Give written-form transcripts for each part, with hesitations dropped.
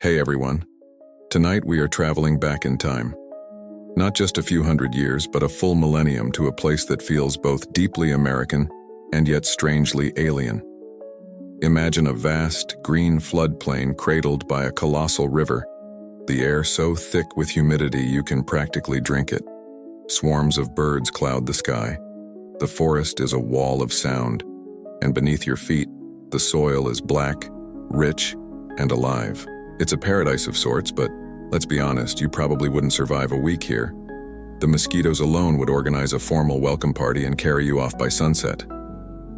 Hey everyone. Tonight we are traveling back in time. Not just a few hundred years, but a full millennium to a place that feels both deeply American and yet strangely alien. Imagine a vast, green floodplain cradled by a colossal river, the air so thick with humidity you can practically drink it. Swarms of birds cloud the sky. The forest is a wall of sound, and beneath your feet, the soil is black, rich, and alive. It's a paradise of sorts, but let's be honest, you probably wouldn't survive a week here. The mosquitoes alone would organize a formal welcome party and carry you off by sunset.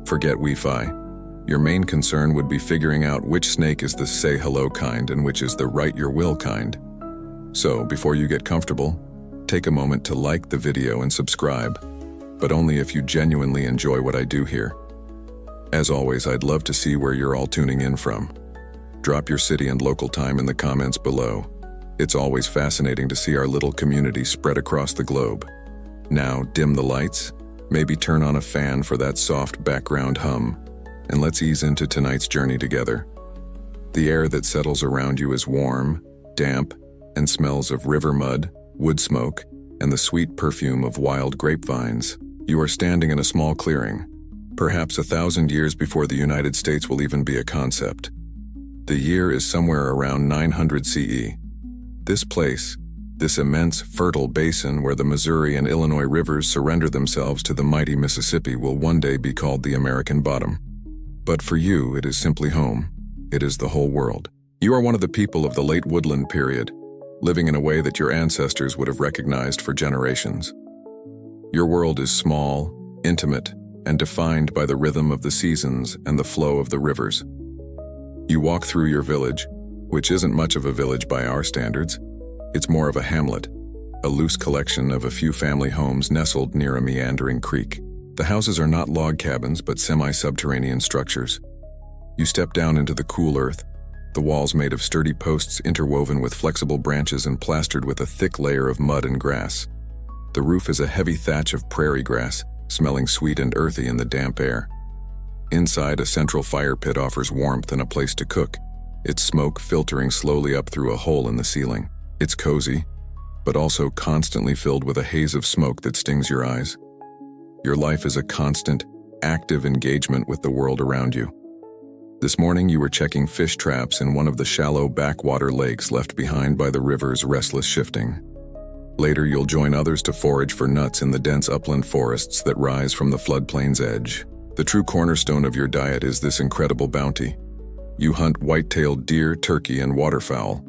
Forget Wi-Fi. Your main concern would be figuring out which snake is the say hello kind and which is the write your will kind. So, before you get comfortable, take a moment to like the video and subscribe, but only if you genuinely enjoy what I do here. As always, I'd love to see where you're all tuning in from. Drop your city and local time in the comments below. It's always fascinating to see our little community spread across the globe. Now, dim the lights, maybe turn on a fan for that soft background hum, and let's ease into tonight's journey together. The air that settles around you is warm, damp, and smells of river mud, wood smoke, and the sweet perfume of wild grapevines. You are standing in a small clearing, perhaps 1,000 years before the United States will even be a concept. The year is somewhere around 900 CE. This place, this immense, fertile basin where the Missouri and Illinois rivers surrender themselves to the mighty Mississippi, will one day be called the American Bottom. But for you, it is simply home. It is the whole world. You are one of the people of the late woodland period, living in a way that your ancestors would have recognized for generations. Your world is small, intimate, and defined by the rhythm of the seasons and the flow of the rivers. You walk through your village, which isn't much of a village by our standards. It's more of a hamlet, a loose collection of a few family homes nestled near a meandering creek. The houses are not log cabins, but semi-subterranean structures. You step down into the cool earth, the walls made of sturdy posts interwoven with flexible branches and plastered with a thick layer of mud and grass. The roof is a heavy thatch of prairie grass, smelling sweet and earthy in the damp air. Inside, a central fire pit offers warmth and a place to cook, its smoke filtering slowly up through a hole in the ceiling. It's cozy, but also constantly filled with a haze of smoke that stings your eyes. Your life is a constant, active engagement with the world around you. This morning you were checking fish traps in one of the shallow backwater lakes left behind by the river's restless shifting. Later you'll join others to forage for nuts in the dense upland forests that rise from the floodplain's edge. The true cornerstone of your diet is this incredible bounty. You hunt white-tailed deer, turkey, and waterfowl.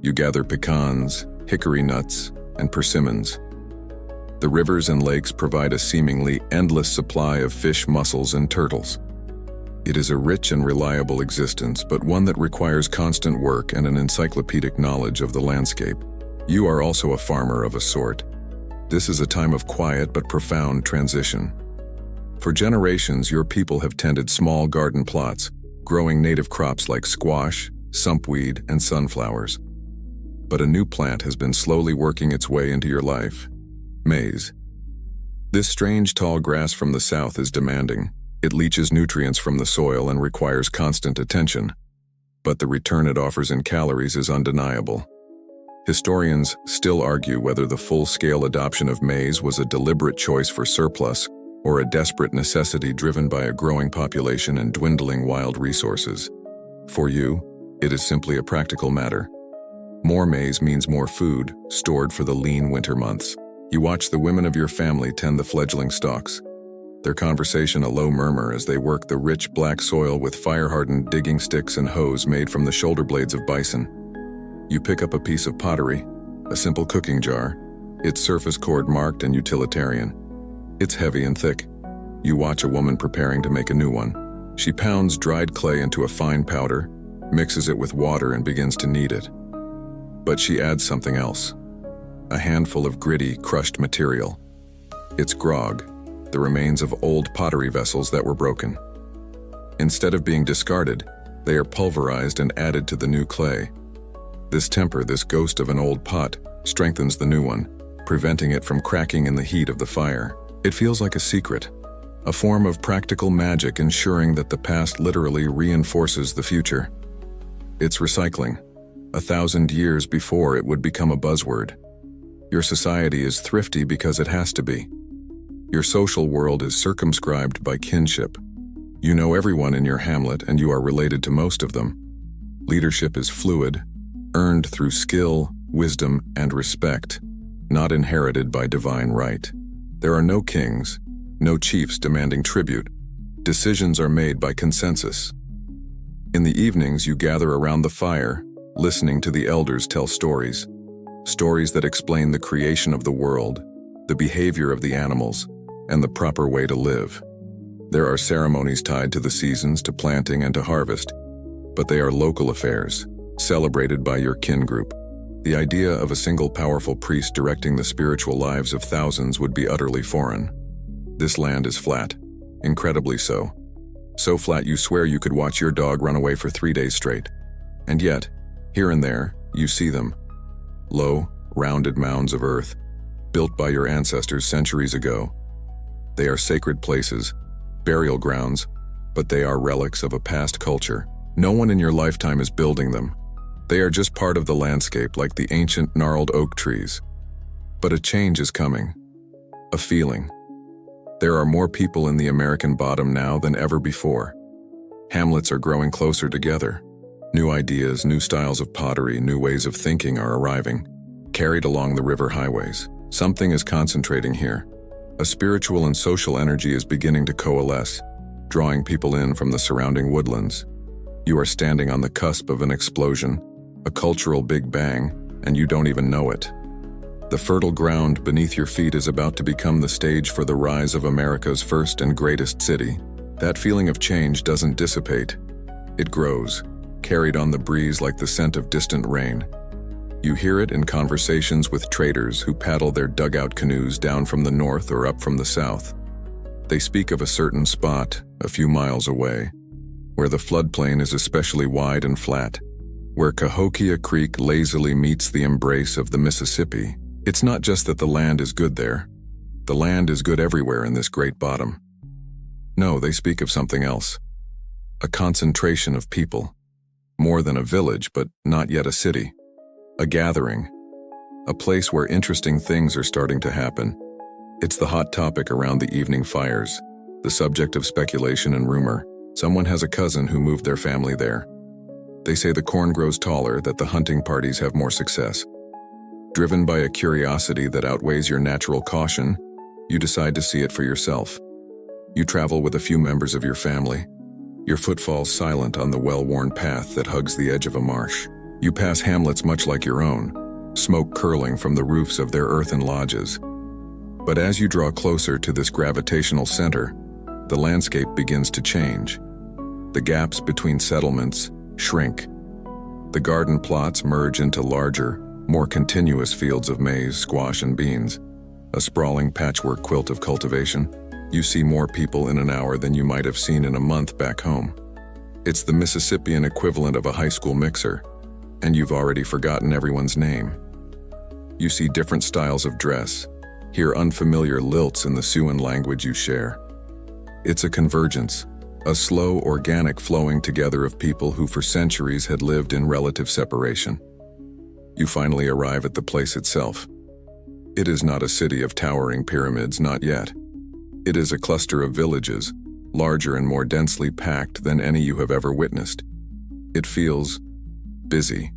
You gather pecans, hickory nuts, and persimmons. The rivers and lakes provide a seemingly endless supply of fish, mussels, and turtles. It is a rich and reliable existence, but one that requires constant work and an encyclopedic knowledge of the landscape. You are also a farmer of a sort. This is a time of quiet but profound transition. For generations, your people have tended small garden plots, growing native crops like squash, sumpweed, and sunflowers. But a new plant has been slowly working its way into your life: maize. This strange tall grass from the south is demanding. It leaches nutrients from the soil and requires constant attention, but the return it offers in calories is undeniable. Historians still argue whether the full-scale adoption of maize was a deliberate choice for surplus or a desperate necessity driven by a growing population and dwindling wild resources. For you, it is simply a practical matter. More maize means more food, stored for the lean winter months. You watch the women of your family tend the fledgling stalks, their conversation a low murmur as they work the rich black soil with fire-hardened digging sticks and hoes made from the shoulder blades of bison. You pick up a piece of pottery, a simple cooking jar, its surface cord marked and utilitarian. It's heavy and thick. You watch a woman preparing to make a new one. She pounds dried clay into a fine powder, mixes it with water, and begins to knead it. But she adds something else: a handful of gritty, crushed material. It's grog, the remains of old pottery vessels that were broken. Instead of being discarded, they are pulverized and added to the new clay. This temper, this ghost of an old pot, strengthens the new one, preventing it from cracking in the heat of the fire. It feels like a secret, a form of practical magic ensuring that the past literally reinforces the future. It's recycling, 1,000 years before it would become a buzzword. Your society is thrifty because it has to be. Your social world is circumscribed by kinship. You know everyone in your hamlet and you are related to most of them. Leadership is fluid, earned through skill, wisdom, and respect, not inherited by divine right. There are no kings, no chiefs demanding tribute. Decisions are made by consensus. In the evenings, you gather around the fire, listening to the elders tell stories. Stories that explain the creation of the world, the behavior of the animals, and the proper way to live. There are ceremonies tied to the seasons, to planting and to harvest, but they are local affairs, celebrated by your kin group. The idea of a single powerful priest directing the spiritual lives of thousands would be utterly foreign. This land is flat, incredibly so. So flat you swear you could watch your dog run away for 3 days straight. And yet, here and there, you see them. Low, rounded mounds of earth, built by your ancestors centuries ago. They are sacred places, burial grounds, but they are relics of a past culture. No one in your lifetime is building them. They are just part of the landscape, like the ancient gnarled oak trees. But a change is coming. A feeling. There are more people in the American bottom now than ever before. Hamlets are growing closer together. New ideas, new styles of pottery, new ways of thinking are arriving, carried along the river highways. Something is concentrating here. A spiritual and social energy is beginning to coalesce, drawing people in from the surrounding woodlands. You are standing on the cusp of an explosion, a cultural big bang, and you don't even know it. The fertile ground beneath your feet is about to become the stage for the rise of America's first and greatest city. That feeling of change doesn't dissipate. It grows, carried on the breeze like the scent of distant rain. You hear it in conversations with traders who paddle their dugout canoes down from the north or up from the south. They speak of a certain spot, a few miles away, where the floodplain is especially wide and flat, where Cahokia Creek lazily meets the embrace of the Mississippi. It's not just that the land is good there. The land is good everywhere in this great bottom. No, they speak of something else. A concentration of people. More than a village, but not yet a city. A gathering. A place where interesting things are starting to happen. It's the hot topic around the evening fires, the subject of speculation and rumor. Someone has a cousin who moved their family there. They say the corn grows taller, that the hunting parties have more success. Driven by a curiosity that outweighs your natural caution, you decide to see it for yourself. You travel with a few members of your family. Your footfalls silent on the well-worn path that hugs the edge of a marsh. You pass hamlets much like your own, smoke curling from the roofs of their earthen lodges. But as you draw closer to this gravitational center, the landscape begins to change. The gaps between settlements shrink. The garden plots merge into larger, more continuous fields of maize, squash, and beans. A sprawling patchwork quilt of cultivation. You see more people in an hour than you might have seen in a month back home. It's the Mississippian equivalent of a high school mixer, and you've already forgotten everyone's name. You see different styles of dress, hear unfamiliar lilts in the Siouan language you share. It's a convergence, a slow, organic flowing together of people who for centuries had lived in relative separation. You finally arrive at the place itself. It is not a city of towering pyramids, not yet. It is a cluster of villages, larger and more densely packed than any you have ever witnessed. It feels busy.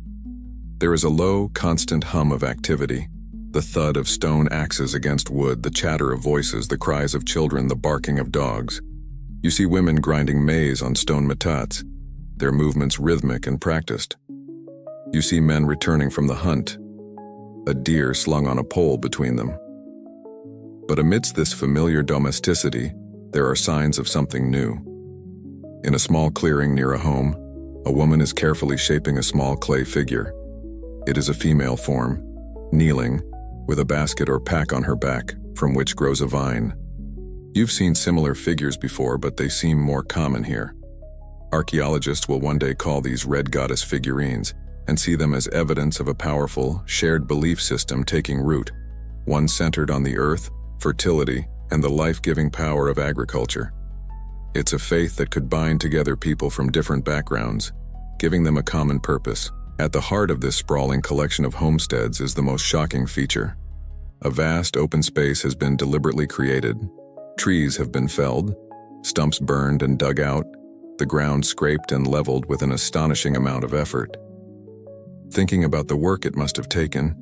There is a low, constant hum of activity, the thud of stone axes against wood, the chatter of voices, the cries of children, the barking of dogs. You see women grinding maize on stone matats, their movements rhythmic and practiced. You see men returning from the hunt, a deer slung on a pole between them. But amidst this familiar domesticity, there are signs of something new. In a small clearing near a home, a woman is carefully shaping a small clay figure. It is a female form, kneeling, with a basket or pack on her back, from which grows a vine. You've seen similar figures before, but they seem more common here. Archaeologists will one day call these red goddess figurines and see them as evidence of a powerful, shared belief system taking root, one centered on the earth, fertility, and the life-giving power of agriculture. It's a faith that could bind together people from different backgrounds, giving them a common purpose, At the heart of this sprawling collection of homesteads is the most shocking feature. A vast open space has been deliberately created. Trees have been felled, stumps burned and dug out, the ground scraped and leveled with an astonishing amount of effort. Thinking about the work it must have taken,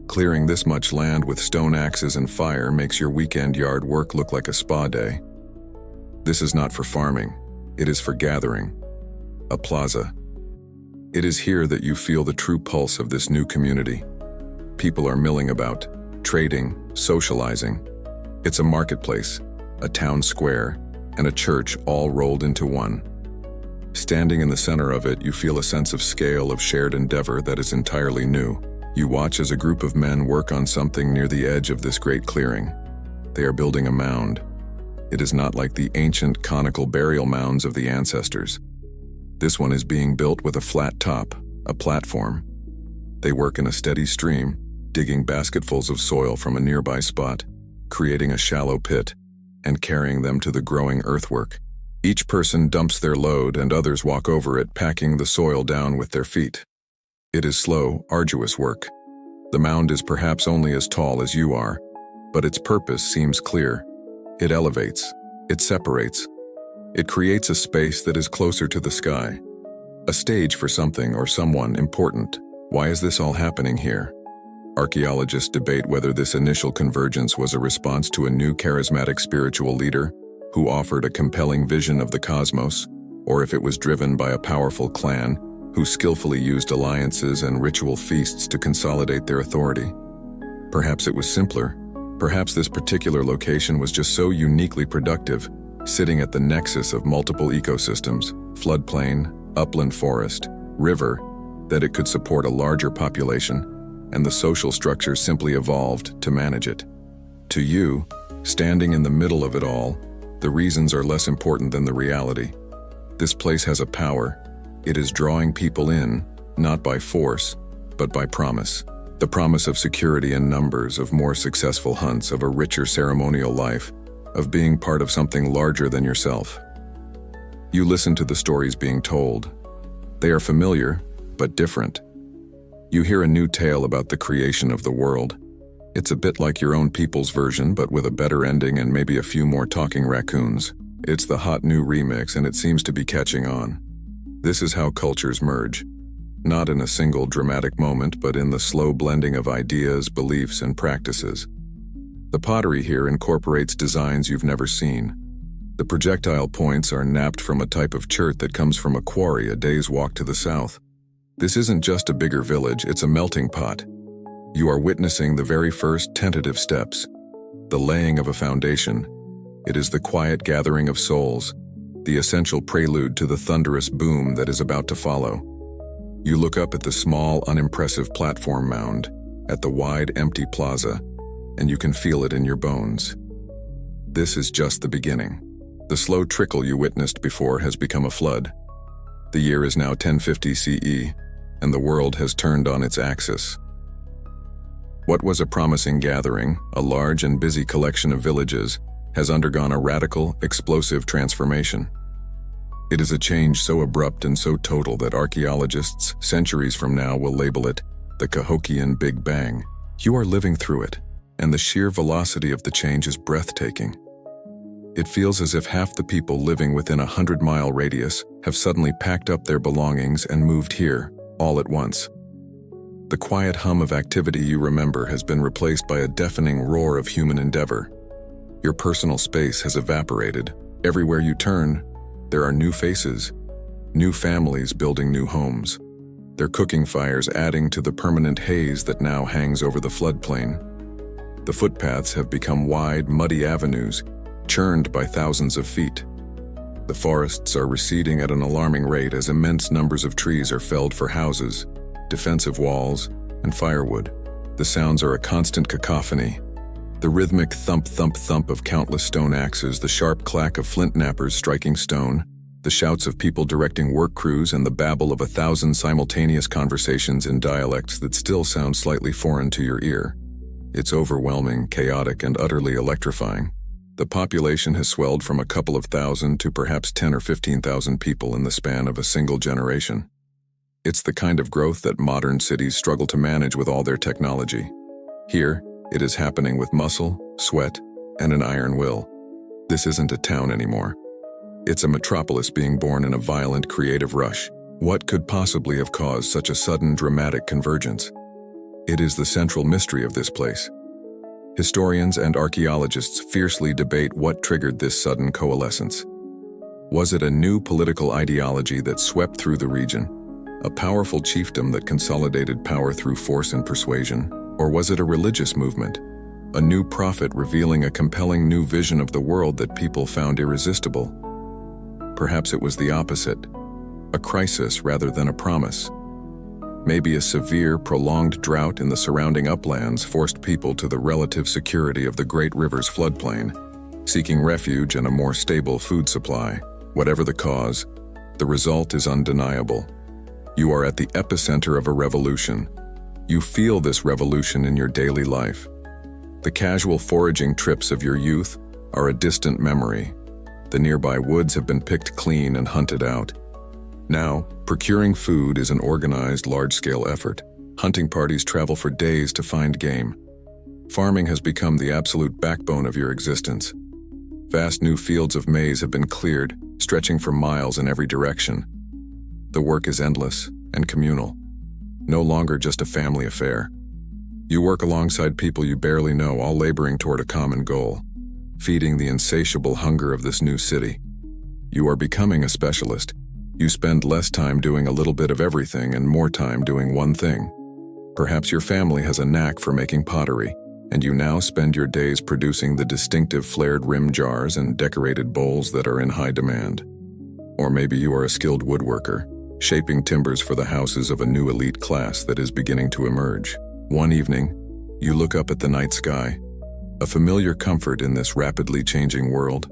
clearing this much land with stone axes and fire makes your weekend yard work look like a spa day. This is not for farming, it is for gathering. A plaza. It is here that you feel the true pulse of this new community. People are milling about, trading, socializing. It's a marketplace, a town square, and a church all rolled into one. Standing in the center of it, you feel a sense of scale of shared endeavor that is entirely new. You watch as a group of men work on something near the edge of this great clearing. They are building a mound. It is not like the ancient conical burial mounds of the ancestors. This one is being built with a flat top, a platform. They work in a steady stream, digging basketfuls of soil from a nearby spot, creating a shallow pit, and carrying them to the growing earthwork. Each person dumps their load and others walk over it, packing the soil down with their feet. It is slow, arduous work. The mound is perhaps only as tall as you are, but its purpose seems clear. It elevates, it separates. It creates a space that is closer to the sky, a stage for something or someone important. Why is this all happening here? Archaeologists debate whether this initial convergence was a response to a new charismatic spiritual leader who offered a compelling vision of the cosmos, or if it was driven by a powerful clan who skillfully used alliances and ritual feasts to consolidate their authority. Perhaps it was simpler. Perhaps this particular location was just so uniquely productive, sitting at the nexus of multiple ecosystems, floodplain, upland forest, river, that it could support a larger population, and the social structure simply evolved to manage it. To you, standing in the middle of it all, the reasons are less important than the reality. This place has a power. It is drawing people in, not by force, but by promise. The promise of security in numbers, of more successful hunts, of a richer ceremonial life, of being part of something larger than yourself. You listen to the stories being told. They are familiar, but different. You hear a new tale about the creation of the world. It's a bit like your own people's version, but with a better ending and maybe a few more talking raccoons. It's the hot new remix, and it seems to be catching on. This is how cultures merge. Not in a single dramatic moment, but in the slow blending of ideas, beliefs, and practices. The pottery here incorporates designs you've never seen. The projectile points are napped from a type of chert that comes from a quarry a day's walk to the south. This isn't just a bigger village, it's a melting pot. You are witnessing the very first tentative steps, the laying of a foundation. It is the quiet gathering of souls, the essential prelude to the thunderous boom that is about to follow. You look up at the small, unimpressive platform mound, at the wide, empty plaza, and you can feel it in your bones. This is just the beginning. The slow trickle you witnessed before has become a flood. The year is now 1050 CE, and the world has turned on its axis. What was a promising gathering, a large and busy collection of villages, has undergone a radical, explosive transformation. It is a change so abrupt and so total that archaeologists, centuries from now, will label it the Cahokian Big Bang. You are living through it, and the sheer velocity of the change is breathtaking. It feels as if half the people living within a 100-mile radius have suddenly packed up their belongings and moved here, all at once. The quiet hum of activity you remember has been replaced by a deafening roar of human endeavor. Your personal space has evaporated. Everywhere you turn, there are new faces, new families building new homes, their cooking fires adding to the permanent haze that now hangs over the floodplain. The footpaths have become wide, muddy avenues, churned by thousands of feet. The forests are receding at an alarming rate as immense numbers of trees are felled for houses, defensive walls, and firewood. The sounds are a constant cacophony. The rhythmic thump-thump-thump of countless stone axes, the sharp clack of flint knappers striking stone, the shouts of people directing work crews, and the babble of 1,000 simultaneous conversations in dialects that still sound slightly foreign to your ear. It's overwhelming, chaotic, and utterly electrifying. The population has swelled from a couple of thousand to perhaps 10 or 15,000 people in the span of a single generation. It's the kind of growth that modern cities struggle to manage with all their technology. Here, it is happening with muscle, sweat, and an iron will. This isn't a town anymore. It's a metropolis being born in a violent creative rush. What could possibly have caused such a sudden dramatic convergence? It is the central mystery of this place. Historians and archaeologists fiercely debate what triggered this sudden coalescence. Was it a new political ideology that swept through the region? A powerful chiefdom that consolidated power through force and persuasion? Or was it a religious movement? A new prophet revealing a compelling new vision of the world that people found irresistible? Perhaps it was the opposite. A crisis rather than a promise. Maybe a severe, prolonged drought in the surrounding uplands forced people to the relative security of the Great River's floodplain, seeking refuge and a more stable food supply. Whatever the cause, the result is undeniable. You are at the epicenter of a revolution. You feel this revolution in your daily life. The casual foraging trips of your youth are a distant memory. The nearby woods have been picked clean and hunted out. Now, procuring food is an organized, large-scale effort. Hunting parties travel for days to find game. Farming has become the absolute backbone of your existence. Vast new fields of maize have been cleared, stretching for miles in every direction. The work is endless and communal, no longer just a family affair. You work alongside people you barely know, all laboring toward a common goal, feeding the insatiable hunger of this new city. You are becoming a specialist. You spend less time doing a little bit of everything and more time doing one thing. Perhaps your family has a knack for making pottery, and you now spend your days producing the distinctive flared rim jars and decorated bowls that are in high demand. Or maybe you are a skilled woodworker, shaping timbers for the houses of a new elite class that is beginning to emerge. One evening, you look up at the night sky, a familiar comfort in this rapidly changing world.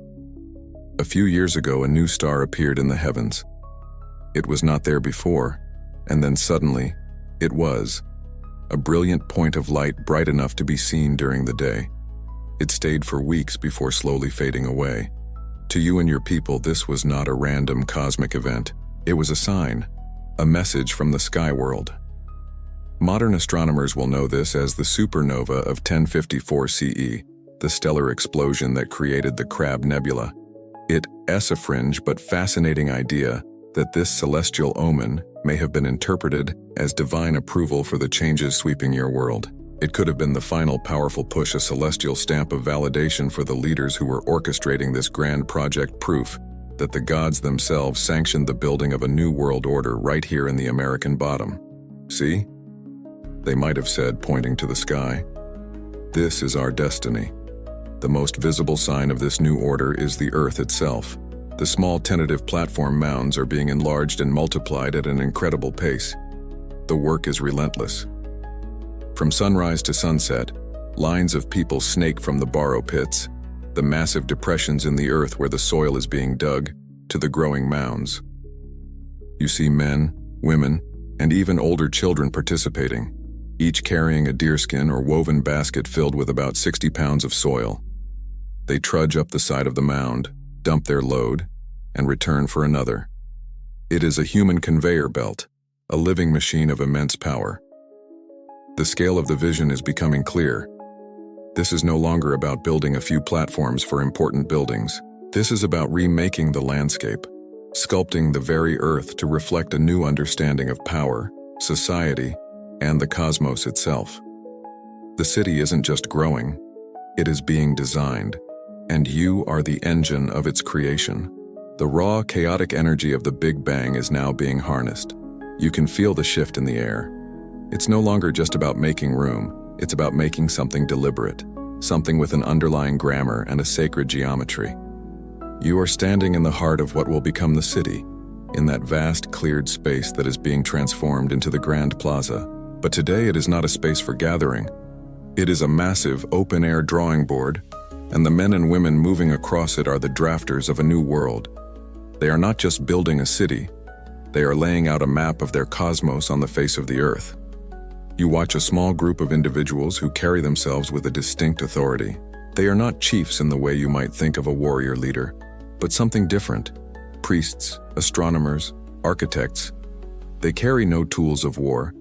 A few years ago, a new star appeared in the heavens. It was not there before, and then suddenly, it was. A brilliant point of light bright enough to be seen during the day. It stayed for weeks before slowly fading away. To you and your people, this was not a random cosmic event. It was a sign, a message from the sky world. Modern astronomers will know this as the supernova of 1054 CE, the stellar explosion that created the Crab Nebula. It's a fringe but fascinating idea that this celestial omen may have been interpreted as divine approval for the changes sweeping your world. It could have been the final powerful push, a celestial stamp of validation for the leaders who were orchestrating this grand project, proof that the gods themselves sanctioned the building of a new world order right here in the American bottom. See? They might have said, pointing to the sky. This is our destiny. The most visible sign of this new order is the Earth itself. The small tentative platform mounds are being enlarged and multiplied at an incredible pace. The work is relentless. From sunrise to sunset, lines of people snake from the borrow pits, the massive depressions in the earth where the soil is being dug, to the growing mounds. You see men, women, and even older children participating, each carrying a deerskin or woven basket filled with about 60 pounds of soil. They trudge up the side of the mound, dump their load, and return for another. It is a human conveyor belt, a living machine of immense power. The scale of the vision is becoming clear. This is no longer about building a few platforms for important buildings. This is about remaking the landscape, sculpting the very earth to reflect a new understanding of power, society, and the cosmos itself. The city isn't just growing, it is being designed, and you are the engine of its creation. The raw, chaotic energy of the Big Bang is now being harnessed. You can feel the shift in the air. It's no longer just about making room, it's about making something deliberate, something with an underlying grammar and a sacred geometry. You are standing in the heart of what will become the city, in that vast, cleared space that is being transformed into the Grand Plaza. But today it is not a space for gathering. It is a massive, open-air drawing board, and the men and women moving across it are the drafters of a new world. They are not just building a city, they are laying out a map of their cosmos on the face of the earth. You watch a small group of individuals who carry themselves with a distinct authority. They are not chiefs in the way you might think of a warrior leader, but something different. Priests, astronomers, architects. They carry no tools of war,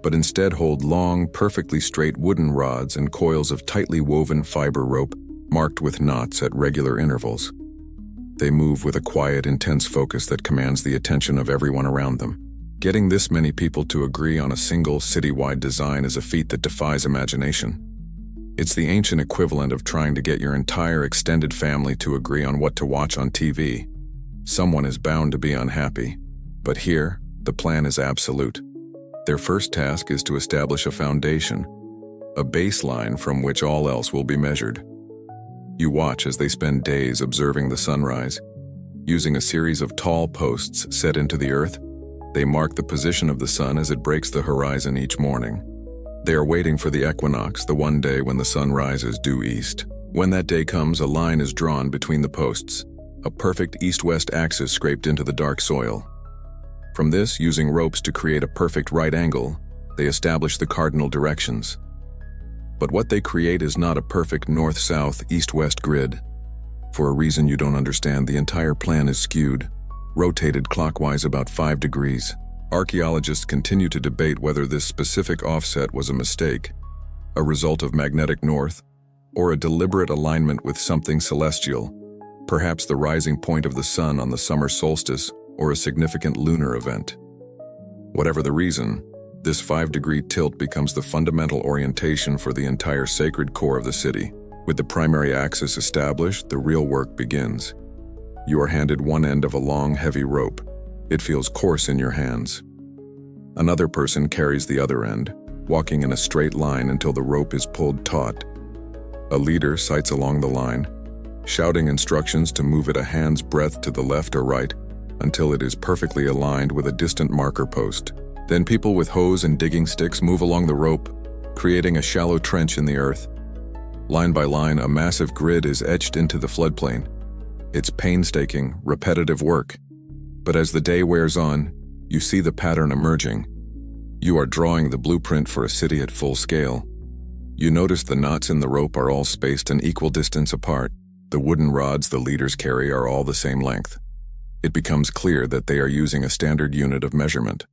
but instead hold long, perfectly straight wooden rods and coils of tightly woven fiber rope marked with knots at regular intervals. They move with a quiet, intense focus that commands the attention of everyone around them. Getting this many people to agree on a single citywide design is a feat that defies imagination. It's the ancient equivalent of trying to get your entire extended family to agree on what to watch on TV. Someone is bound to be unhappy, but here, the plan is absolute. Their first task is to establish a foundation, a baseline from which all else will be measured. You watch as they spend days observing the sunrise. Using a series of tall posts set into the earth, they mark the position of the sun as it breaks the horizon each morning. They are waiting for the equinox, the one day when the sun rises due east. When that day comes, a line is drawn between the posts, a perfect east-west axis scraped into the dark soil. From this, using ropes to create a perfect right angle, they establish the cardinal directions. But what they create is not a perfect north-south, east-west grid. For a reason you don't understand, the entire plan is skewed, rotated clockwise about 5 degrees. Archaeologists continue to debate whether this specific offset was a mistake, a result of magnetic north, or a deliberate alignment with something celestial, perhaps the rising point of the sun on the summer solstice or a significant lunar event. Whatever the reason, this 5-degree tilt becomes the fundamental orientation for the entire sacred core of the city. With the primary axis established, the real work begins. You are handed one end of a long, heavy rope. It feels coarse in your hands. Another person carries the other end, walking in a straight line until the rope is pulled taut. A leader sights along the line, shouting instructions to move it a hand's breadth to the left or right until it is perfectly aligned with a distant marker post. Then people with hoes and digging sticks move along the rope, creating a shallow trench in the earth. Line by line, a massive grid is etched into the floodplain. It's painstaking, repetitive work. But as the day wears on, you see the pattern emerging. You are drawing the blueprint for a city at full scale. You notice the knots in the rope are all spaced an equal distance apart. The wooden rods the leaders carry are all the same length. It becomes clear that they are using a standard unit of measurement.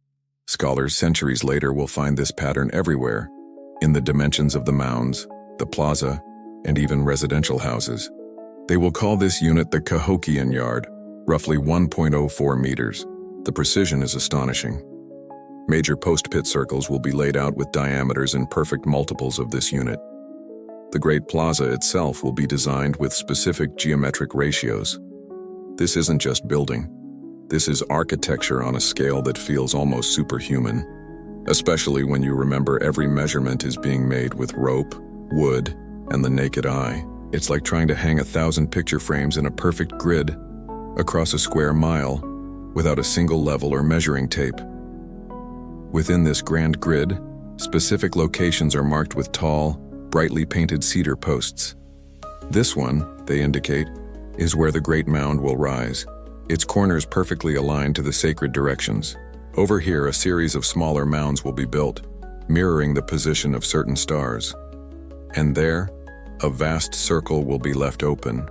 Scholars centuries later will find this pattern everywhere, in the dimensions of the mounds, the plaza, and even residential houses. They will call this unit the Cahokian yard, roughly 1.04 meters. The precision is astonishing. Major post-pit circles will be laid out with diameters in perfect multiples of this unit. The Great Plaza itself will be designed with specific geometric ratios. This isn't just building. This is architecture on a scale that feels almost superhuman, especially when you remember every measurement is being made with rope, wood, and the naked eye. It's like trying to hang 1,000 picture frames in a perfect grid across a square mile without a single level or measuring tape. Within this grand grid, specific locations are marked with tall, brightly painted cedar posts. This one, they indicate, is where the great mound will rise, its corners perfectly aligned to the sacred directions. Over here, a series of smaller mounds will be built, mirroring the position of certain stars. And there, a vast circle will be left open,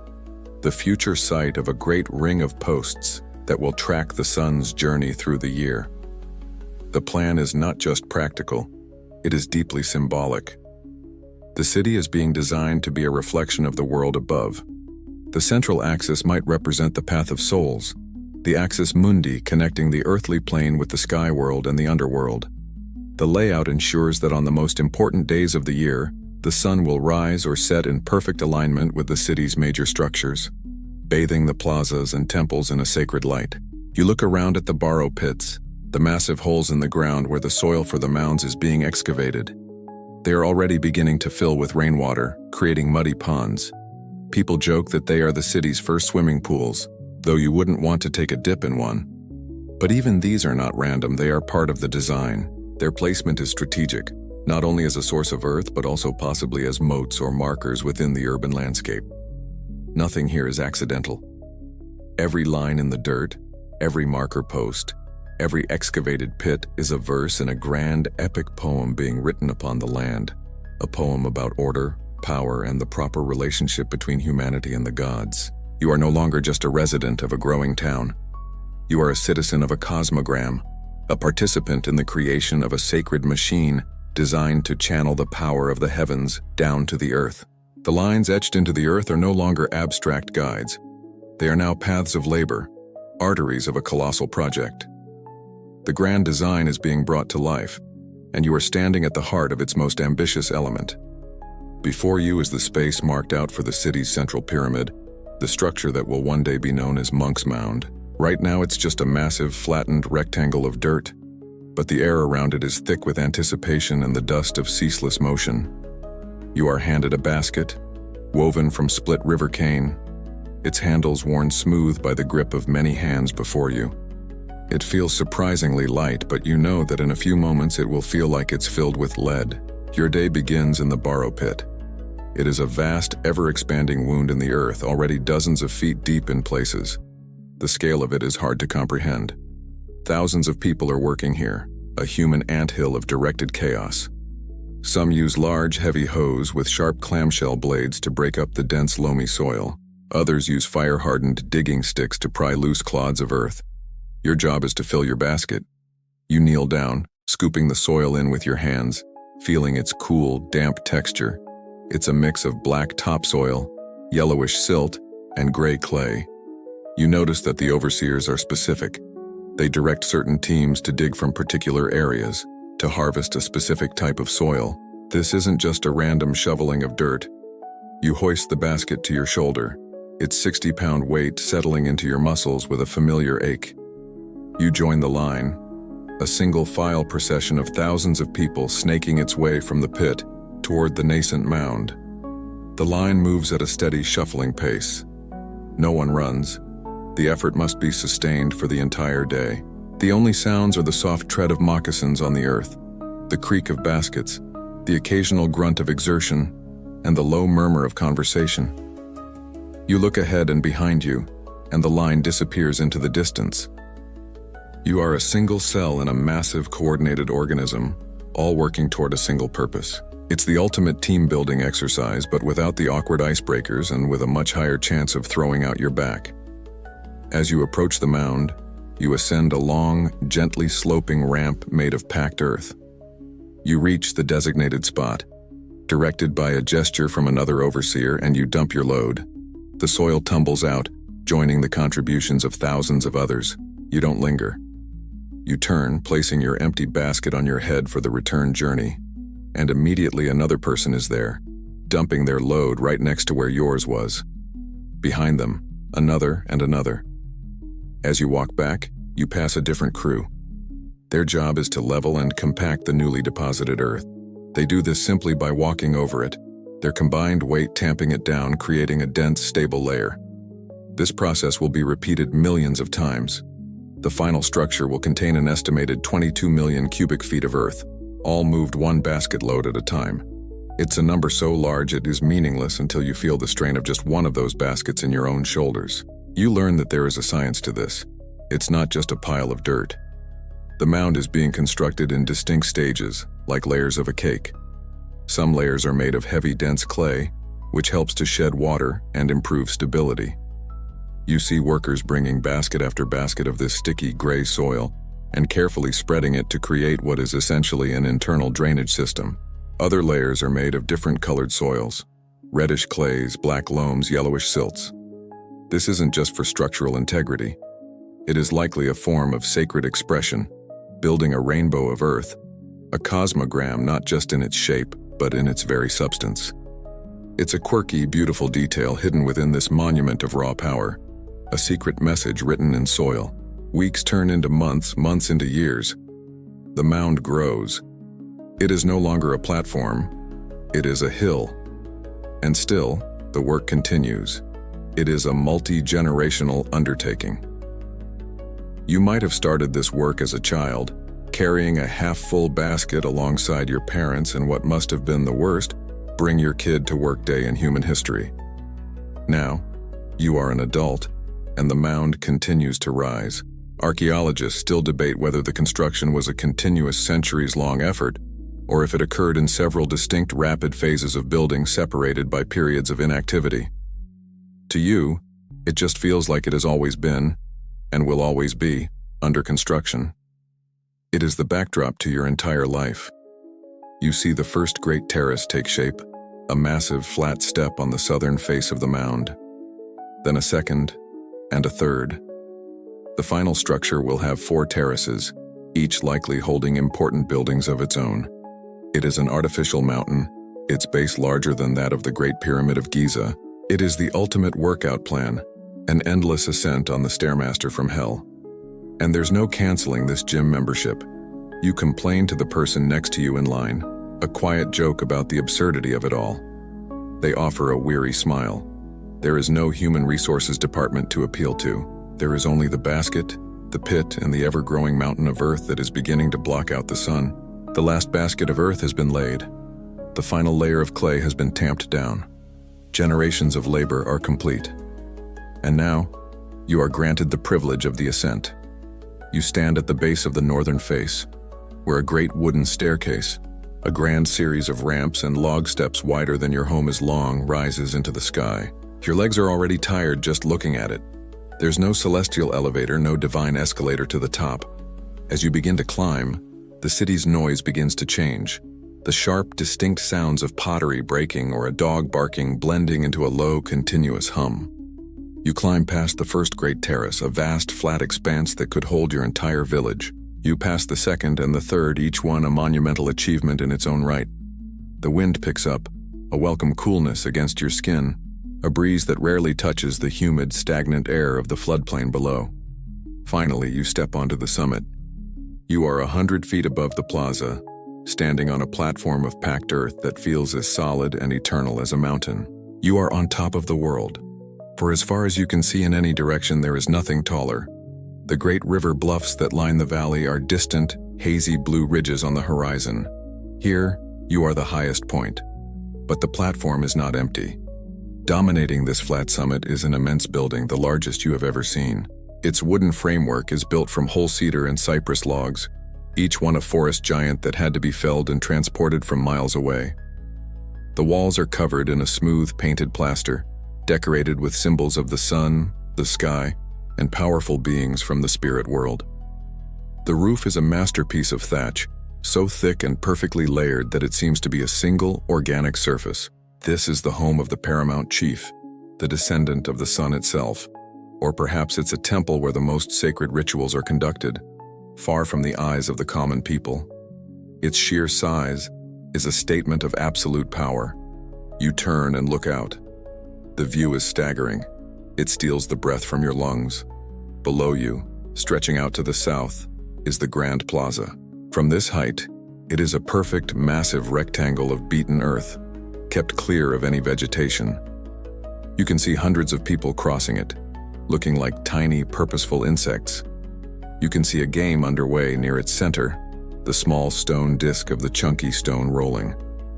the future site of a great ring of posts that will track the sun's journey through the year. The plan is not just practical, it is deeply symbolic. The city is being designed to be a reflection of the world above. The central axis might represent the path of souls, the axis mundi connecting the earthly plane with the sky world and the underworld. The layout ensures that on the most important days of the year, the sun will rise or set in perfect alignment with the city's major structures, bathing the plazas and temples in a sacred light. You look around at the borrow pits, the massive holes in the ground where the soil for the mounds is being excavated. They are already beginning to fill with rainwater, creating muddy ponds. People joke that they are the city's first swimming pools, though you wouldn't want to take a dip in one. But even these are not random, they are part of the design. Their placement is strategic, not only as a source of earth, but also possibly as moats or markers within the urban landscape. Nothing here is accidental. Every line in the dirt, every marker post, every excavated pit is a verse in a grand, epic poem being written upon the land, a poem about order, power, and the proper relationship between humanity and the gods. You are no longer just a resident of a growing town. You are a citizen of a cosmogram, a participant in the creation of a sacred machine designed to channel the power of the heavens down to the earth. The lines etched into the earth are no longer abstract guides. They are now paths of labor, arteries of a colossal project. The grand design is being brought to life, and you are standing at the heart of its most ambitious element. Before you is the space marked out for the city's central pyramid, the structure that will one day be known as Monk's Mound. Right now it's just a massive, flattened rectangle of dirt, but the air around it is thick with anticipation and the dust of ceaseless motion. You are handed a basket, woven from split river cane, its handles worn smooth by the grip of many hands before you. It feels surprisingly light, but you know that in a few moments it will feel like it's filled with lead. Your day begins in the borrow pit. It is a vast, ever-expanding wound in the earth, already dozens of feet deep in places. The scale of it is hard to comprehend. Thousands of people are working here, a human anthill of directed chaos. Some use large, heavy hoes with sharp clamshell blades to break up the dense, loamy soil. Others use fire-hardened digging sticks to pry loose clods of earth. Your job is to fill your basket. You kneel down, scooping the soil in with your hands, feeling its cool, damp texture. It's a mix of black topsoil, yellowish silt, and gray clay. You notice that the overseers are specific. They direct certain teams to dig from particular areas, to harvest a specific type of soil. This isn't just a random shoveling of dirt. You hoist the basket to your shoulder, its 60-pound weight settling into your muscles with a familiar ache. You join the line, a single file procession of thousands of people snaking its way from the pit toward the nascent mound. The line moves at a steady, shuffling pace. No one runs. The effort must be sustained for the entire day. The only sounds are the soft tread of moccasins on the earth, the creak of baskets, the occasional grunt of exertion, and the low murmur of conversation. You look ahead and behind you, and the line disappears into the distance. You are a single cell in a massive, coordinated organism, all working toward a single purpose. It's the ultimate team-building exercise, but without the awkward icebreakers and with a much higher chance of throwing out your back. As you approach the mound, you ascend a long, gently sloping ramp made of packed earth. You reach the designated spot, directed by a gesture from another overseer, and you dump your load. The soil tumbles out, joining the contributions of thousands of others. You don't linger. You turn, placing your empty basket on your head for the return journey. And immediately another person is there, dumping their load right next to where yours was. Behind them, another and another. As you walk back, you pass a different crew. Their job is to level and compact the newly deposited earth. They do this simply by walking over it, their combined weight tamping it down, creating a dense, stable layer. This process will be repeated millions of times. The final structure will contain an estimated 22 million cubic feet of earth, all moved one basket load at a time. It's a number so large it is meaningless until you feel the strain of just one of those baskets in your own shoulders. You learn that there is a science to this. It's not just a pile of dirt. The mound is being constructed in distinct stages, like layers of a cake. Some layers are made of heavy, dense clay, which helps to shed water and improve stability. You see workers bringing basket after basket of this sticky, gray soil and carefully spreading it to create what is essentially an internal drainage system. Other layers are made of different colored soils, reddish clays, black loams, yellowish silts. This isn't just for structural integrity. It is likely a form of sacred expression, building a rainbow of earth, a cosmogram not just in its shape, but in its very substance. It's a quirky, beautiful detail hidden within this monument of raw power, a secret message written in soil. Weeks turn into months, months into years. The mound grows. It is no longer a platform, it is a hill. And still, the work continues. It is a multi-generational undertaking. You might have started this work as a child, carrying a half-full basket alongside your parents in what must have been the worst bring your kid to work day in human history. Now, you are an adult, and the mound continues to rise. Archaeologists still debate whether the construction was a continuous centuries-long effort, or if it occurred in several distinct rapid phases of building separated by periods of inactivity. To you, it just feels like it has always been, and will always be, under construction. It is the backdrop to your entire life. You see the first great terrace take shape, a massive flat step on the southern face of the mound. Then a second, and a third. The final structure will have 4 terraces, each likely holding important buildings of its own. It is an artificial mountain, its base larger than that of the Great Pyramid of Giza. It is the ultimate workout plan, an endless ascent on the Stairmaster from hell. And there's no canceling this gym membership. You complain to the person next to you in line, a quiet joke about the absurdity of it all. They offer a weary smile. There is no human resources department to appeal to. There is only the basket, the pit, and the ever-growing mountain of earth that is beginning to block out the sun. The last basket of earth has been laid. The final layer of clay has been tamped down. Generations of labor are complete. And now, you are granted the privilege of the ascent. You stand at the base of the northern face, where a great wooden staircase, a grand series of ramps and log steps wider than your home is long, rises into the sky. Your legs are already tired just looking at it. There's no celestial elevator, no divine escalator to the top. As you begin to climb, the city's noise begins to change. The sharp, distinct sounds of pottery breaking or a dog barking blending into a low, continuous hum. You climb past the first great terrace, a vast, flat expanse that could hold your entire village. You pass the second and the third, each one a monumental achievement in its own right. The wind picks up, a welcome coolness against your skin, a breeze that rarely touches the humid, stagnant air of the floodplain below. Finally, you step onto the summit. You are 100 feet above the plaza, standing on a platform of packed earth that feels as solid and eternal as a mountain. You are on top of the world. For as far as you can see in any direction, there is nothing taller. The great river bluffs that line the valley are distant, hazy blue ridges on the horizon. Here, you are the highest point. But the platform is not empty. Dominating this flat summit is an immense building, the largest you have ever seen. Its wooden framework is built from whole cedar and cypress logs, each one a forest giant that had to be felled and transported from miles away. The walls are covered in a smooth painted plaster, decorated with symbols of the sun, the sky, and powerful beings from the spirit world. The roof is a masterpiece of thatch, so thick and perfectly layered that it seems to be a single, organic surface. This is the home of the paramount chief, the descendant of the sun itself. Or perhaps it's a temple where the most sacred rituals are conducted, far from the eyes of the common people. Its sheer size is a statement of absolute power. You turn and look out. The view is staggering. It steals the breath from your lungs. Below you, stretching out to the south, is the Grand Plaza. From this height, it is a perfect, massive rectangle of beaten earth, kept clear of any vegetation. You can see hundreds of people crossing it, looking like tiny, purposeful insects. You can see a game underway near its center, the small stone disc of the chunky stone rolling,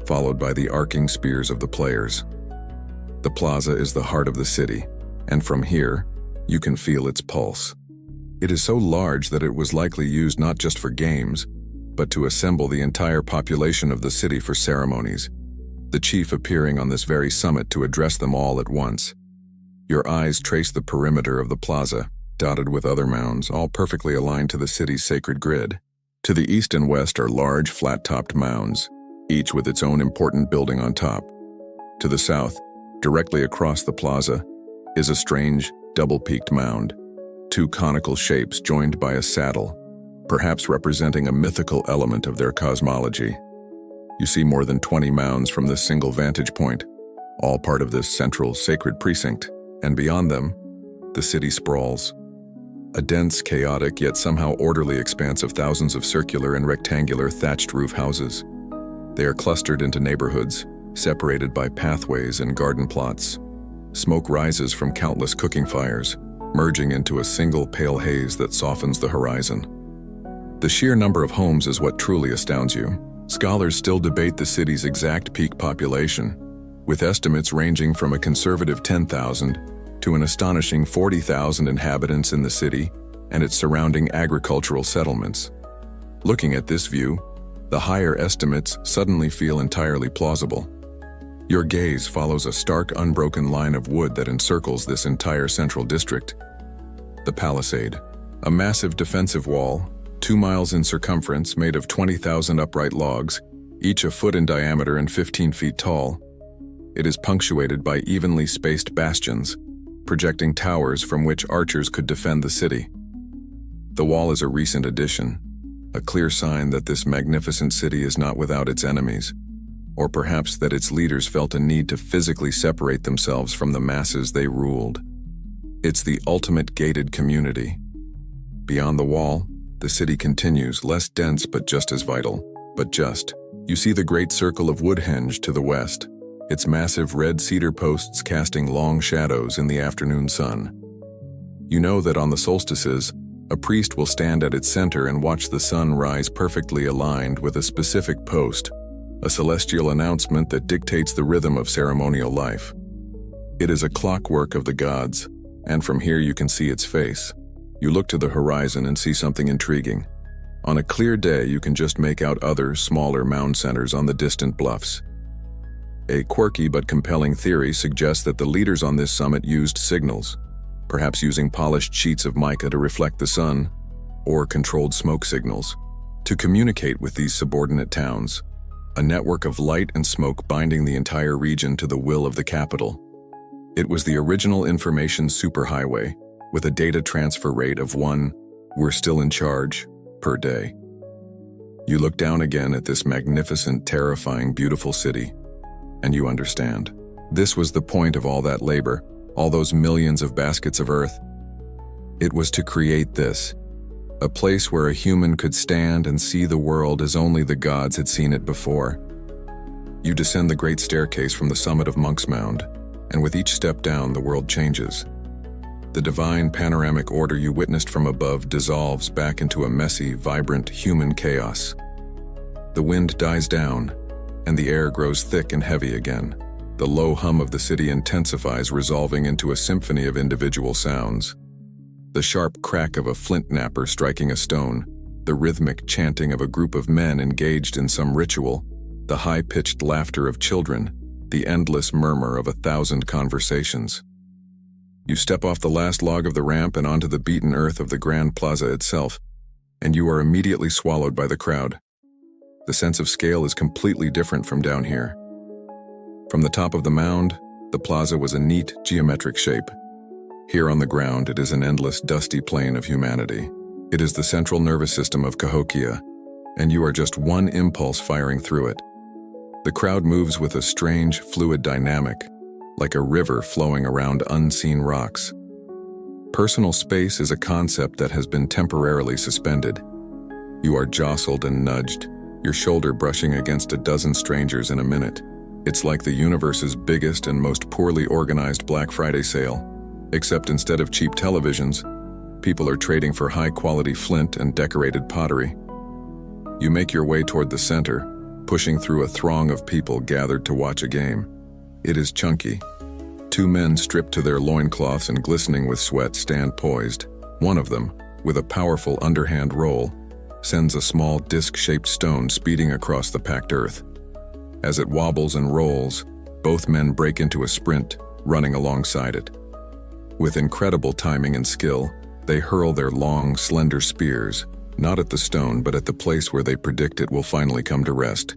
followed by the arcing spears of the players. The plaza is the heart of the city, and from here, you can feel its pulse. It is so large that it was likely used not just for games, but to assemble the entire population of the city for ceremonies, the chief appearing on this very summit to address them all at once. Your eyes trace the perimeter of the plaza, dotted with other mounds, all perfectly aligned to the city's sacred grid. To the east and west are large, flat-topped mounds, each with its own important building on top. To the south, directly across the plaza, is a strange, double-peaked mound, 2 conical shapes joined by a saddle, perhaps representing a mythical element of their cosmology. You see more than 20 mounds from this single vantage point, all part of this central sacred precinct, and beyond them, the city sprawls. A dense, chaotic, yet somehow orderly expanse of thousands of circular and rectangular thatched roof houses. They are clustered into neighborhoods, separated by pathways and garden plots. Smoke rises from countless cooking fires, merging into a single pale haze that softens the horizon. The sheer number of homes is what truly astounds you. Scholars still debate the city's exact peak population, with estimates ranging from a conservative 10,000 to an astonishing 40,000 inhabitants in the city and its surrounding agricultural settlements. Looking at this view, the higher estimates suddenly feel entirely plausible. Your gaze follows a stark, unbroken line of wood that encircles this entire central district. The palisade, a massive defensive wall, 2 miles in circumference, made of 20,000 upright logs, each a foot in diameter and 15 feet tall. It is punctuated by evenly spaced bastions, projecting towers from which archers could defend the city. The wall is a recent addition, a clear sign that this magnificent city is not without its enemies, or perhaps that its leaders felt a need to physically separate themselves from the masses they ruled. It's the ultimate gated community. Beyond the wall, the city continues, less dense but just as vital. You see the great circle of Woodhenge to the west, its massive red cedar posts casting long shadows in the afternoon sun. You know that on the solstices, a priest will stand at its center and watch the sun rise perfectly aligned with a specific post, a celestial announcement that dictates the rhythm of ceremonial life. It is a clockwork of the gods, and from here you can see its face. You look to the horizon and see something intriguing. On a clear day, you can just make out other, smaller mound centers on the distant bluffs. A quirky but compelling theory suggests that the leaders on this summit used signals, perhaps using polished sheets of mica to reflect the sun, or controlled smoke signals, to communicate with these subordinate towns, a network of light and smoke binding the entire region to the will of the capital. It was the original information superhighway, with a data transfer rate of 1, "we're still in charge," per day. You look down again at this magnificent, terrifying, beautiful city, and you understand. This was the point of all that labor, all those millions of baskets of earth. It was to create this, a place where a human could stand and see the world as only the gods had seen it before. You descend the great staircase from the summit of Monk's Mound, and with each step down, the world changes. The divine panoramic order you witnessed from above dissolves back into a messy, vibrant human chaos. The wind dies down, and the air grows thick and heavy again. The low hum of the city intensifies, resolving into a symphony of individual sounds. The sharp crack of a flint knapper striking a stone, the rhythmic chanting of a group of men engaged in some ritual, the high-pitched laughter of children, the endless murmur of 1,000 conversations. You step off the last log of the ramp and onto the beaten earth of the Grand Plaza itself, and you are immediately swallowed by the crowd. The sense of scale is completely different from down here. From the top of the mound, the plaza was a neat, geometric shape. Here on the ground, it is an endless, dusty plain of humanity. It is the central nervous system of Cahokia, and you are just one impulse firing through it. The crowd moves with a strange, fluid dynamic, like a river flowing around unseen rocks. Personal space is a concept that has been temporarily suspended. You are jostled and nudged, your shoulder brushing against a dozen strangers in a minute. It's like the universe's biggest and most poorly organized Black Friday sale, except instead of cheap televisions, people are trading for high-quality flint and decorated pottery. You make your way toward the center, pushing through a throng of people gathered to watch a game. It is chunky. 2 men stripped to their loincloths and glistening with sweat stand poised. One of them, with a powerful underhand roll, sends a small disc-shaped stone speeding across the packed earth. As it wobbles and rolls, both men break into a sprint, running alongside it. With incredible timing and skill, they hurl their long, slender spears, not at the stone but at the place where they predict it will finally come to rest.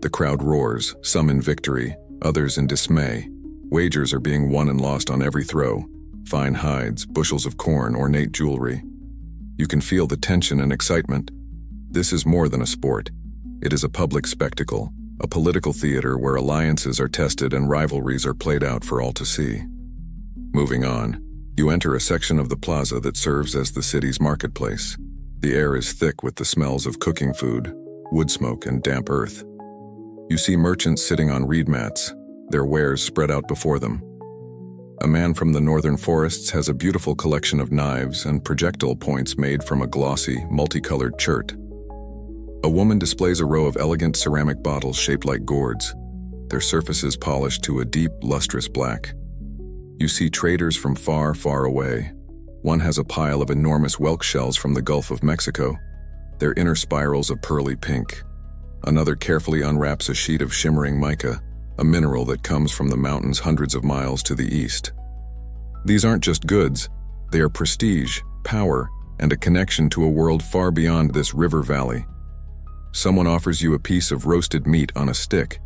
The crowd roars, some in victory, others in dismay. Wagers are being won and lost on every throw. Fine hides, bushels of corn, ornate jewelry. You can feel the tension and excitement. This is more than a sport. It is a public spectacle, a political theater where alliances are tested and rivalries are played out for all to see. Moving on, you enter a section of the plaza that serves as the city's marketplace. The air is thick with the smells of cooking food, wood smoke, and damp earth. You see merchants sitting on reed mats, their wares spread out before them. A man from the northern forests has a beautiful collection of knives and projectile points made from a glossy, multicolored chert. A woman displays a row of elegant ceramic bottles shaped like gourds, their surfaces polished to a deep, lustrous black. You see traders from far, far away. One has a pile of enormous whelk shells from the Gulf of Mexico, their inner spirals a pearly pink. Another carefully unwraps a sheet of shimmering mica, a mineral that comes from the mountains hundreds of miles to the east. These aren't just goods, they are prestige, power, and a connection to a world far beyond this river valley. Someone offers you a piece of roasted meat on a stick.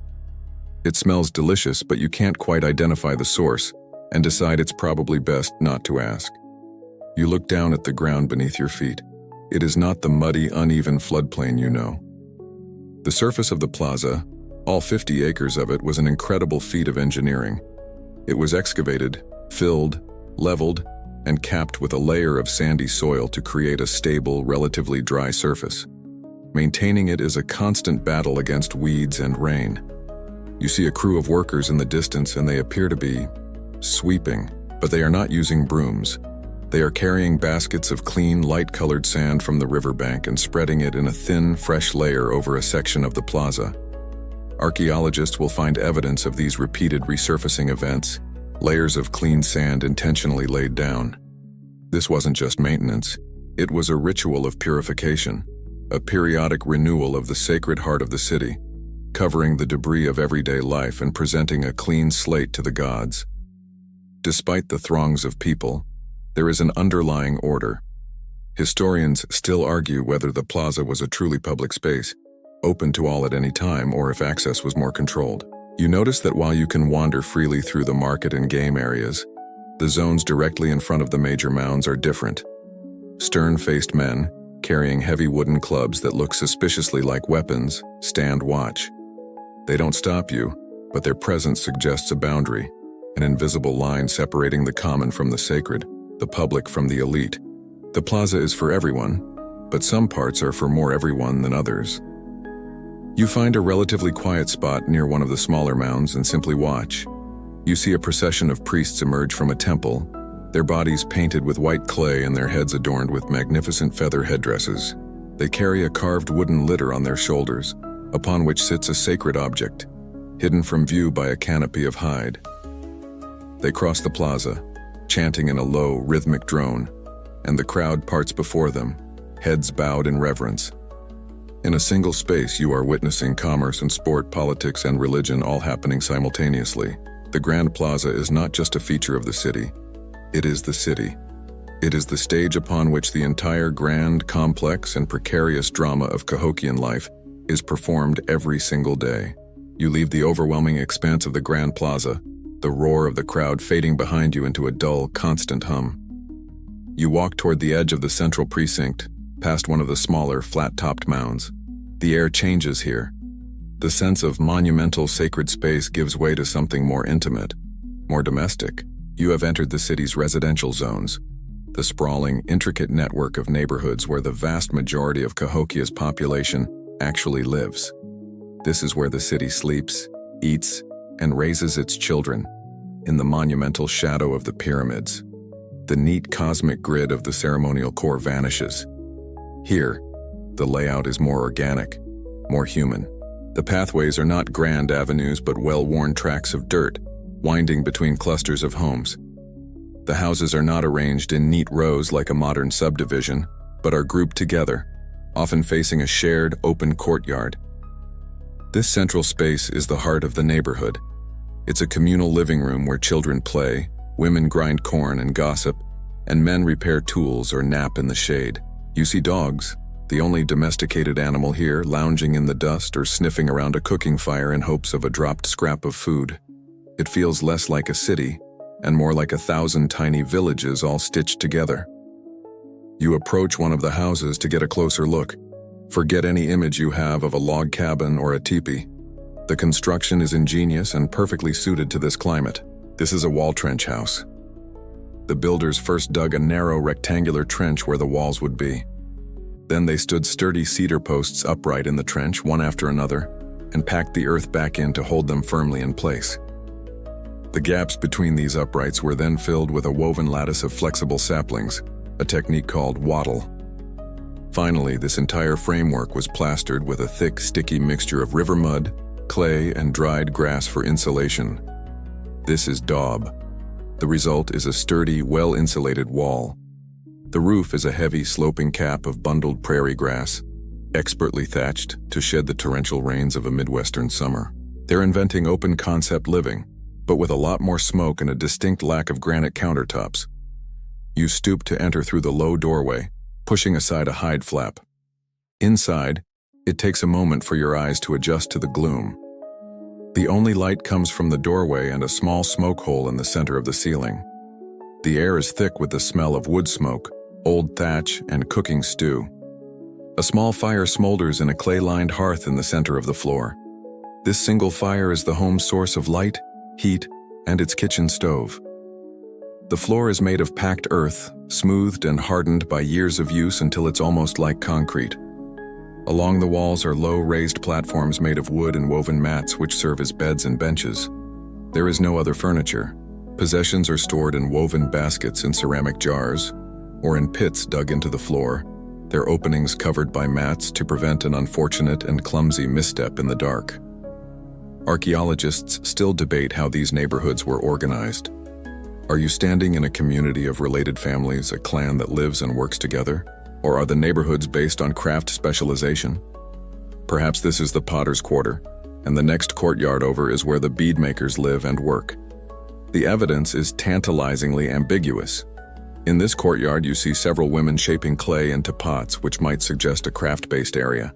It smells delicious, but you can't quite identify the source and decide it's probably best not to ask. You look down at the ground beneath your feet. It is not the muddy, uneven floodplain you know. The surface of the plaza, all 50 acres of it, was an incredible feat of engineering. It was excavated, filled, leveled, and capped with a layer of sandy soil to create a stable, relatively dry surface. Maintaining it is a constant battle against weeds and rain. You see a crew of workers in the distance and they appear to be sweeping, but they are not using brooms. They are carrying baskets of clean, light-colored sand from the riverbank and spreading it in a thin, fresh layer over a section of the plaza. Archaeologists will find evidence of these repeated resurfacing events, layers of clean sand intentionally laid down. This wasn't just maintenance, it was a ritual of purification, a periodic renewal of the sacred heart of the city, covering the debris of everyday life and presenting a clean slate to the gods. Despite the throngs of people, there is an underlying order. Historians still argue whether the plaza was a truly public space, open to all at any time, or if access was more controlled. You notice that while you can wander freely through the market and game areas, the zones directly in front of the major mounds are different. Stern-faced men, carrying heavy wooden clubs that look suspiciously like weapons, stand watch. They don't stop you, but their presence suggests a boundary, an invisible line separating the common from the sacred, the public from the elite. The plaza is for everyone, but some parts are for more everyone than others. You find a relatively quiet spot near one of the smaller mounds and simply watch. You see a procession of priests emerge from a temple, their bodies painted with white clay and their heads adorned with magnificent feather headdresses. They carry a carved wooden litter on their shoulders, upon which sits a sacred object, hidden from view by a canopy of hide. They cross the plaza, chanting in a low, rhythmic drone, and the crowd parts before them, heads bowed in reverence. In a single space, you are witnessing commerce and sport, politics and religion all happening simultaneously. The Grand Plaza is not just a feature of the city. It is the city. It is the stage upon which the entire grand, complex, and precarious drama of Cahokian life is performed every single day. You leave the overwhelming expanse of the Grand Plaza, the roar of the crowd fading behind you into a dull, constant hum. You walk toward the edge of the central precinct, past one of the smaller, flat-topped mounds. The air changes here. The sense of monumental sacred space gives way to something more intimate, more domestic. You have entered the city's residential zones, the sprawling, intricate network of neighborhoods where the vast majority of Cahokia's population actually lives. This is where the city sleeps, eats, and raises its children, in the monumental shadow of the pyramids. The neat cosmic grid of the ceremonial core vanishes. Here, the layout is more organic, more human. The pathways are not grand avenues but well-worn tracks of dirt, winding between clusters of homes. The houses are not arranged in neat rows like a modern subdivision, but are grouped together, often facing a shared, open courtyard. This central space is the heart of the neighborhood. It's a communal living room where children play, women grind corn and gossip, and men repair tools or nap in the shade. You see dogs, the only domesticated animal here, lounging in the dust or sniffing around a cooking fire in hopes of a dropped scrap of food. It feels less like a city, and more like 1,000 tiny villages all stitched together. You approach one of the houses to get a closer look. Forget any image you have of a log cabin or a teepee. The construction is ingenious and perfectly suited to this climate. This is a wall trench house. The builders first dug a narrow rectangular trench where the walls would be. Then they stood sturdy cedar posts upright in the trench, one after another, and packed the earth back in to hold them firmly in place. The gaps between these uprights were then filled with a woven lattice of flexible saplings, a technique called wattle. Finally, this entire framework was plastered with a thick, sticky mixture of river mud, clay, and dried grass for insulation. This is daub. The result is a sturdy, well-insulated wall. The roof is a heavy, sloping cap of bundled prairie grass, expertly thatched to shed the torrential rains of a Midwestern summer. They're inventing open-concept living, but with a lot more smoke and a distinct lack of granite countertops. You stoop to enter through the low doorway, pushing aside a hide flap. Inside, it takes a moment for your eyes to adjust to the gloom. The only light comes from the doorway and a small smoke hole in the center of the ceiling. The air is thick with the smell of wood smoke, old thatch, and cooking stew. A small fire smolders in a clay-lined hearth in the center of the floor. This single fire is the home's source of light, heat, and its kitchen stove. The floor is made of packed earth, smoothed and hardened by years of use until it's almost like concrete. Along the walls are low raised platforms made of wood and woven mats which serve as beds and benches. There is no other furniture. Possessions are stored in woven baskets in ceramic jars, or in pits dug into the floor, their openings covered by mats to prevent an unfortunate and clumsy misstep in the dark. Archaeologists still debate how these neighborhoods were organized. Are you standing in a community of related families, a clan that lives and works together? Or are the neighborhoods based on craft specialization? Perhaps this is the potter's quarter, and the next courtyard over is where the bead makers live and work. The evidence is tantalizingly ambiguous. In this courtyard, you see several women shaping clay into pots, which might suggest a craft-based area.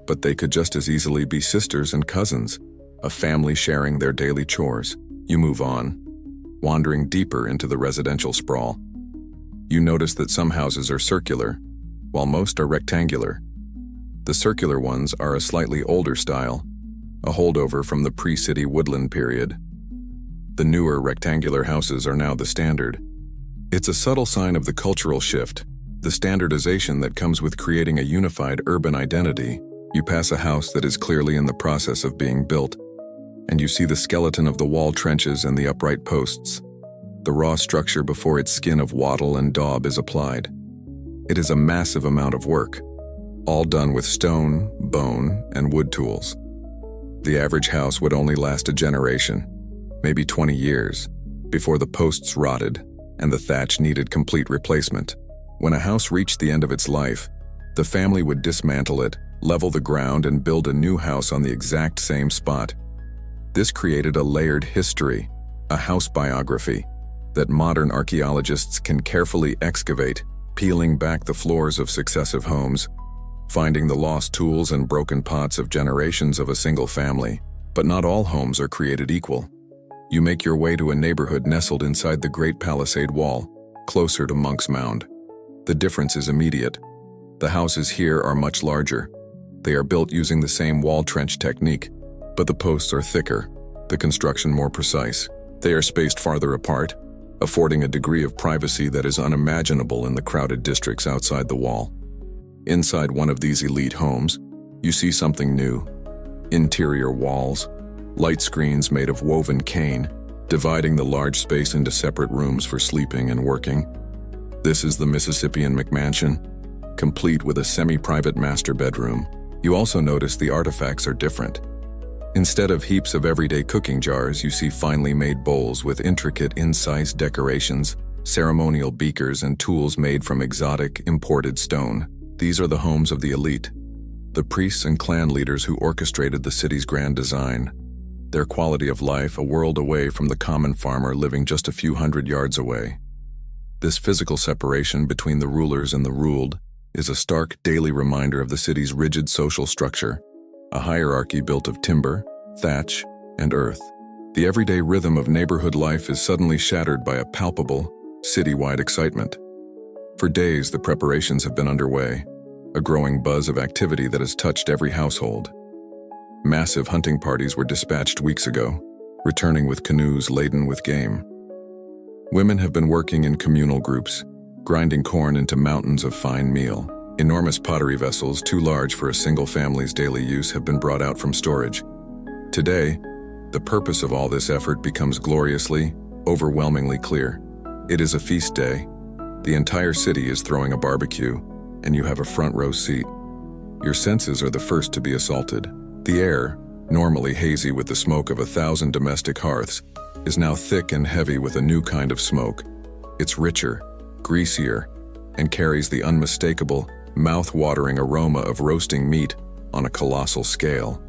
But they could just as easily be sisters and cousins, a family sharing their daily chores. You move on, wandering deeper into the residential sprawl. You notice that some houses are circular, while most are rectangular. The circular ones are a slightly older style, a holdover from the pre-city woodland period. The newer rectangular houses are now the standard. It's a subtle sign of the cultural shift, the standardization that comes with creating a unified urban identity. You pass a house that is clearly in the process of being built, and you see the skeleton of the wall trenches and the upright posts, the raw structure before its skin of wattle and daub is applied. It is a massive amount of work, all done with stone, bone, and wood tools. The average house would only last a generation, maybe 20 years, before the posts rotted and the thatch needed complete replacement. When a house reached the end of its life, the family would dismantle it, level the ground, and build a new house on the exact same spot. This created a layered history, a house biography, that modern archaeologists can carefully excavate, peeling back the floors of successive homes, finding the lost tools and broken pots of generations of a single family. But not all homes are created equal. You make your way to a neighborhood nestled inside the Great Palisade Wall, closer to Monk's Mound. The difference is immediate. The houses here are much larger. They are built using the same wall trench technique, but the posts are thicker, the construction more precise. They are spaced farther apart, affording a degree of privacy that is unimaginable in the crowded districts outside the wall. Inside one of these elite homes, you see something new. Interior walls, light screens made of woven cane, dividing the large space into separate rooms for sleeping and working. This is the Mississippian McMansion, complete with a semi-private master bedroom. You also notice the artifacts are different. Instead of heaps of everyday cooking jars, you see finely made bowls with intricate incised decorations, ceremonial beakers, and tools made from exotic, imported stone. These are the homes of the elite, the priests and clan leaders who orchestrated the city's grand design. Their quality of life a world away from the common farmer living just a few hundred yards away. This physical separation between the rulers and the ruled is a stark daily reminder of the city's rigid social structure, a hierarchy built of timber, thatch, and earth. The everyday rhythm of neighborhood life is suddenly shattered by a palpable, citywide excitement. For days, the preparations have been underway, a growing buzz of activity that has touched every household. Massive hunting parties were dispatched weeks ago, returning with canoes laden with game. Women have been working in communal groups, grinding corn into mountains of fine meal. Enormous pottery vessels, too large for a single family's daily use, have been brought out from storage. Today, the purpose of all this effort becomes gloriously, overwhelmingly clear. It is a feast day. The entire city is throwing a barbecue, and you have a front row seat. Your senses are the first to be assaulted. The air, normally hazy with the smoke of 1,000 domestic hearths, is now thick and heavy with a new kind of smoke. It's richer, greasier, and carries the unmistakable, mouth-watering aroma of roasting meat on a colossal scale.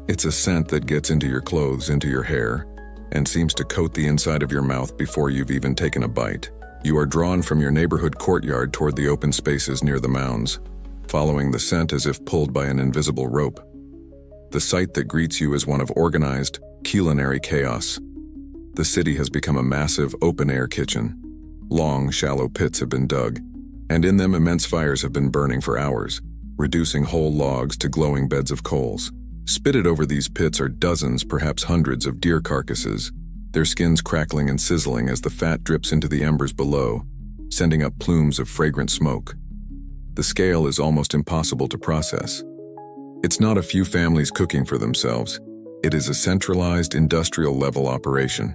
It's a scent that gets into your clothes, into your hair, and seems to coat the inside of your mouth before you've even taken a bite. You are drawn from your neighborhood courtyard toward the open spaces near the mounds, following the scent as if pulled by an invisible rope. The sight that greets you is one of organized, culinary chaos. The city has become a massive, open-air kitchen. Long, shallow pits have been dug, and in them immense fires have been burning for hours, reducing whole logs to glowing beds of coals. Spitted over these pits are dozens, perhaps hundreds, of deer carcasses, their skins crackling and sizzling as the fat drips into the embers below, sending up plumes of fragrant smoke. The scale is almost impossible to process. It's not a few families cooking for themselves. It is a centralized, industrial-level operation.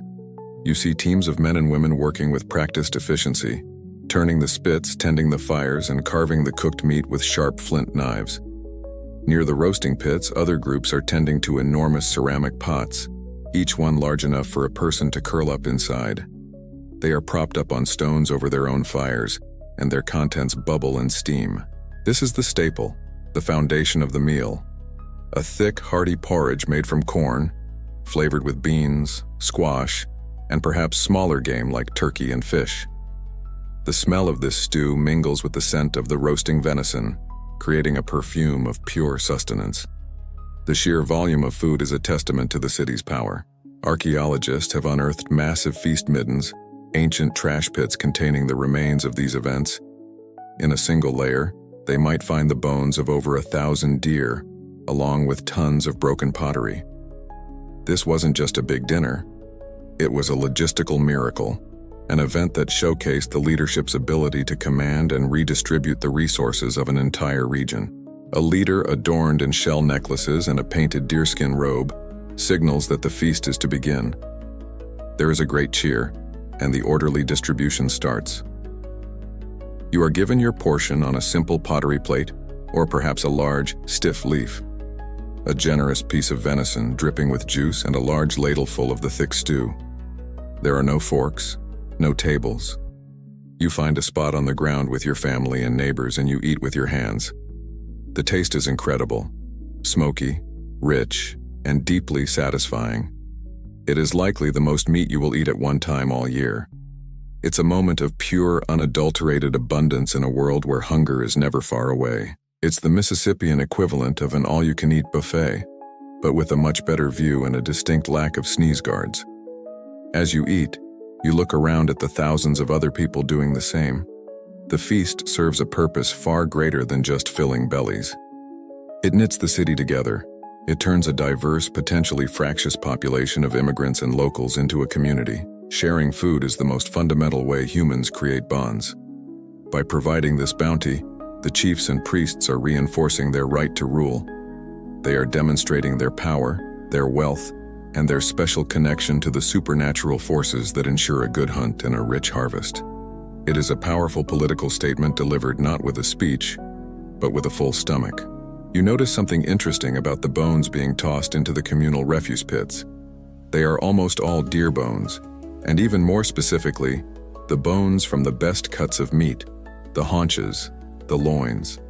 You see teams of men and women working with practiced efficiency, turning the spits, tending the fires, and carving the cooked meat with sharp flint knives. Near the roasting pits, other groups are tending to enormous ceramic pots, each one large enough for a person to curl up inside. They are propped up on stones over their own fires, and their contents bubble and steam. This is the staple, the foundation of the meal. A thick, hearty porridge made from corn, flavored with beans, squash, and perhaps smaller game like turkey and fish. The smell of this stew mingles with the scent of the roasting venison, creating a perfume of pure sustenance. The sheer volume of food is a testament to the city's power. Archaeologists have unearthed massive feast middens, ancient trash pits containing the remains of these events. In a single layer, they might find the bones of over 1,000 deer, along with tons of broken pottery. This wasn't just a big dinner. It was a logistical miracle, an event that showcased the leadership's ability to command and redistribute the resources of an entire region. A leader adorned in shell necklaces and a painted deerskin robe signals that the feast is to begin. There is a great cheer, and the orderly distribution starts. You are given your portion on a simple pottery plate, or perhaps a large, stiff leaf. A generous piece of venison dripping with juice and a large ladle full of the thick stew. There are no forks, no tables. You find a spot on the ground with your family and neighbors and you eat with your hands. The taste is incredible, smoky, rich, and deeply satisfying. It is likely the most meat you will eat at one time all year. It's a moment of pure, unadulterated abundance in a world where hunger is never far away. It's the Mississippian equivalent of an all-you-can-eat buffet, but with a much better view and a distinct lack of sneeze guards. As you eat, you look around at the thousands of other people doing the same. The feast serves a purpose far greater than just filling bellies. It knits the city together. It turns a diverse, potentially fractious population of immigrants and locals into a community. Sharing food is the most fundamental way humans create bonds. By providing this bounty, the chiefs and priests are reinforcing their right to rule. They are demonstrating their power, their wealth, and their special connection to the supernatural forces that ensure a good hunt and a rich harvest. It is a powerful political statement delivered not with a speech, but with a full stomach. You notice something interesting about the bones being tossed into the communal refuse pits. They are almost all deer bones, and even more specifically, the bones from the best cuts of meat, the haunches, the loins.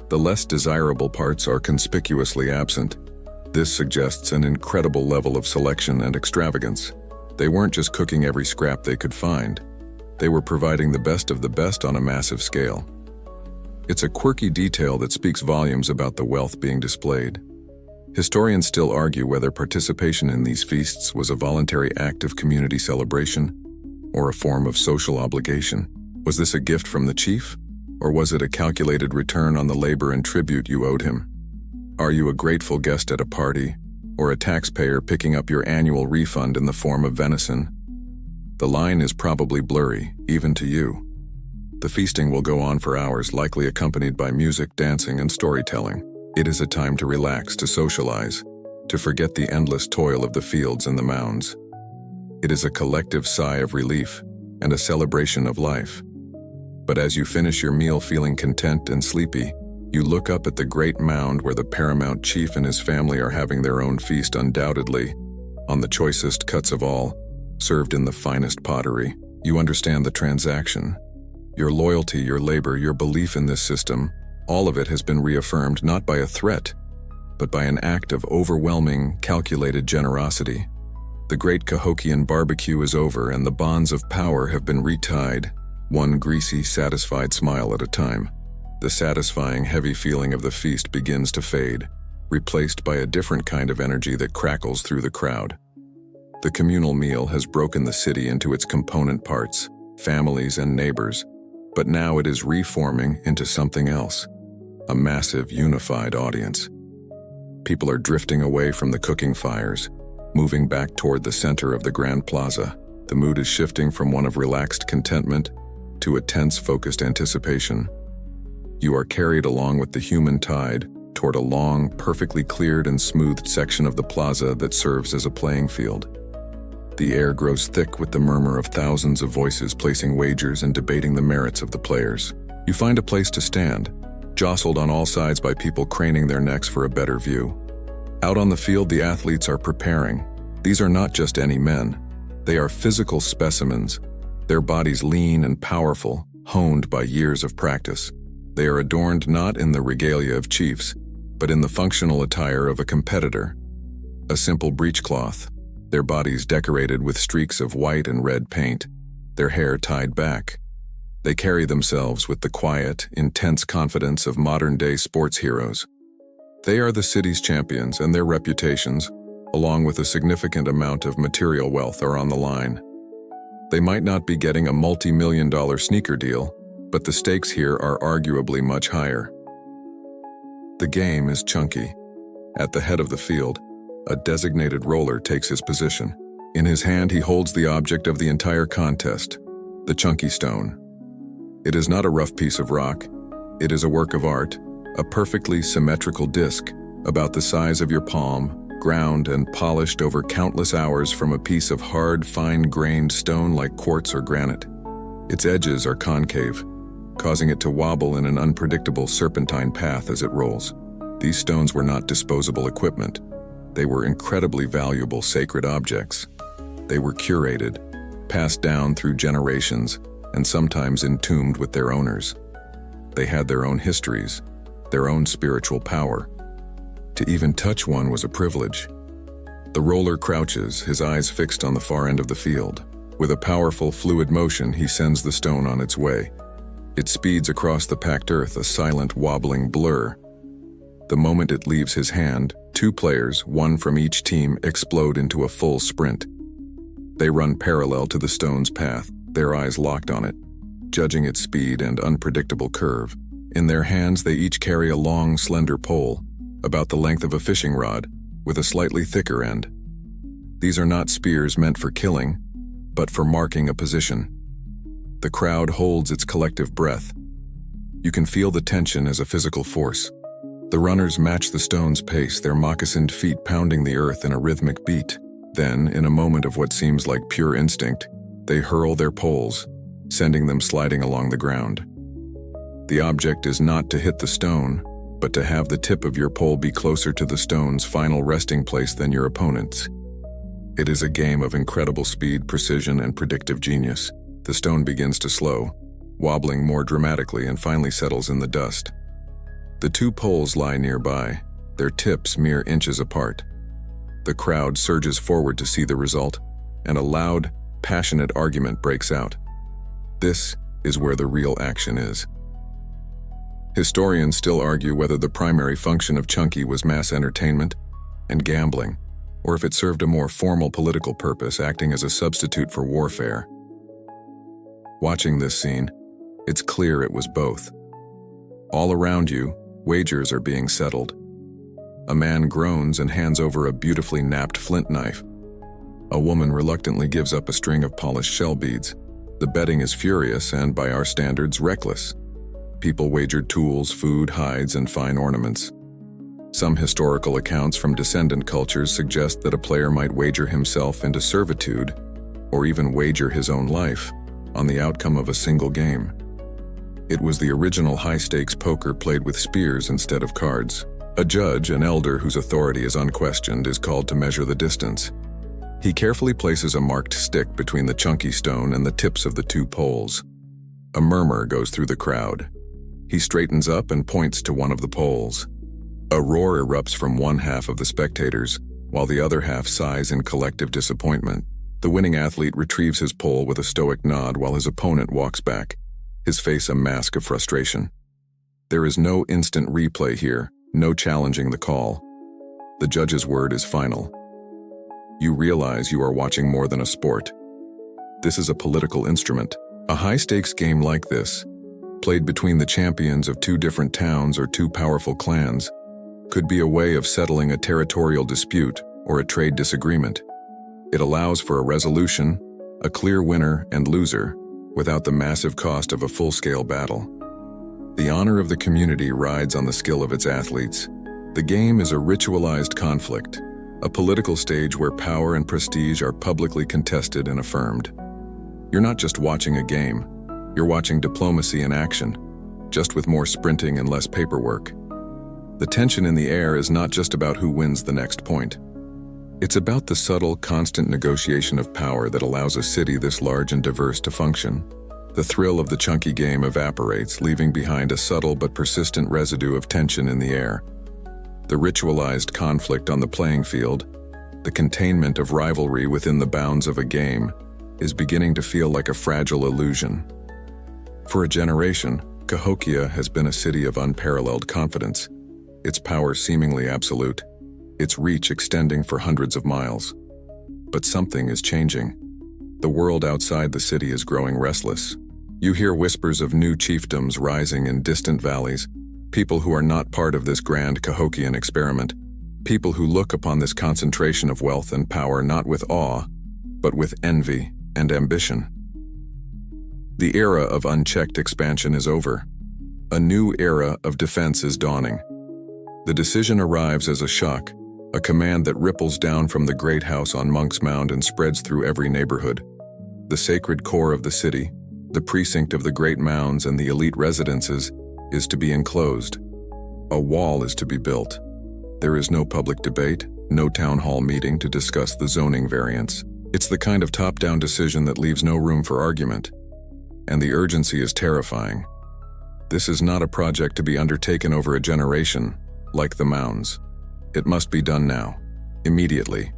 The less desirable parts are conspicuously absent. This suggests an incredible level of selection and extravagance. They weren't just cooking every scrap they could find. They were providing the best of the best on a massive scale. It's a quirky detail that speaks volumes about the wealth being displayed. Historians still argue whether participation in these feasts was a voluntary act of community celebration or a form of social obligation. Was this a gift from the chief, or was it a calculated return on the labor and tribute you owed him? Are you a grateful guest at a party, or a taxpayer picking up your annual refund in the form of venison? The line is probably blurry, even to you. The feasting will go on for hours, likely accompanied by music, dancing, and storytelling. It is a time to relax, to socialize, to forget the endless toil of the fields and the mounds. It is a collective sigh of relief and a celebration of life. But as you finish your meal feeling content and sleepy, you look up at the great mound where the paramount chief and his family are having their own feast, undoubtedly, on the choicest cuts of all, served in the finest pottery. You understand the transaction. Your loyalty, your labor, your belief in this system, all of it has been reaffirmed not by a threat, but by an act of overwhelming, calculated generosity. The great Cahokian barbecue is over and the bonds of power have been retied. one greasy, satisfied smile at a time. The satisfying, heavy feeling of the feast begins to fade, replaced by a different kind of energy that crackles through the crowd. The communal meal has broken the city into its component parts, families and neighbors, but now it is reforming into something else, a massive, unified audience. People are drifting away from the cooking fires, moving back toward the center of the Grand Plaza. The mood is shifting from one of relaxed contentment to a tense, focused anticipation. You are carried along with the human tide toward a long, perfectly cleared and smoothed section of the plaza that serves as a playing field. The air grows thick with the murmur of thousands of voices placing wagers and debating the merits of the players. You find a place to stand, jostled on all sides by people craning their necks for a better view. Out on the field, the athletes are preparing. These are not just any men. They are physical specimens, their bodies lean and powerful, honed by years of practice. They are adorned not in the regalia of chiefs, but in the functional attire of a competitor. A simple breechcloth, their bodies decorated with streaks of white and red paint, their hair tied back. They carry themselves with the quiet, intense confidence of modern-day sports heroes. They are the city's champions, and their reputations, along with a significant amount of material wealth, are on the line. They might not be getting a multi-million-dollar sneaker deal, but the stakes here are arguably much higher. The game is chunky. At the head of the field, a designated roller takes his position. In his hand, he holds the object of the entire contest, the chunky stone. It is not a rough piece of rock. It is a work of art, a perfectly symmetrical disc, about the size of your palm, ground and polished over countless hours from a piece of hard, fine-grained stone like quartz or granite. Its edges are concave, causing it to wobble in an unpredictable serpentine path as it rolls. These stones were not disposable equipment. They were incredibly valuable sacred objects. They were curated, passed down through generations, and sometimes entombed with their owners. They had their own histories, their own spiritual power. To even touch one was a privilege. The roller crouches, his eyes fixed on the far end of the field. With a powerful, fluid motion, he sends the stone on its way. It speeds across the packed earth, a silent, wobbling blur. The moment it leaves his hand, two players, one from each team, explode into a full sprint. They run parallel to the stone's path, their eyes locked on it, judging its speed and unpredictable curve. In their hands, they each carry a long, slender pole, about the length of a fishing rod, with a slightly thicker end. These are not spears meant for killing, but for marking a position. The crowd holds its collective breath. You can feel the tension as a physical force. The runners match the stone's pace, their moccasined feet pounding the earth in a rhythmic beat. Then, in a moment of what seems like pure instinct, they hurl their poles, sending them sliding along the ground. The object is not to hit the stone, but to have the tip of your pole be closer to the stone's final resting place than your opponent's. It is a game of incredible speed, precision, and predictive genius. The stone begins to slow, wobbling more dramatically, and finally settles in the dust. The two poles lie nearby, their tips mere inches apart. The crowd surges forward to see the result, and a loud, passionate argument breaks out. This is where the real action is. Historians still argue whether the primary function of chunky was mass entertainment and gambling, or if it served a more formal political purpose, acting as a substitute for warfare. Watching this scene, it's clear it was both. All around you, wagers are being settled. A man groans and hands over a beautifully knapped flint knife. A woman reluctantly gives up a string of polished shell beads. The betting is furious and, by our standards, reckless. People wagered tools, food, hides, and fine ornaments. Some historical accounts from descendant cultures suggest that a player might wager himself into servitude, or even wager his own life, on the outcome of a single game. It was the original high-stakes poker played with spears instead of cards. A judge, an elder whose authority is unquestioned, is called to measure the distance. He carefully places a marked stick between the chunky stone and the tips of the two poles. A murmur goes through the crowd. He straightens up and points to one of the poles. A roar erupts from one half of the spectators, while the other half sighs in collective disappointment. The winning athlete retrieves his pole with a stoic nod while his opponent walks back, his face a mask of frustration. There is no instant replay here, no challenging the call. The judge's word is final. You realize you are watching more than a sport. This is a political instrument. A high-stakes game like this, played between the champions of two different towns or two powerful clans, could be a way of settling a territorial dispute or a trade disagreement. It allows for a resolution, a clear winner and loser, without the massive cost of a full-scale battle. The honor of the community rides on the skill of its athletes. The game is a ritualized conflict, a political stage where power and prestige are publicly contested and affirmed. You're not just watching a game, you're watching diplomacy in action, just with more sprinting and less paperwork. The tension in the air is not just about who wins the next point. It's about the subtle, constant negotiation of power that allows a city this large and diverse to function. The thrill of the chunky game evaporates, leaving behind a subtle but persistent residue of tension in the air. The ritualized conflict on the playing field, the containment of rivalry within the bounds of a game, is beginning to feel like a fragile illusion. For a generation, Cahokia has been a city of unparalleled confidence, its power seemingly absolute, its reach extending for hundreds of miles. But something is changing. The world outside the city is growing restless. You hear whispers of new chiefdoms rising in distant valleys, people who are not part of this grand Cahokian experiment, people who look upon this concentration of wealth and power not with awe, but with envy and ambition. The era of unchecked expansion is over. A new era of defense is dawning. The decision arrives as a shock, a command that ripples down from the great house on Monk's Mound and spreads through every neighborhood. The sacred core of the city, the precinct of the great mounds and the elite residences, is to be enclosed. A wall is to be built. There is no public debate, no town hall meeting to discuss the zoning variants. It's the kind of top-down decision that leaves no room for argument. And the urgency is terrifying. This is not a project to be undertaken over a generation, like the Mounds. It must be done now, immediately.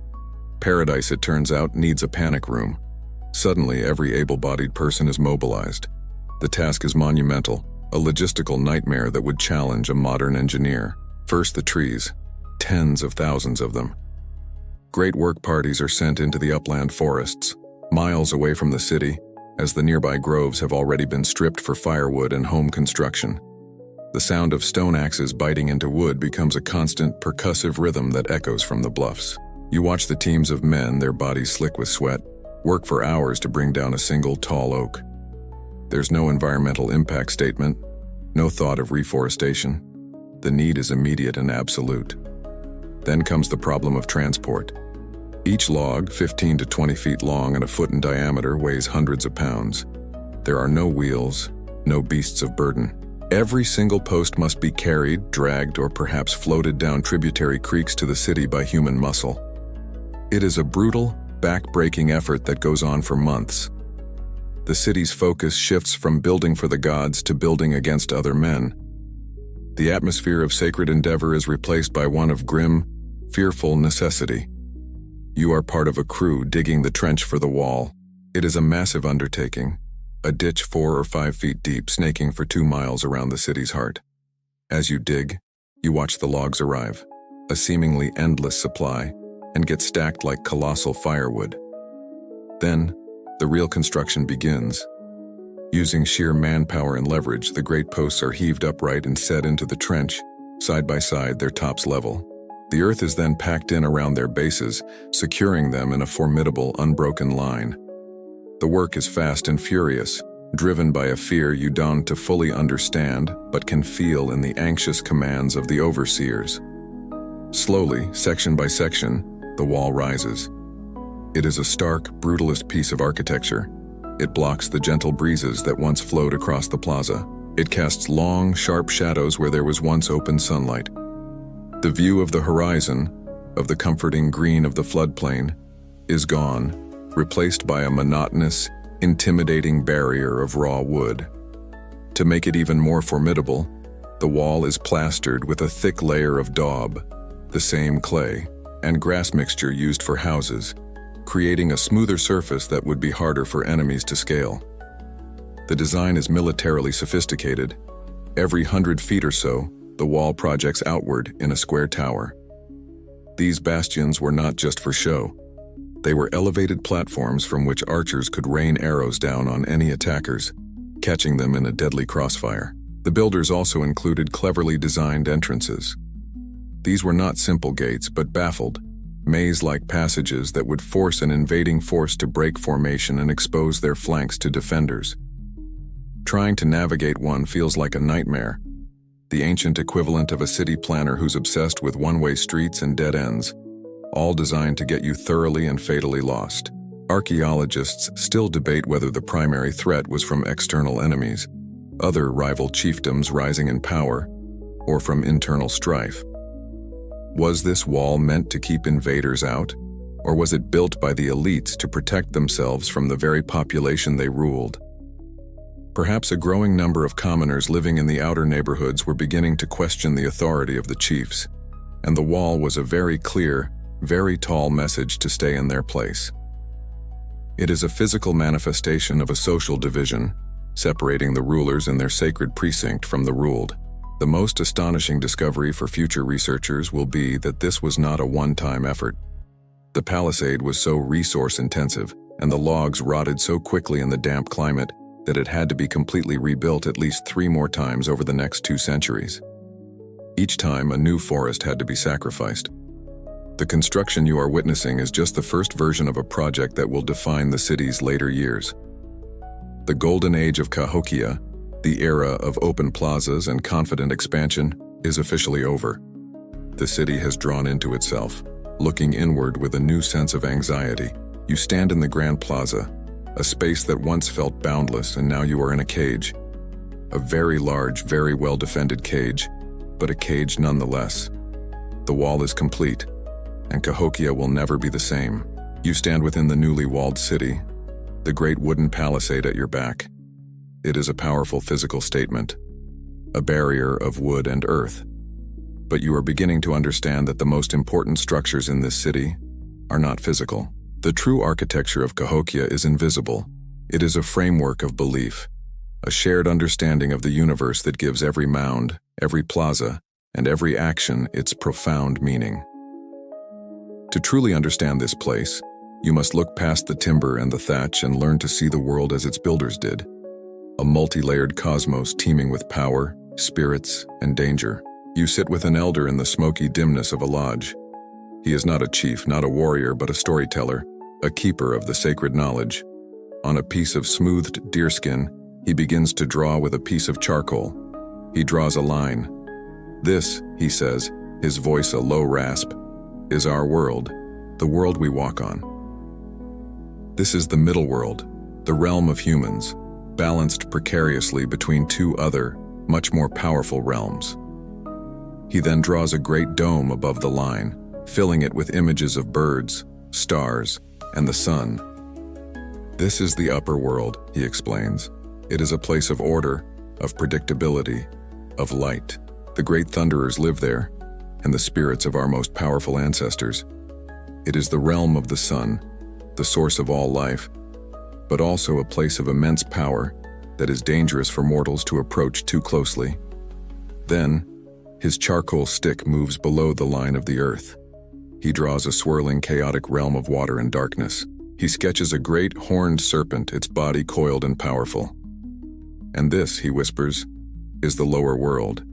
Paradise, it turns out, needs a panic room. Suddenly, every able-bodied person is mobilized. The task is monumental, a logistical nightmare that would challenge a modern engineer. First, the trees, tens of thousands of them. Great work parties are sent into the upland forests, miles away from the city, as the nearby groves have already been stripped for firewood and home construction. The sound of stone axes biting into wood becomes a constant, percussive rhythm that echoes from the bluffs. You watch the teams of men, their bodies slick with sweat, work for hours to bring down a single tall oak. There's no environmental impact statement, no thought of reforestation. The need is immediate and absolute. Then comes the problem of transport. Each log, 15 to 20 feet long and a foot in diameter, weighs hundreds of pounds. There are no wheels, no beasts of burden. Every single post must be carried, dragged, or perhaps floated down tributary creeks to the city by human muscle. It is a brutal, back-breaking effort that goes on for months. The city's focus shifts from building for the gods to building against other men. The atmosphere of sacred endeavor is replaced by one of grim, fearful necessity. You are part of a crew digging the trench for the wall. It is a massive undertaking, a ditch 4 or 5 feet deep, snaking for 2 miles around the city's heart. As you dig, you watch the logs arrive, a seemingly endless supply, and get stacked like colossal firewood. Then, the real construction begins. Using sheer manpower and leverage, the great posts are heaved upright and set into the trench, side by side, their tops level. The earth is then packed in around their bases, securing them in a formidable, unbroken line. The work is fast and furious, driven by a fear you don't to fully understand but can feel in the anxious commands of the overseers. Slowly, section by section, the wall rises. It is a stark, brutalist piece of architecture. It blocks the gentle breezes that once flowed across the plaza. It casts long, sharp shadows where there was once open sunlight. The view of the horizon, of the comforting green of the floodplain, is gone, replaced by a monotonous, intimidating barrier of raw wood. To make it even more formidable, the wall is plastered with a thick layer of daub, the same clay and grass mixture used for houses, creating a smoother surface that would be harder for enemies to scale. The design is militarily sophisticated. Every 100 feet or so, the wall projects outward in a square tower. These bastions were not just for show. They were elevated platforms from which archers could rain arrows down on any attackers, catching them in a deadly crossfire. The builders also included cleverly designed entrances. These were not simple gates, but baffled, maze-like passages that would force an invading force to break formation and expose their flanks to defenders. Trying to navigate one feels like a nightmare, the ancient equivalent of a city planner who's obsessed with one-way streets and dead ends, all designed to get you thoroughly and fatally lost. Archaeologists still debate whether the primary threat was from external enemies, other rival chiefdoms rising in power, or from internal strife. Was this wall meant to keep invaders out, or was it built by the elites to protect themselves from the very population they ruled? Perhaps a growing number of commoners living in the outer neighborhoods were beginning to question the authority of the chiefs, and the wall was a very clear, very tall message to stay in their place. It is a physical manifestation of a social division, separating the rulers in their sacred precinct from the ruled. The most astonishing discovery for future researchers will be that this was not a one-time effort. The palisade was so resource-intensive, and the logs rotted so quickly in the damp climate that it had to be completely rebuilt at least 3 more times over the next 2 centuries. Each time, a new forest had to be sacrificed. The construction you are witnessing is just the first version of a project that will define the city's later years. The golden age of Cahokia, the era of open plazas and confident expansion, is officially over. The city has drawn into itself, looking inward with a new sense of anxiety. You stand in the Grand Plaza, a space that once felt boundless, and now you are in a cage. A very large, very well-defended cage, but a cage nonetheless. The wall is complete, and Cahokia will never be the same. You stand within the newly walled city, the great wooden palisade at your back. It is a powerful physical statement, a barrier of wood and earth. But you are beginning to understand that the most important structures in this city are not physical. The true architecture of Cahokia is invisible. It is a framework of belief, a shared understanding of the universe that gives every mound, every plaza, and every action its profound meaning. To truly understand this place, you must look past the timber and the thatch and learn to see the world as its builders did. A multi-layered cosmos teeming with power, spirits, and danger. You sit with an elder in the smoky dimness of a lodge. He is not a chief, not a warrior, but a storyteller, a keeper of the sacred knowledge. On a piece of smoothed deerskin, he begins to draw with a piece of charcoal. He draws a line. This, he says, his voice a low rasp, is our world, the world we walk on. This is the middle world, the realm of humans, balanced precariously between 2 other, much more powerful realms. He then draws a great dome above the line, filling it with images of birds, stars, and the sun. This is the upper world, he explains. It is a place of order, of predictability, of light. The great thunderers live there, and the spirits of our most powerful ancestors. It is the realm of the sun, the source of all life, but also a place of immense power that is dangerous for mortals to approach too closely. Then, his charcoal stick moves below the line of the earth. He draws a swirling, chaotic realm of water and darkness. He sketches a great horned serpent, its body coiled and powerful. And this, he whispers, is the lower world,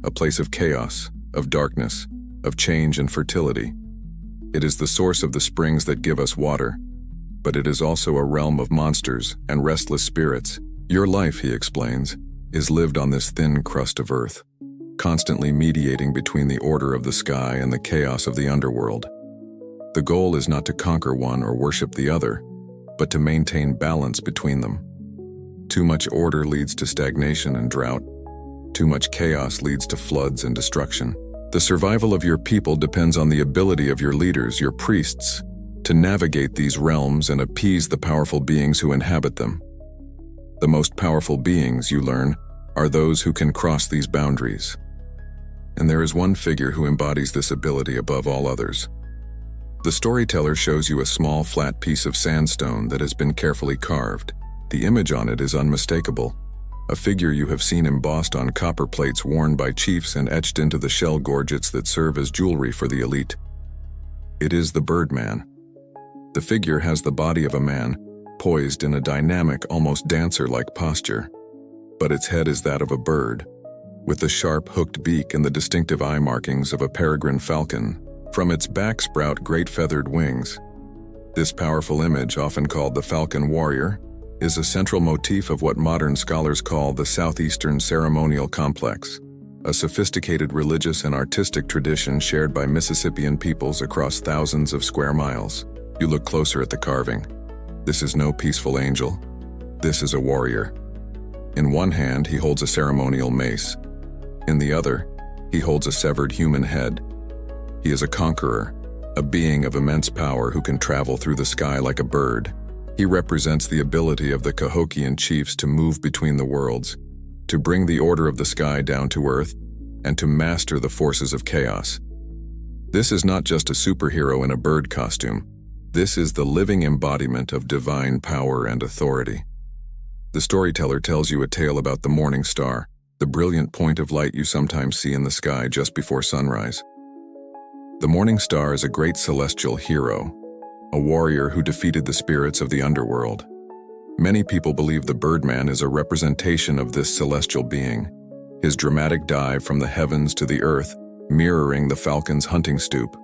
a place of chaos, of darkness, of change and fertility. It is the source of the springs that give us water, but it is also a realm of monsters and restless spirits. Your life, he explains, is lived on this thin crust of earth, constantly mediating between the order of the sky and the chaos of the underworld. The goal is not to conquer one or worship the other, but to maintain balance between them. Too much order leads to stagnation and drought. Too much chaos leads to floods and destruction. The survival of your people depends on the ability of your leaders, your priests, to navigate these realms and appease the powerful beings who inhabit them. The most powerful beings, you learn, are those who can cross these boundaries. And there is one figure who embodies this ability above all others. The storyteller shows you a small flat piece of sandstone that has been carefully carved. The image on it is unmistakable, a figure you have seen embossed on copper plates worn by chiefs and etched into the shell gorgets that serve as jewelry for the elite. It is the Birdman. The figure has the body of a man, poised in a dynamic, almost dancer-like posture, but its head is that of a bird, with the sharp hooked beak and the distinctive eye markings of a peregrine falcon. From its back sprout great feathered wings. This powerful image, often called the falcon warrior, is a central motif of what modern scholars call the Southeastern ceremonial complex, a sophisticated religious and artistic tradition shared by Mississippian peoples across thousands of square miles. You look closer at the carving. This is no peaceful angel. This is a warrior. In one hand, he holds a ceremonial mace. In the other, he holds a severed human head. He is a conqueror, a being of immense power who can travel through the sky like a bird. He represents the ability of the Cahokian chiefs to move between the worlds, to bring the order of the sky down to earth, and to master the forces of chaos. This is not just a superhero in a bird costume. This is the living embodiment of divine power and authority. The storyteller tells you a tale about the morning star, the brilliant point of light you sometimes see in the sky just before sunrise. The morning star is a great celestial hero, a warrior who defeated the spirits of the underworld. Many people believe the Birdman is a representation of this celestial being, his dramatic dive from the heavens to the earth, mirroring the falcon's hunting stoop.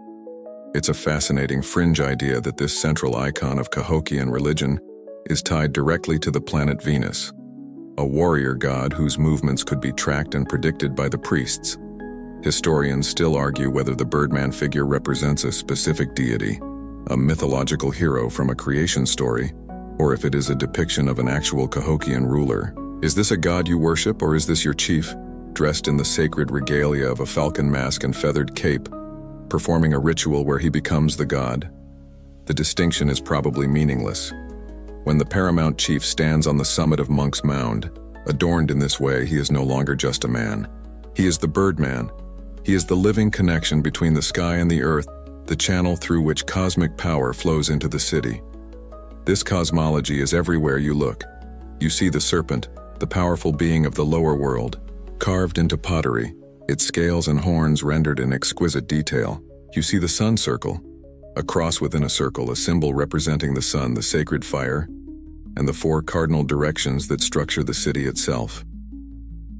It's a fascinating fringe idea that this central icon of Cahokian religion is tied directly to the planet Venus, a warrior god whose movements could be tracked and predicted by the priests. Historians still argue whether the Birdman figure represents a specific deity, a mythological hero from a creation story, or if it is a depiction of an actual Cahokian ruler. Is this a god you worship, or is this your chief, dressed in the sacred regalia of a falcon mask and feathered cape, performing a ritual where he becomes the god? The distinction is probably meaningless. When the paramount chief stands on the summit of Monk's Mound, adorned in this way, he is no longer just a man. He is the Birdman. He is the living connection between the sky and the earth, the channel through which cosmic power flows into the city. This cosmology is everywhere you look. You see the serpent, the powerful being of the lower world, carved into pottery, its scales and horns rendered in exquisite detail. You see the sun circle, a cross within a circle, a symbol representing the sun, the sacred fire, and the four cardinal directions that structure the city itself.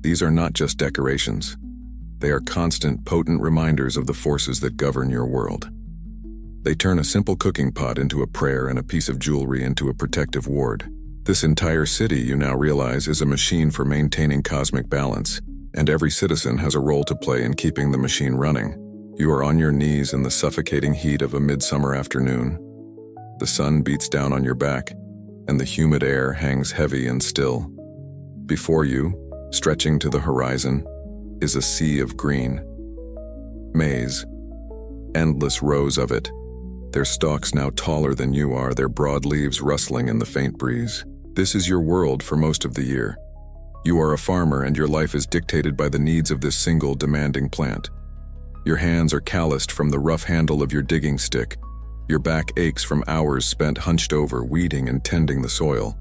These are not just decorations. They are constant, potent reminders of the forces that govern your world. They turn a simple cooking pot into a prayer and a piece of jewelry into a protective ward. This entire city, you now realize, is a machine for maintaining cosmic balance, and every citizen has a role to play in keeping the machine running. You are on your knees in the suffocating heat of a midsummer afternoon. The sun beats down on your back, and the humid air hangs heavy and still. Before you, stretching to the horizon, is a sea of green. Maize. Endless rows of it. Their stalks now taller than you are, their broad leaves rustling in the faint breeze. This is your world for most of the year. You are a farmer, and your life is dictated by the needs of this single demanding plant. Your hands are calloused from the rough handle of your digging stick. Your back aches from hours spent hunched over, weeding and tending the soil.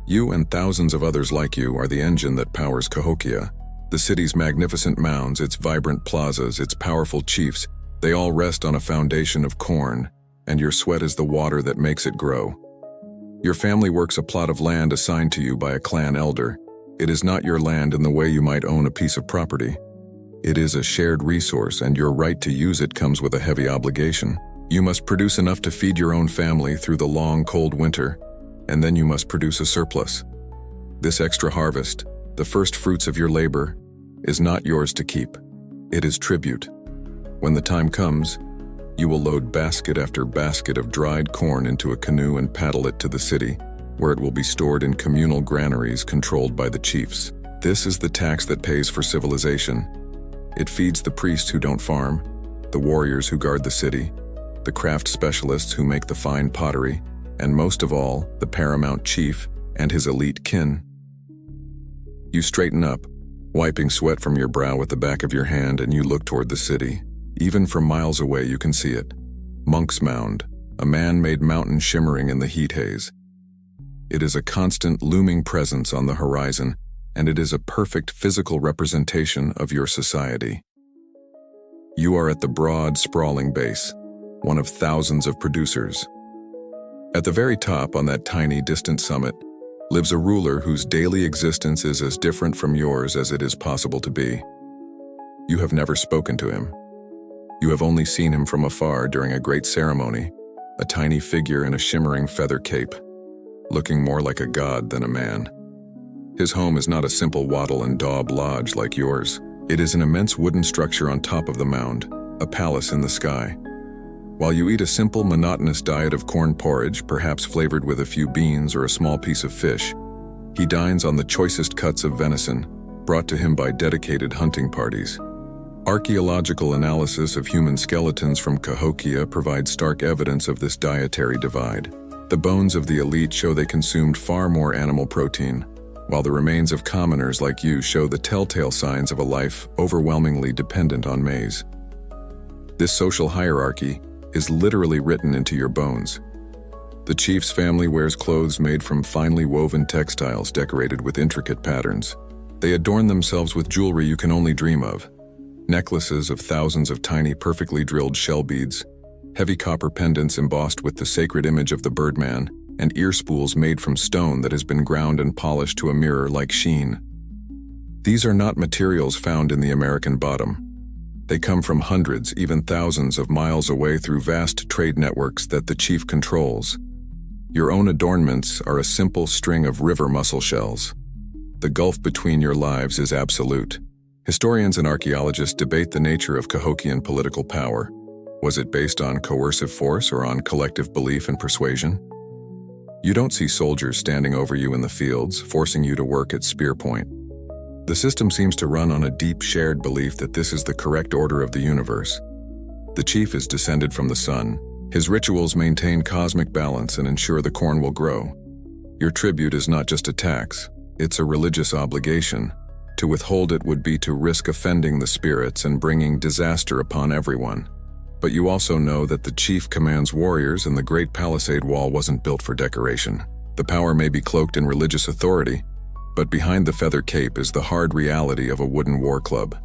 You and thousands of others like you are the engine that powers Cahokia. The city's magnificent mounds, its vibrant plazas, its powerful chiefs, they all rest on a foundation of corn, and your sweat is the water that makes it grow. Your family works a plot of land assigned to you by a clan elder. It is not your land in the way you might own a piece of property. It is a shared resource, and your right to use it comes with a heavy obligation. You must produce enough to feed your own family through the long, cold winter, and then you must produce a surplus. This extra harvest, the first fruits of your labor, is not yours to keep. It is tribute. When the time comes, you will load basket after basket of dried corn into a canoe and paddle it to the city, where it will be stored in communal granaries controlled by the chiefs. This is the tax that pays for civilization. It feeds the priests who don't farm, the warriors who guard the city, the craft specialists who make the fine pottery, and most of all, the paramount chief and his elite kin. You straighten up, wiping sweat from your brow with the back of your hand, and you look toward the city. Even from miles away, you can see it. Monk's Mound, a man-made mountain shimmering in the heat haze. It is a constant looming presence on the horizon, and it is a perfect physical representation of your society. You are at the broad, sprawling base, one of thousands of producers. At the very top, on that tiny, distant summit, lives a ruler whose daily existence is as different from yours as it is possible to be. You have never spoken to him. You have only seen him from afar during a great ceremony, a tiny figure in a shimmering feather cape, looking more like a god than a man. His home is not a simple wattle and daub lodge like yours. It is an immense wooden structure on top of the mound, a palace in the sky. While you eat a simple, monotonous diet of corn porridge, perhaps flavored with a few beans or a small piece of fish, he dines on the choicest cuts of venison, brought to him by dedicated hunting parties. Archaeological analysis of human skeletons from Cahokia provides stark evidence of this dietary divide. The bones of the elite show they consumed far more animal protein, while the remains of commoners like you show the telltale signs of a life overwhelmingly dependent on maize. This social hierarchy is literally written into your bones. The chief's family wears clothes made from finely woven textiles decorated with intricate patterns. They adorn themselves with jewelry you can only dream of. Necklaces of thousands of tiny, perfectly drilled shell beads, heavy copper pendants embossed with the sacred image of the birdman, and ear spools made from stone that has been ground and polished to a mirror-like sheen. These are not materials found in the American bottom. They come from hundreds, even thousands of miles away through vast trade networks that the chief controls. Your own adornments are a simple string of river mussel shells. The gulf between your lives is absolute. Historians and archaeologists debate the nature of Cahokian political power. Was it based on coercive force or on collective belief and persuasion? You don't see soldiers standing over you in the fields, forcing you to work at spear point. The system seems to run on a deep shared belief that this is the correct order of the universe. The chief is descended from the sun. His rituals maintain cosmic balance and ensure the corn will grow. Your tribute is not just a tax, it's a religious obligation. To withhold it would be to risk offending the spirits and bringing disaster upon everyone. But you also know that the chief commands warriors, and the great palisade wall wasn't built for decoration. The power may be cloaked in religious authority, but behind the feather cape is the hard reality of a wooden war club.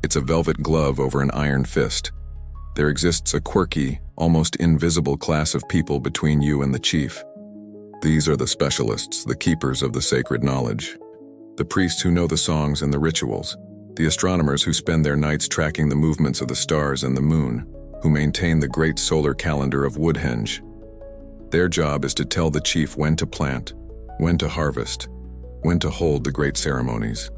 It's a velvet glove over an iron fist. There exists a quirky, almost invisible class of people between you and the chief. These are the specialists, the keepers of the sacred knowledge. The priests who know the songs and the rituals. The astronomers who spend their nights tracking the movements of the stars and the moon, who maintain the great solar calendar of Woodhenge. Their job is to tell the chief when to plant, when to harvest, when to hold the great ceremonies.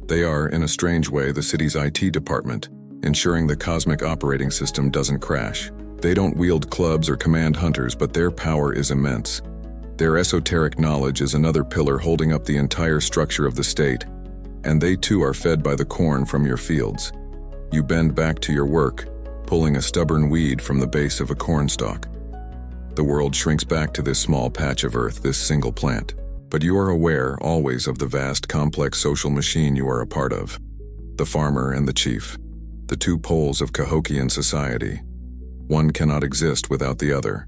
They are, in a strange way, the city's IT department, ensuring the cosmic operating system doesn't crash. They don't wield clubs or command hunters, but their power is immense. Their esoteric knowledge is another pillar holding up the entire structure of the state, and they too are fed by the corn from your fields. You bend back to your work, pulling a stubborn weed from the base of a cornstalk. The world shrinks back to this small patch of earth, this single plant. But you are aware always of the vast, complex social machine you are a part of. The farmer and the chief, the two poles of Cahokian society. One cannot exist without the other.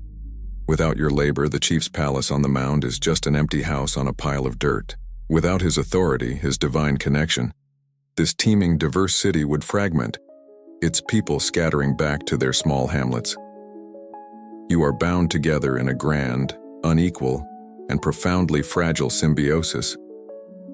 Without your labor, the chief's palace on the mound is just an empty house on a pile of dirt. Without his authority, his divine connection, this teeming, diverse city would fragment, its people scattering back to their small hamlets. You are bound together in a grand, unequal, and profoundly fragile symbiosis,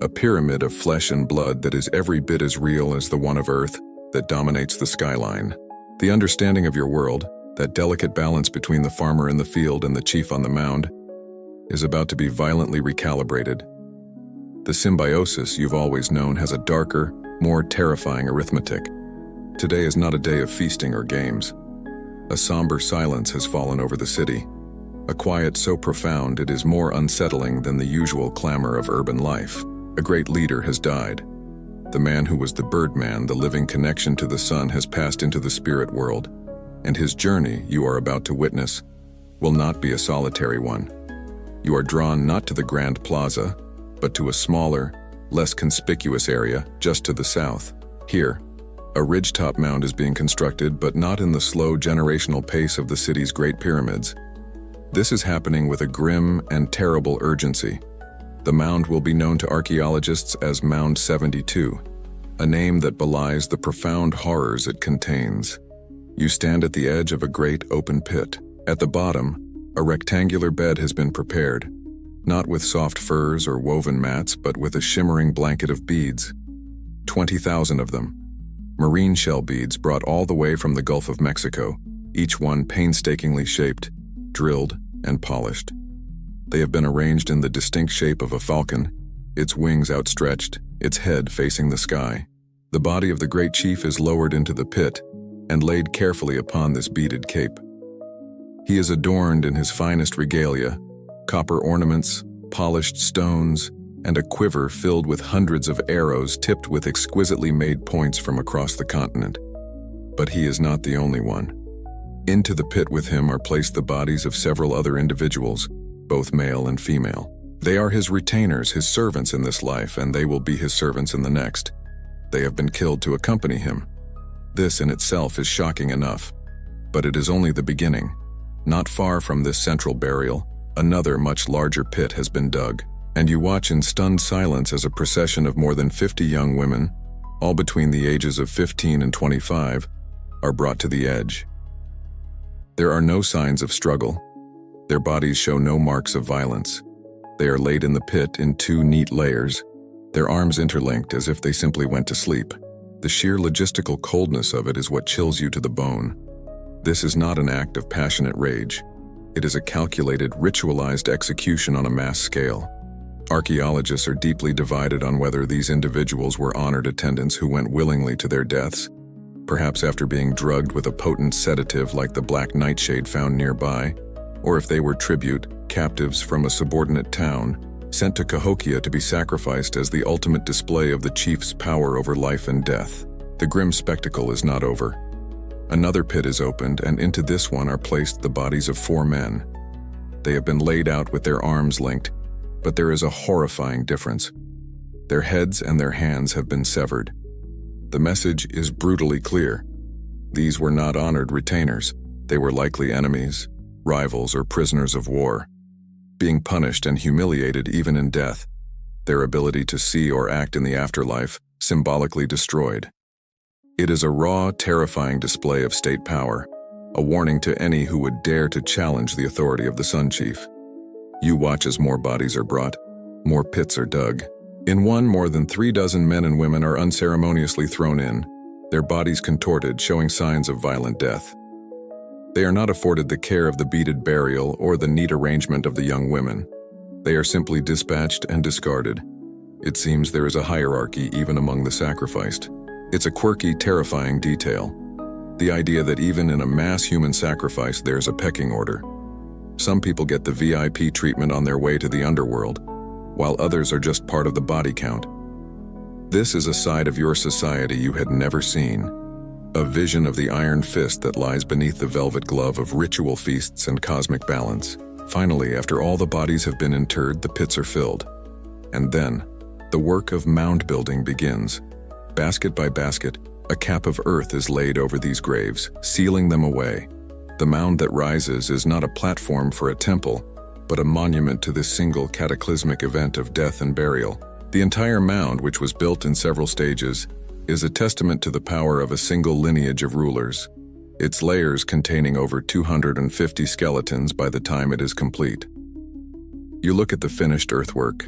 a pyramid of flesh and blood that is every bit as real as the one of Earth that dominates the skyline. The understanding of your world, that delicate balance between the farmer in the field and the chief on the mound, is about to be violently recalibrated. The symbiosis you've always known has a darker, more terrifying arithmetic. Today is not a day of feasting or games. A somber silence has fallen over the city. A quiet so profound it is more unsettling than the usual clamor of urban life. A great leader has died. The man who was the birdman, the living connection to the sun, has passed into the spirit world, and his journey you are about to witness will not be a solitary one. You are drawn not to the grand plaza, but to a smaller, less conspicuous area just to the south. Here, A ridgetop mound is being constructed, but not in the slow generational pace of the city's Great Pyramids. This is happening with a grim and terrible urgency. The mound will be known to archaeologists as Mound 72, a name that belies the profound horrors it contains. You stand at the edge of a great open pit. At the bottom, a rectangular bed has been prepared, not with soft furs or woven mats, but with a shimmering blanket of beads. 20,000 of them. Marine shell beads brought all the way from the Gulf of Mexico, each one painstakingly shaped, drilled, and polished. They have been arranged in the distinct shape of a falcon, its wings outstretched, its head facing the sky. The body of the great chief is lowered into the pit and laid carefully upon this beaded cape. He is adorned in his finest regalia, copper ornaments, polished stones, and a quiver filled with hundreds of arrows tipped with exquisitely made points from across the continent. But he is not the only one. Into the pit with him are placed the bodies of several other individuals, both male and female. They are his retainers, his servants in this life, and they will be his servants in the next. They have been killed to accompany him. This in itself is shocking enough, but it is only the beginning. Not far from this central burial, another much larger pit has been dug, and you watch in stunned silence as a procession of more than 50 young women, all between the ages of 15 and 25, are brought to the edge. There are no signs of struggle. Their bodies show no marks of violence. They are laid in the pit in 2 neat layers, their arms interlinked as if they simply went to sleep. The sheer logistical coldness of it is what chills you to the bone. This is not an act of passionate rage. It is a calculated, ritualized execution on a mass scale. Archaeologists are deeply divided on whether these individuals were honored attendants who went willingly to their deaths, perhaps after being drugged with a potent sedative like the black nightshade found nearby, or if they were tribute, captives from a subordinate town, sent to Cahokia to be sacrificed as the ultimate display of the chief's power over life and death. The grim spectacle is not over. Another pit is opened, and into this one are placed the bodies of 4 men. They have been laid out with their arms linked, but there is a horrifying difference. Their heads and their hands have been severed. The message is brutally clear. These were not honored retainers. They were likely enemies, rivals, or prisoners of war, being punished and humiliated even in death, their ability to see or act in the afterlife symbolically destroyed. It is a raw, terrifying display of state power, a warning to any who would dare to challenge the authority of the Sun Chief. You watch as more bodies are brought, more pits are dug. In one, more than 36 men and women are unceremoniously thrown in, their bodies contorted, showing signs of violent death. They are not afforded the care of the beaded burial or the neat arrangement of the young women. They are simply dispatched and discarded. It seems there is a hierarchy even among the sacrificed. It's a quirky, terrifying detail. The idea that even in a mass human sacrifice there's a pecking order. Some people get the VIP treatment on their way to the underworld, while others are just part of the body count. This is a side of your society you had never seen. A vision of the iron fist that lies beneath the velvet glove of ritual feasts and cosmic balance. Finally, after all the bodies have been interred, the pits are filled. And then, the work of mound building begins. Basket by basket, a cap of earth is laid over these graves, sealing them away. The mound that rises is not a platform for a temple, but a monument to this single cataclysmic event of death and burial. The entire mound, which was built in several stages, is a testament to the power of a single lineage of rulers, its layers containing over 250 skeletons by the time it is complete. You look at the finished earthwork,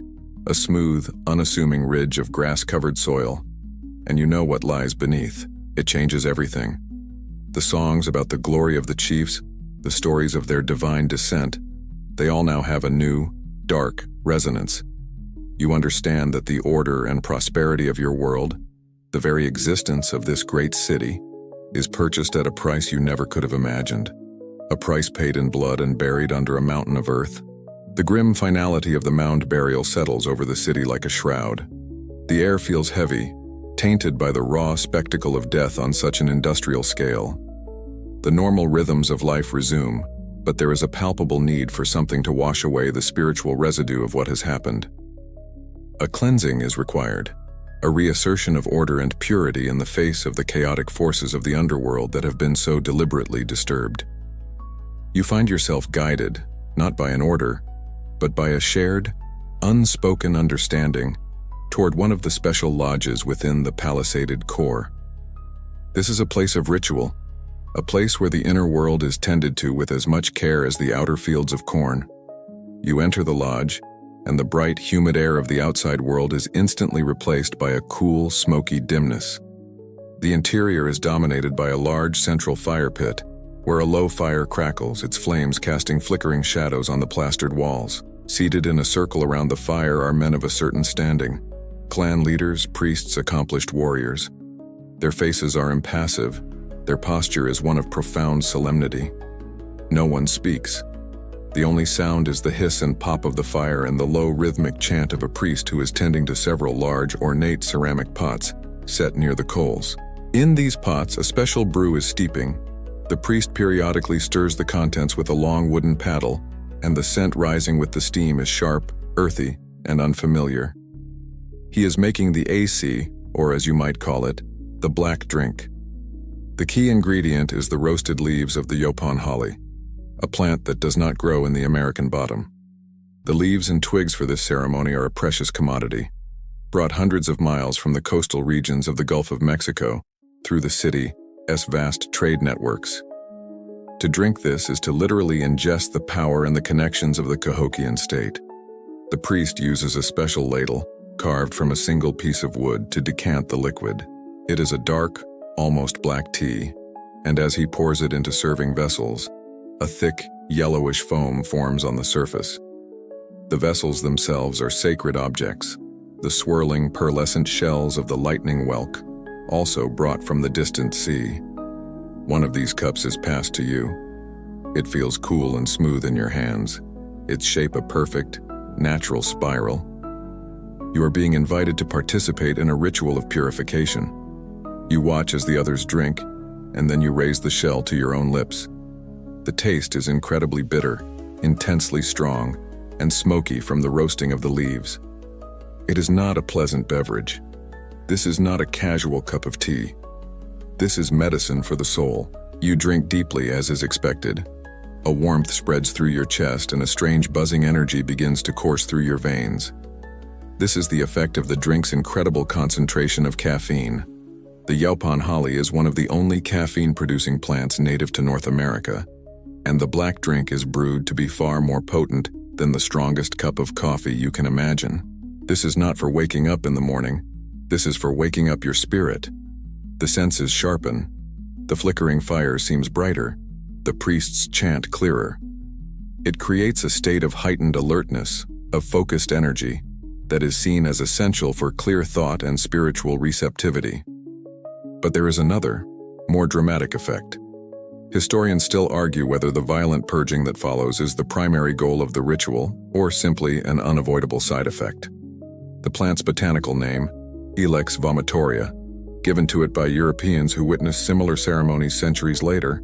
a smooth, unassuming ridge of grass-covered soil, and you know what lies beneath. It changes everything. The songs about the glory of the chiefs, the stories of their divine descent, they all now have a new, dark resonance. You understand that the order and prosperity of your world, the very existence of this great city, is purchased at a price you never could have imagined, a price paid in blood and buried under a mountain of earth. The grim finality of the mound burial settles over the city like a shroud. The air feels heavy, tainted by the raw spectacle of death on such an industrial scale. The normal rhythms of life resume, but there is a palpable need for something to wash away the spiritual residue of what has happened. A cleansing is required, a reassertion of order and purity in the face of the chaotic forces of the underworld that have been so deliberately disturbed. You find yourself guided, not by an order, but by a shared, unspoken understanding toward one of the special lodges within the palisaded core. This is a place of ritual, a place where the inner world is tended to with as much care as the outer fields of corn. You enter the lodge, and the bright, humid air of the outside world is instantly replaced by a cool, smoky dimness. The interior is dominated by a large central fire pit, where a low fire crackles, its flames casting flickering shadows on the plastered walls. Seated in a circle around the fire are men of a certain standing, clan leaders, priests, accomplished warriors. Their faces are impassive, their posture is one of profound solemnity. No one speaks. The only sound is the hiss and pop of the fire and the low rhythmic chant of a priest who is tending to several large, ornate ceramic pots set near the coals. In these pots, a special brew is steeping. The priest periodically stirs the contents with a long wooden paddle, and the scent rising with the steam is sharp, earthy, and unfamiliar. He is making the AC, or as you might call it, the black drink. The key ingredient is the roasted leaves of the yopon holly, a plant that does not grow in the American bottom. The leaves and twigs for this ceremony are a precious commodity, brought hundreds of miles from the coastal regions of the Gulf of Mexico through the city's vast trade networks. To drink this is to literally ingest the power and the connections of the Cahokian state. The priest uses a special ladle, carved from a single piece of wood, to decant the liquid. It is a dark, almost black tea, and as he pours it into serving vessels, a thick, yellowish foam forms on the surface. The vessels themselves are sacred objects, the swirling, pearlescent shells of the lightning whelk, also brought from the distant sea. One of these cups is passed to you. It feels cool and smooth in your hands, its shape a perfect, natural spiral. You are being invited to participate in a ritual of purification. You watch as the others drink, and then you raise the shell to your own lips. The taste is incredibly bitter, intensely strong, and smoky from the roasting of the leaves. It is not a pleasant beverage. This is not a casual cup of tea. This is medicine for the soul. You drink deeply as is expected. A warmth spreads through your chest and a strange buzzing energy begins to course through your veins. This is the effect of the drink's incredible concentration of caffeine. The yopon holly is one of the only caffeine-producing plants native to North America, and the black drink is brewed to be far more potent than the strongest cup of coffee you can imagine. This is not for waking up in the morning. This is for waking up your spirit. The senses sharpen. The flickering fire seems brighter. The priest's chant clearer. It creates a state of heightened alertness, of focused energy, that is seen as essential for clear thought and spiritual receptivity. But there is another, more dramatic effect. Historians still argue whether the violent purging that follows is the primary goal of the ritual or simply an unavoidable side effect. The plant's botanical name, Ilex vomitoria, given to it by Europeans who witnessed similar ceremonies centuries later,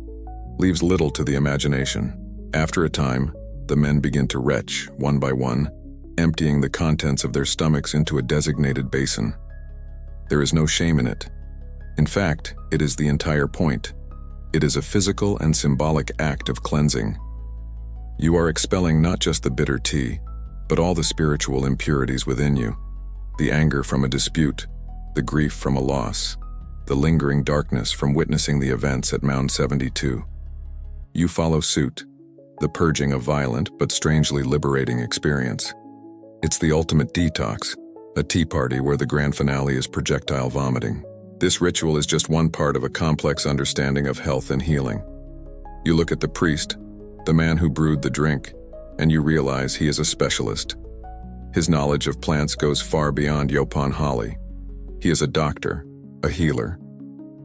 leaves little to the imagination. After a time, the men begin to retch, one by one, emptying the contents of their stomachs into a designated basin. There is no shame in it. In fact, it is the entire point. It is a physical and symbolic act of cleansing. You are expelling not just the bitter tea, but all the spiritual impurities within you. The anger from a dispute, the grief from a loss, the lingering darkness from witnessing the events at Mound 72. You follow suit, the purging of violent but strangely liberating experience. It's the ultimate detox, a tea party where the grand finale is projectile vomiting. This ritual is just one part of a complex understanding of health and healing. You look at the priest, the man who brewed the drink, and you realize he is a specialist. His knowledge of plants goes far beyond yopon holly. He is a doctor, a healer.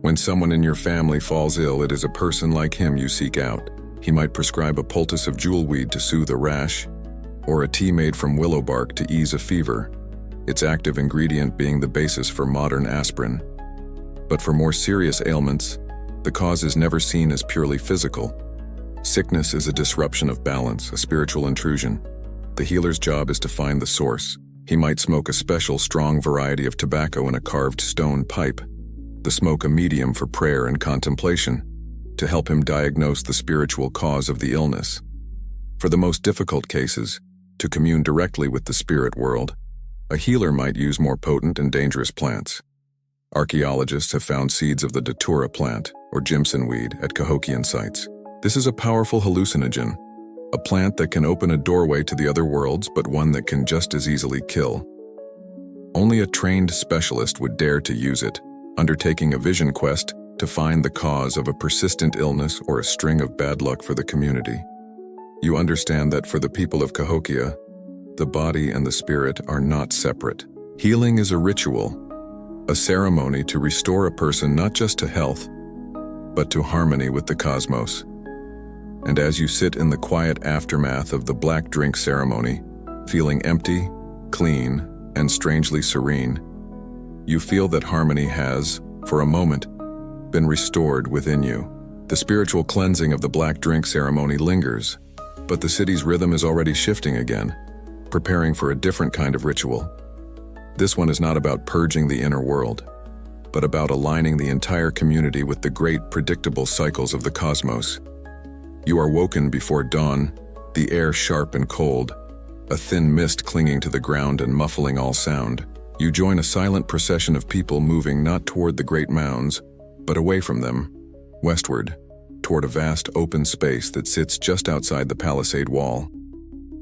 When someone in your family falls ill, it is a person like him you seek out. He might prescribe a poultice of jewelweed to soothe a rash, or a tea made from willow bark to ease a fever, its active ingredient being the basis for modern aspirin. But for more serious ailments, the cause is never seen as purely physical. Sickness is a disruption of balance, a spiritual intrusion. The healer's job is to find the source, He might smoke a special strong variety of tobacco in a carved stone pipe, the smoke a medium for prayer and contemplation, to help him diagnose the spiritual cause of the illness. For the most difficult cases, to commune directly with the spirit world, a healer might use more potent and dangerous plants. Archaeologists have found seeds of the datura plant, or Jimson weed, at Cahokian sites. This is a powerful hallucinogen, a plant that can open a doorway to the other worlds, but one that can just as easily kill. Only a trained specialist would dare to use it, undertaking a vision quest to find the cause of a persistent illness or a string of bad luck for the community. You understand that for the people of Cahokia, the body and the spirit are not separate. Healing is a ritual, a ceremony to restore a person not just to health, but to harmony with the cosmos. And as you sit in the quiet aftermath of the black drink ceremony, feeling empty, clean, and strangely serene, you feel that harmony has, for a moment, been restored within you. The spiritual cleansing of the black drink ceremony lingers, but the city's rhythm is already shifting again, preparing for a different kind of ritual. This one is not about purging the inner world, but about aligning the entire community with the great predictable cycles of the cosmos. You are woken before dawn, the air sharp and cold, a thin mist clinging to the ground and muffling all sound. You join a silent procession of people moving not toward the great mounds, but away from them, westward, toward a vast open space that sits just outside the palisade wall.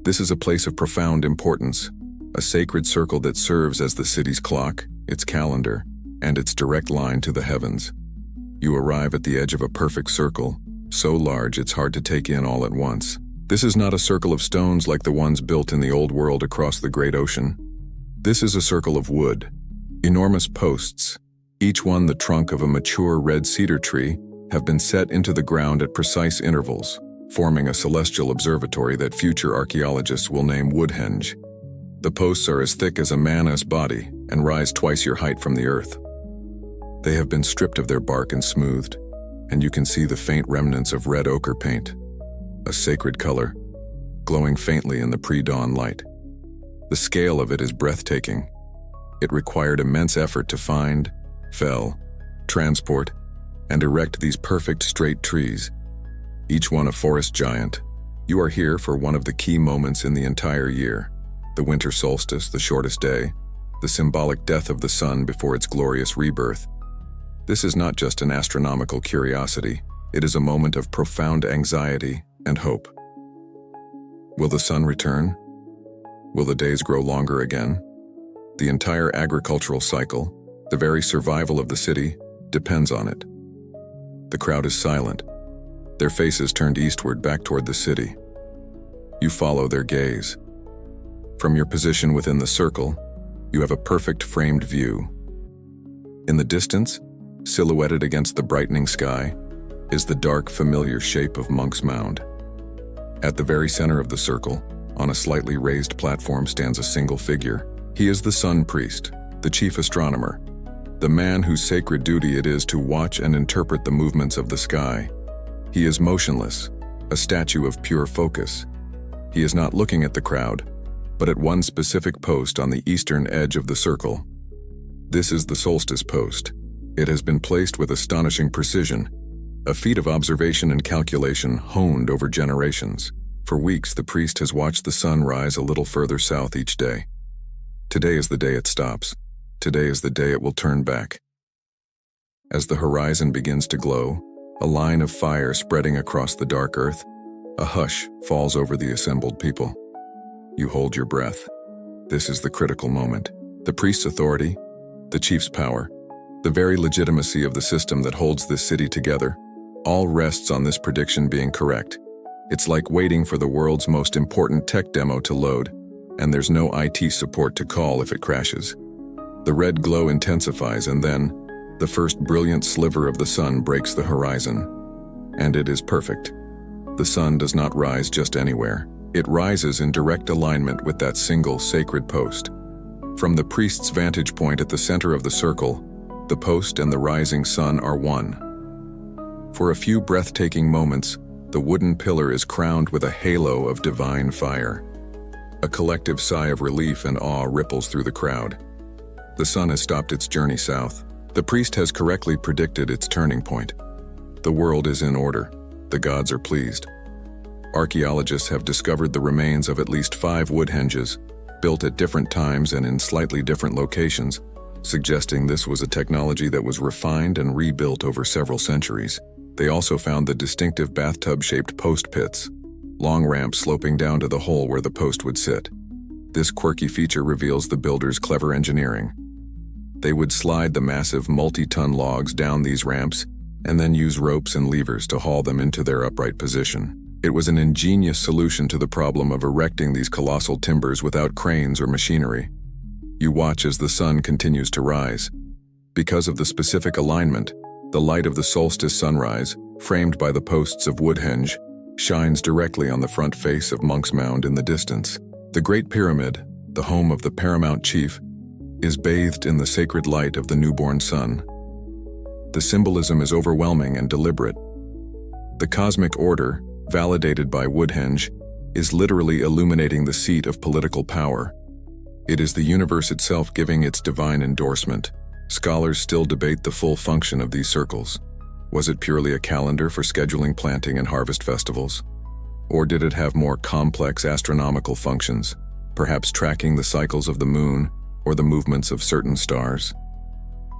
This is a place of profound importance, a sacred circle that serves as the city's clock, its calendar, and its direct line to the heavens. You arrive at the edge of a perfect circle, so large it's hard to take in all at once. This is not a circle of stones like the ones built in the old world across the great ocean. This is a circle of wood, enormous posts, each one the trunk of a mature red cedar tree, have been set into the ground at precise intervals, forming a celestial observatory that future archaeologists will name Woodhenge. The posts are as thick as a man's body and rise twice your height from the earth. They have been stripped of their bark and smoothed, and you can see the faint remnants of red ochre paint, a sacred color, glowing faintly in the pre-dawn light. The scale of it is breathtaking. It required immense effort to find, fell, transport, and erect these perfect straight trees, each one a forest giant. You are here for one of the key moments in the entire year, the winter solstice, the shortest day, the symbolic death of the sun before its glorious rebirth. This is not just an astronomical curiosity, it is a moment of profound anxiety and hope. Will the sun return? Will the days grow longer again? The entire agricultural cycle, the very survival of the city, depends on it. The crowd is silent, their faces turned eastward back toward the city. You follow their gaze. From your position within the circle, you have a perfect framed view. In the distance, silhouetted against the brightening sky, is the dark, familiar shape of Monk's Mound. At the very center of the circle, on a slightly raised platform, stands a single figure. He is the sun priest, the chief astronomer, the man whose sacred duty it is to watch and interpret the movements of the sky. He is motionless, a statue of pure focus. He is not looking at the crowd, but at one specific post on the eastern edge of the circle. This is the solstice post. It has been placed with astonishing precision, a feat of observation and calculation honed over generations. For weeks, the priest has watched the sun rise a little further south each day. Today is the day it stops. Today is the day it will turn back. As the horizon begins to glow, a line of fire spreading across the dark earth, a hush falls over the assembled people. You hold your breath. This is the critical moment. The priest's authority, the chief's power, the very legitimacy of the system that holds this city together, all rests on this prediction being correct. It's like waiting for the world's most important tech demo to load, and there's no IT support to call if it crashes. The red glow intensifies, and then, the first brilliant sliver of the sun breaks the horizon. And it is perfect. The sun does not rise just anywhere. It rises in direct alignment with that single sacred post. From the priest's vantage point at the center of the circle, the post and the rising sun are one. For a few breathtaking moments, the wooden pillar is crowned with a halo of divine fire. A collective sigh of relief and awe ripples through the crowd. The sun has stopped its journey south. The priest has correctly predicted its turning point. The world is in order. The gods are pleased. Archaeologists have discovered the remains of at least 5 Woodhenges, built at different times and in slightly different locations, suggesting this was a technology that was refined and rebuilt over several centuries. They also found the distinctive bathtub-shaped post pits, long ramps sloping down to the hole where the post would sit. This quirky feature reveals the builders' clever engineering. They would slide the massive multi-ton logs down these ramps and then use ropes and levers to haul them into their upright position. It was an ingenious solution to the problem of erecting these colossal timbers without cranes or machinery. You watch as the sun continues to rise. Because of the specific alignment, the light of the solstice sunrise, framed by the posts of Woodhenge, shines directly on the front face of Monk's Mound in the distance. The Great Pyramid, the home of the paramount chief, is bathed in the sacred light of the newborn sun. The symbolism is overwhelming and deliberate. The cosmic order, validated by Woodhenge, is literally illuminating the seat of political power. It is the universe itself giving its divine endorsement. Scholars still debate the full function of these circles. Was it purely a calendar for scheduling planting and harvest festivals? Or did it have more complex astronomical functions, perhaps tracking the cycles of the moon or the movements of certain stars?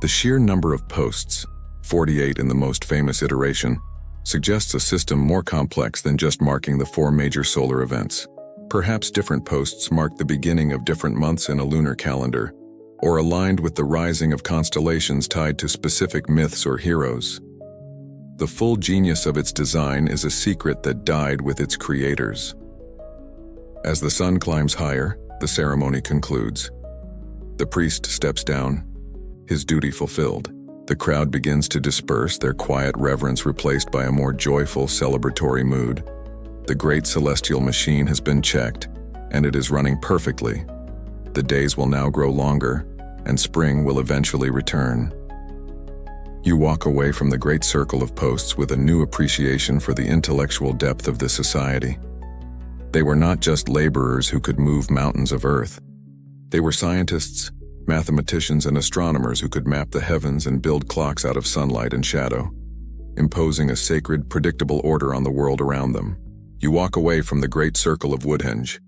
The sheer number of posts, 48 in the most famous iteration, suggests a system more complex than just marking the 4 major solar events. Perhaps different posts mark the beginning of different months in a lunar calendar, or aligned with the rising of constellations tied to specific myths or heroes. The full genius of its design is a secret that died with its creators. As the sun climbs higher, the ceremony concludes. The priest steps down, his duty fulfilled. The crowd begins to disperse, their quiet reverence replaced by a more joyful, celebratory mood. The great celestial machine has been checked, and it is running perfectly. The days will now grow longer, and spring will eventually return. You walk away from the great circle of posts with a new appreciation for the intellectual depth of this society. They were not just laborers who could move mountains of earth. They were scientists, mathematicians, and astronomers who could map the heavens and build clocks out of sunlight and shadow, imposing a sacred, predictable order on the world around them. You walk away from the great circle of Woodhenge,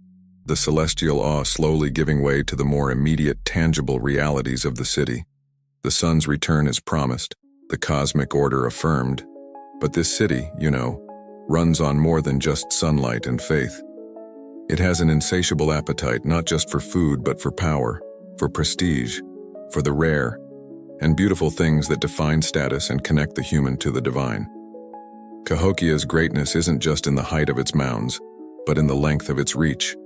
the celestial awe slowly giving way to the more immediate, tangible realities of the city. The sun's return is promised, the cosmic order affirmed. But this city, runs on more than just sunlight and faith. It has an insatiable appetite not just for food but for power, for prestige, for the rare, and beautiful things that define status and connect the human to the divine. Cahokia's greatness isn't just in the height of its mounds, but in the length of its reach.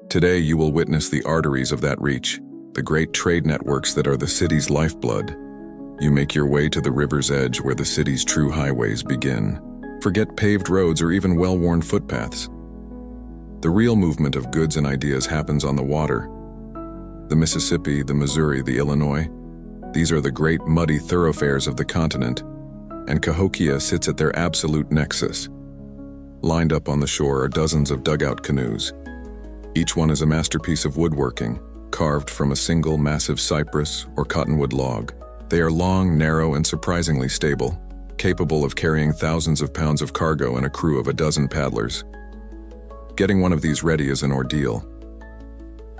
Today you will witness the arteries of that reach, the great trade networks that are the city's lifeblood. You make your way to the river's edge where the city's true highways begin. Forget paved roads or even well-worn footpaths. The real movement of goods and ideas happens on the water. The Mississippi, the Missouri, the Illinois, these are the great muddy thoroughfares of the continent, and Cahokia sits at their absolute nexus. Lined up on the shore are dozens of dugout canoes. Each one is a masterpiece of woodworking, carved from a single massive cypress or cottonwood log. They are long, narrow, and surprisingly stable, capable of carrying thousands of pounds of cargo and a crew of a dozen paddlers. Getting one of these ready is an ordeal.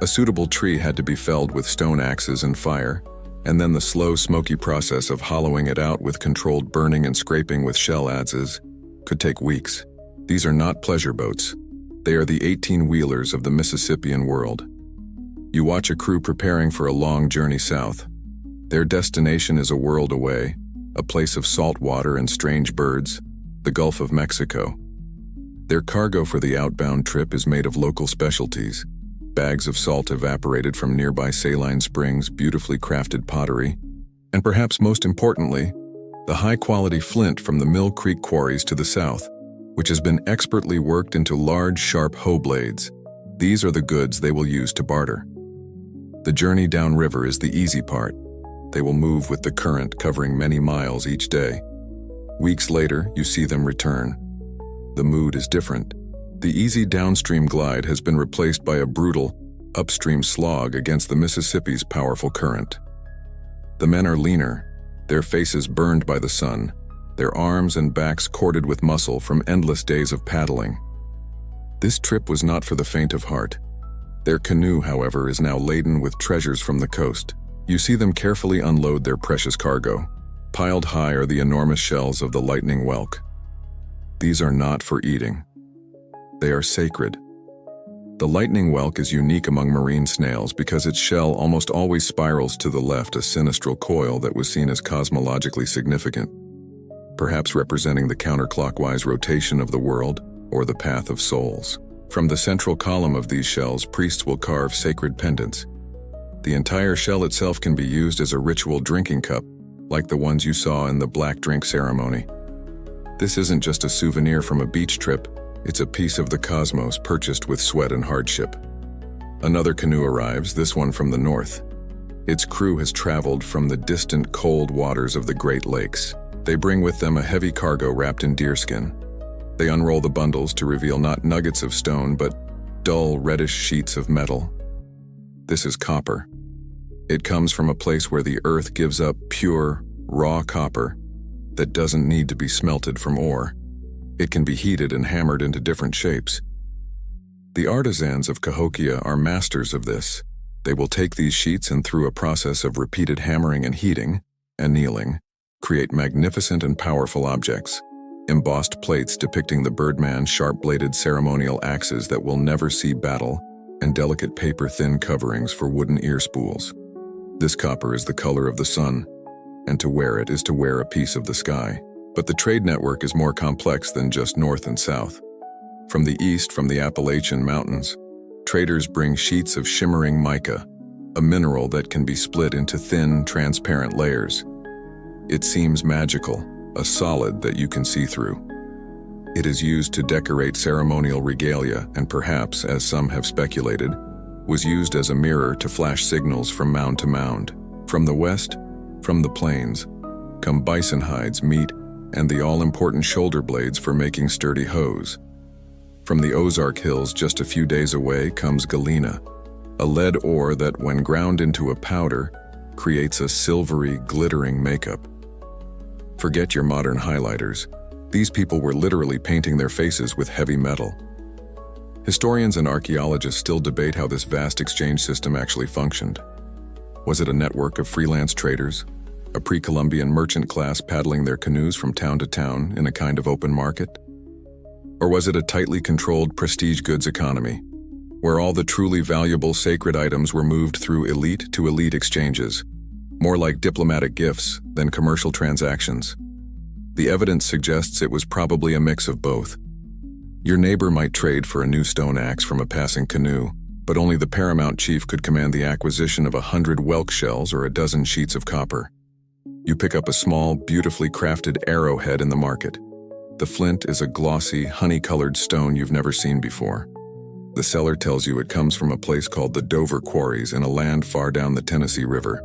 A suitable tree had to be felled with stone axes and fire, and then the slow, smoky process of hollowing it out with controlled burning and scraping with shell adzes could take weeks. These are not pleasure boats. They are the 18-wheelers of the Mississippian world. You watch a crew preparing for a long journey south. Their destination is a world away, a place of salt water and strange birds, the Gulf of Mexico. Their cargo for the outbound trip is made of local specialties: bags of salt evaporated from nearby saline springs, beautifully crafted pottery, and perhaps most importantly, the high-quality flint from the Mill Creek quarries to the south, which has been expertly worked into large, sharp hoe blades. These are the goods they will use to barter. The journey downriver is the easy part. They will move with the current, covering many miles each day. Weeks later, you see them return. The mood is different. The easy downstream glide has been replaced by a brutal, upstream slog against the Mississippi's powerful current. The men are leaner, their faces burned by the sun, their arms and backs corded with muscle from endless days of paddling. This trip was not for the faint of heart. Their canoe, however, is now laden with treasures from the coast. You see them carefully unload their precious cargo. Piled high are the enormous shells of the lightning whelk. These are not for eating. They are sacred. The lightning whelk is unique among marine snails because its shell almost always spirals to the left, a sinistral coil that was seen as cosmologically significant, perhaps representing the counterclockwise rotation of the world or the path of souls. From the central column of these shells, priests will carve sacred pendants. The entire shell itself can be used as a ritual drinking cup, like the ones you saw in the black drink ceremony. This isn't just a souvenir from a beach trip, it's a piece of the cosmos purchased with sweat and hardship. Another canoe arrives, this one from the north. Its crew has traveled from the distant cold waters of the Great Lakes. They bring with them a heavy cargo wrapped in deerskin. They unroll the bundles to reveal not nuggets of stone, but dull, reddish sheets of metal. This is copper. It comes from a place where the earth gives up pure, raw copper that doesn't need to be smelted from ore. It can be heated and hammered into different shapes. The artisans of Cahokia are masters of this. They will take these sheets and through a process of repeated hammering and heating, annealing, create magnificent and powerful objects. Embossed plates depicting the birdman's sharp-bladed ceremonial axes that will never see battle, and delicate paper-thin coverings for wooden ear spools. This copper is the color of the sun, and to wear it is to wear a piece of the sky. But the trade network is more complex than just north and south. From the east, from the Appalachian Mountains, traders bring sheets of shimmering mica, a mineral that can be split into thin, transparent layers. It seems magical, a solid that you can see through. It is used to decorate ceremonial regalia and perhaps, as some have speculated, was used as a mirror to flash signals from mound to mound. From the west, from the plains, come bison hides, meat, and the all-important shoulder blades for making sturdy hoes. From the Ozark Hills just a few days away comes galena, a lead ore that, when ground into a powder, creates a silvery, glittering makeup. Forget your modern highlighters. These people were literally painting their faces with heavy metal. Historians and archaeologists still debate how this vast exchange system actually functioned. Was it a network of freelance traders, a pre-Columbian merchant class paddling their canoes from town to town in a kind of open market? Or was it a tightly controlled prestige goods economy, where all the truly valuable sacred items were moved through elite to elite exchanges, more like diplomatic gifts than commercial transactions? The evidence suggests it was probably a mix of both. Your neighbor might trade for a new stone axe from a passing canoe, but only the paramount chief could command the acquisition of 100 whelk shells or a dozen sheets of copper. You pick up a small, beautifully crafted arrowhead in the market. The flint is a glossy, honey-colored stone you've never seen before. The seller tells you it comes from a place called the Dover Quarries in a land far down the Tennessee River.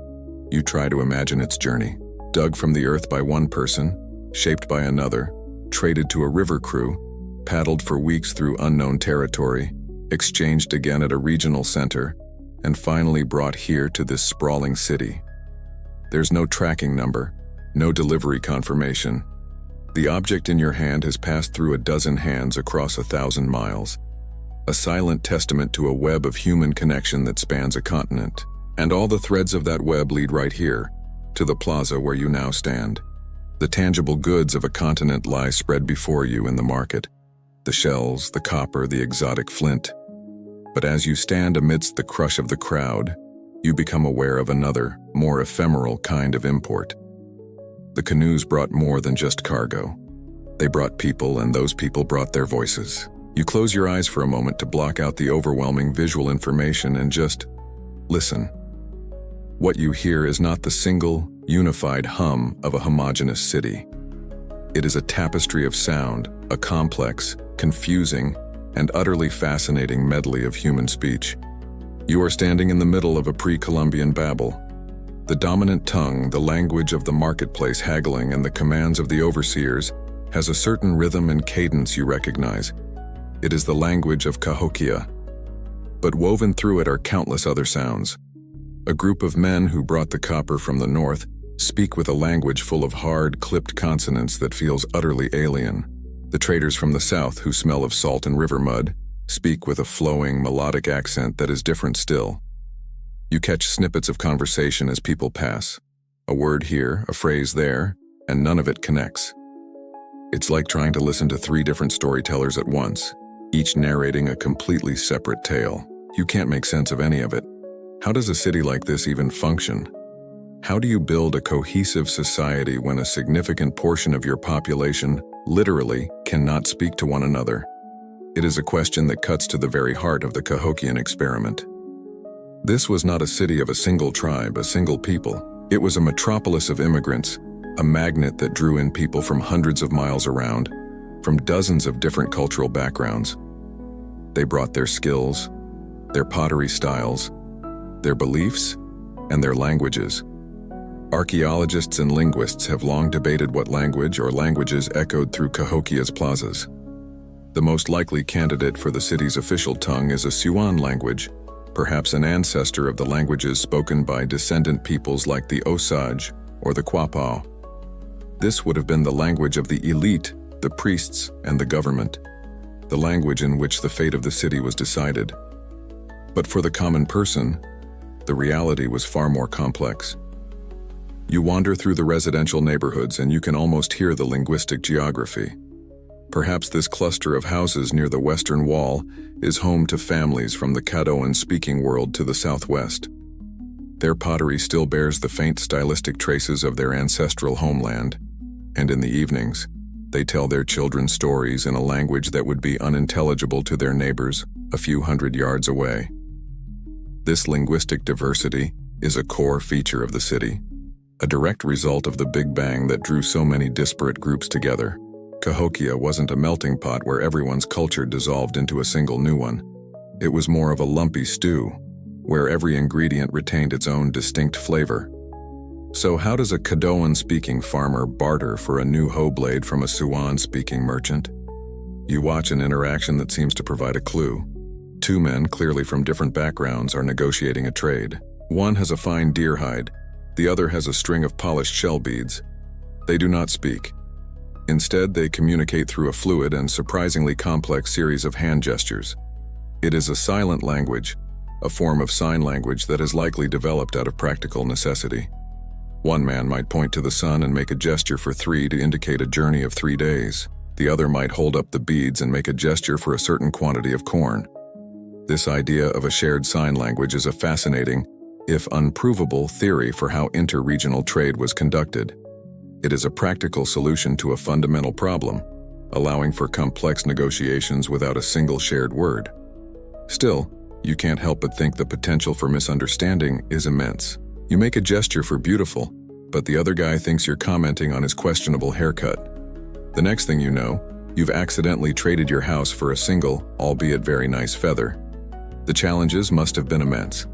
You try to imagine its journey. Dug from the earth by one person, shaped by another, traded to a river crew, paddled for weeks through unknown territory, exchanged again at a regional center, and finally brought here to this sprawling city. There's no tracking number, no delivery confirmation. The object in your hand has passed through a dozen hands across 1,000 miles, a silent testament to a web of human connection that spans a continent. And all the threads of that web lead right here, to the plaza where you now stand. The tangible goods of a continent lie spread before you in the market. The shells, the copper, the exotic flint. But as you stand amidst the crush of the crowd, you become aware of another, more ephemeral kind of import. The canoes brought more than just cargo. They brought people, and those people brought their voices. You close your eyes for a moment to block out the overwhelming visual information and just listen. What you hear is not the single, unified hum of a homogeneous city. It is a tapestry of sound, a complex, confusing, and utterly fascinating medley of human speech. You are standing in the middle of a pre-Columbian Babel. The dominant tongue, the language of the marketplace haggling, and the commands of the overseers has a certain rhythm and cadence you recognize. It is the language of Cahokia. But woven through it are countless other sounds. A group of men who brought the copper from the north speak with a language full of hard, clipped consonants that feels utterly alien. The traders from the south, who smell of salt and river mud, speak with a flowing, melodic accent that is different still. You catch snippets of conversation as people pass. A word here, a phrase there, and none of it connects. It's like trying to listen to 3 different storytellers at once, each narrating a completely separate tale. You can't make sense of any of it. How does a city like this even function? How do you build a cohesive society when a significant portion of your population literally cannot speak to one another? It is a question that cuts to the very heart of the Cahokian experiment. This was not a city of a single tribe, a single people. It was a metropolis of immigrants, a magnet that drew in people from hundreds of miles around, from dozens of different cultural backgrounds. They brought their skills, their pottery styles, their beliefs, and their languages. Archaeologists and linguists have long debated what language or languages echoed through Cahokia's plazas. The most likely candidate for the city's official tongue is a Siouan language, perhaps an ancestor of the languages spoken by descendant peoples like the Osage or the Quapaw. This would have been the language of the elite, the priests, and the government, the language in which the fate of the city was decided. But for the common person, the reality was far more complex. You wander through the residential neighborhoods and you can almost hear the linguistic geography. Perhaps this cluster of houses near the western wall is home to families from the Caddoan-speaking world to the southwest. Their pottery still bears the faint stylistic traces of their ancestral homeland, and in the evenings, they tell their children stories in a language that would be unintelligible to their neighbors a few hundred yards away. This linguistic diversity is a core feature of the city, a direct result of the Big Bang that drew so many disparate groups together. Cahokia wasn't a melting pot where everyone's culture dissolved into a single new one. It was more of a lumpy stew, where every ingredient retained its own distinct flavor. So how does a Caddoan-speaking farmer barter for a new hoe blade from a Siouan-speaking merchant? You watch an interaction that seems to provide a clue. 2 men, clearly from different backgrounds, are negotiating a trade. One has a fine deer hide, the other has a string of polished shell beads. They do not speak. Instead, they communicate through a fluid and surprisingly complex series of hand gestures. It is a silent language, a form of sign language that is likely developed out of practical necessity. One man might point to the sun and make a gesture for 3 to indicate a journey of 3 days. The other might hold up the beads and make a gesture for a certain quantity of corn. This idea of a shared sign language is a fascinating, if unprovable, theory for how inter-regional trade was conducted. It is a practical solution to a fundamental problem, allowing for complex negotiations without a single shared word. Still, you can't help but think the potential for misunderstanding is immense. You make a gesture for beautiful, but the other guy thinks you're commenting on his questionable haircut. The next thing you know, you've accidentally traded your house for a single, albeit very nice feather. The challenges must have been immense.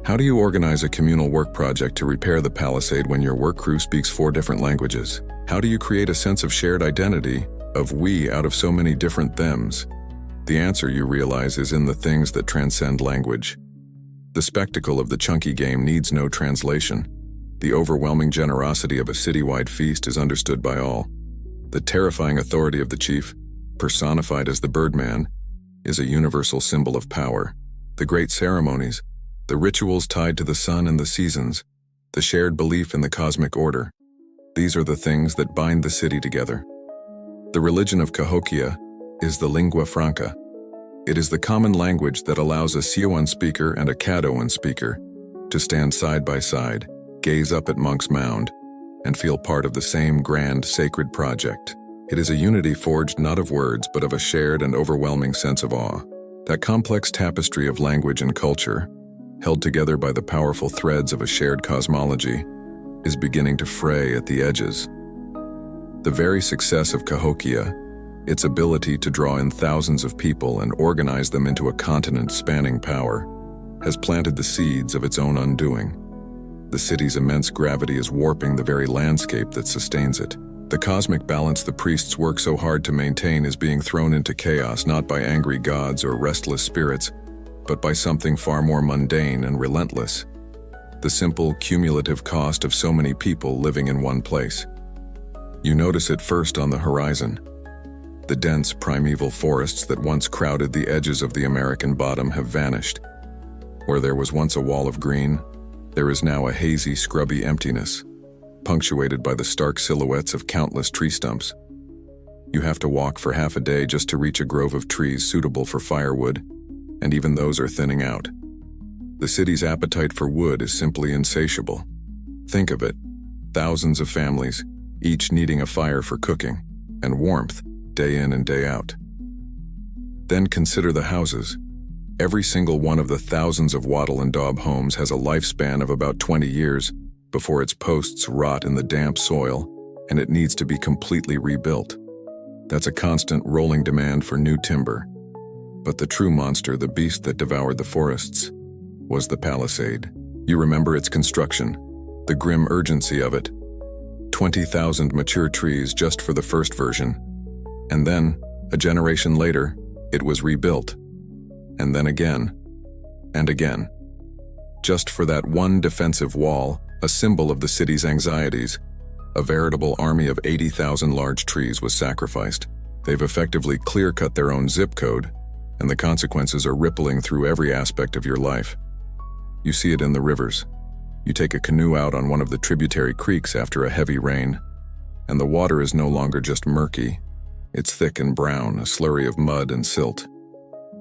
How do you organize a communal work project to repair the palisade when your work crew speaks 4 different languages? How do you create a sense of shared identity, of we out of so many different thems? The answer, you realize, is in the things that transcend language. The spectacle of the chunky game needs no translation. The overwhelming generosity of a citywide feast is understood by all. The terrifying authority of the chief, personified as the Birdman, is a universal symbol of power. The great ceremonies, the rituals tied to the sun and the seasons, the shared belief in the cosmic order, these are the things that bind the city together. The religion of Cahokia is the lingua franca. It is the common language that allows a Siouan speaker and a Caddoan speaker to stand side by side, gaze up at Monk's Mound, and feel part of the same grand, sacred project. It is a unity forged not of words, but of a shared and overwhelming sense of awe. That complex tapestry of language and culture, held together by the powerful threads of a shared cosmology, is beginning to fray at the edges. The very success of Cahokia, its ability to draw in thousands of people and organize them into a continent-spanning power, has planted the seeds of its own undoing. The city's immense gravity is warping the very landscape that sustains it. The cosmic balance the priests work so hard to maintain is being thrown into chaos not by angry gods or restless spirits, but by something far more mundane and relentless. The simple, cumulative cost of so many people living in one place. You notice it first on the horizon. The dense, primeval forests that once crowded the edges of the American bottom have vanished. Where there was once a wall of green, there is now a hazy, scrubby emptiness, punctuated by the stark silhouettes of countless tree stumps. You have to walk for half a day just to reach a grove of trees suitable for firewood, and even those are thinning out. The city's appetite for wood is simply insatiable. Think of it, thousands of families, each needing a fire for cooking, and warmth, day in and day out. Then consider the houses. Every single one of the thousands of wattle and daub homes has a lifespan of about 20 years before its posts rot in the damp soil and it needs to be completely rebuilt. That's a constant rolling demand for new timber. But the true monster, the beast that devoured the forests, was the palisade. You remember its construction, the grim urgency of it. 20,000 mature trees just for the first version. And then, a generation later, it was rebuilt. And then again, and again. Just for that one defensive wall, a symbol of the city's anxieties, a veritable army of 80,000 large trees was sacrificed. They've effectively clear-cut their own zip code, and the consequences are rippling through every aspect of your life. You see it in the rivers. You take a canoe out on one of the tributary creeks after a heavy rain, and the water is no longer just murky. It's thick and brown, a slurry of mud and silt.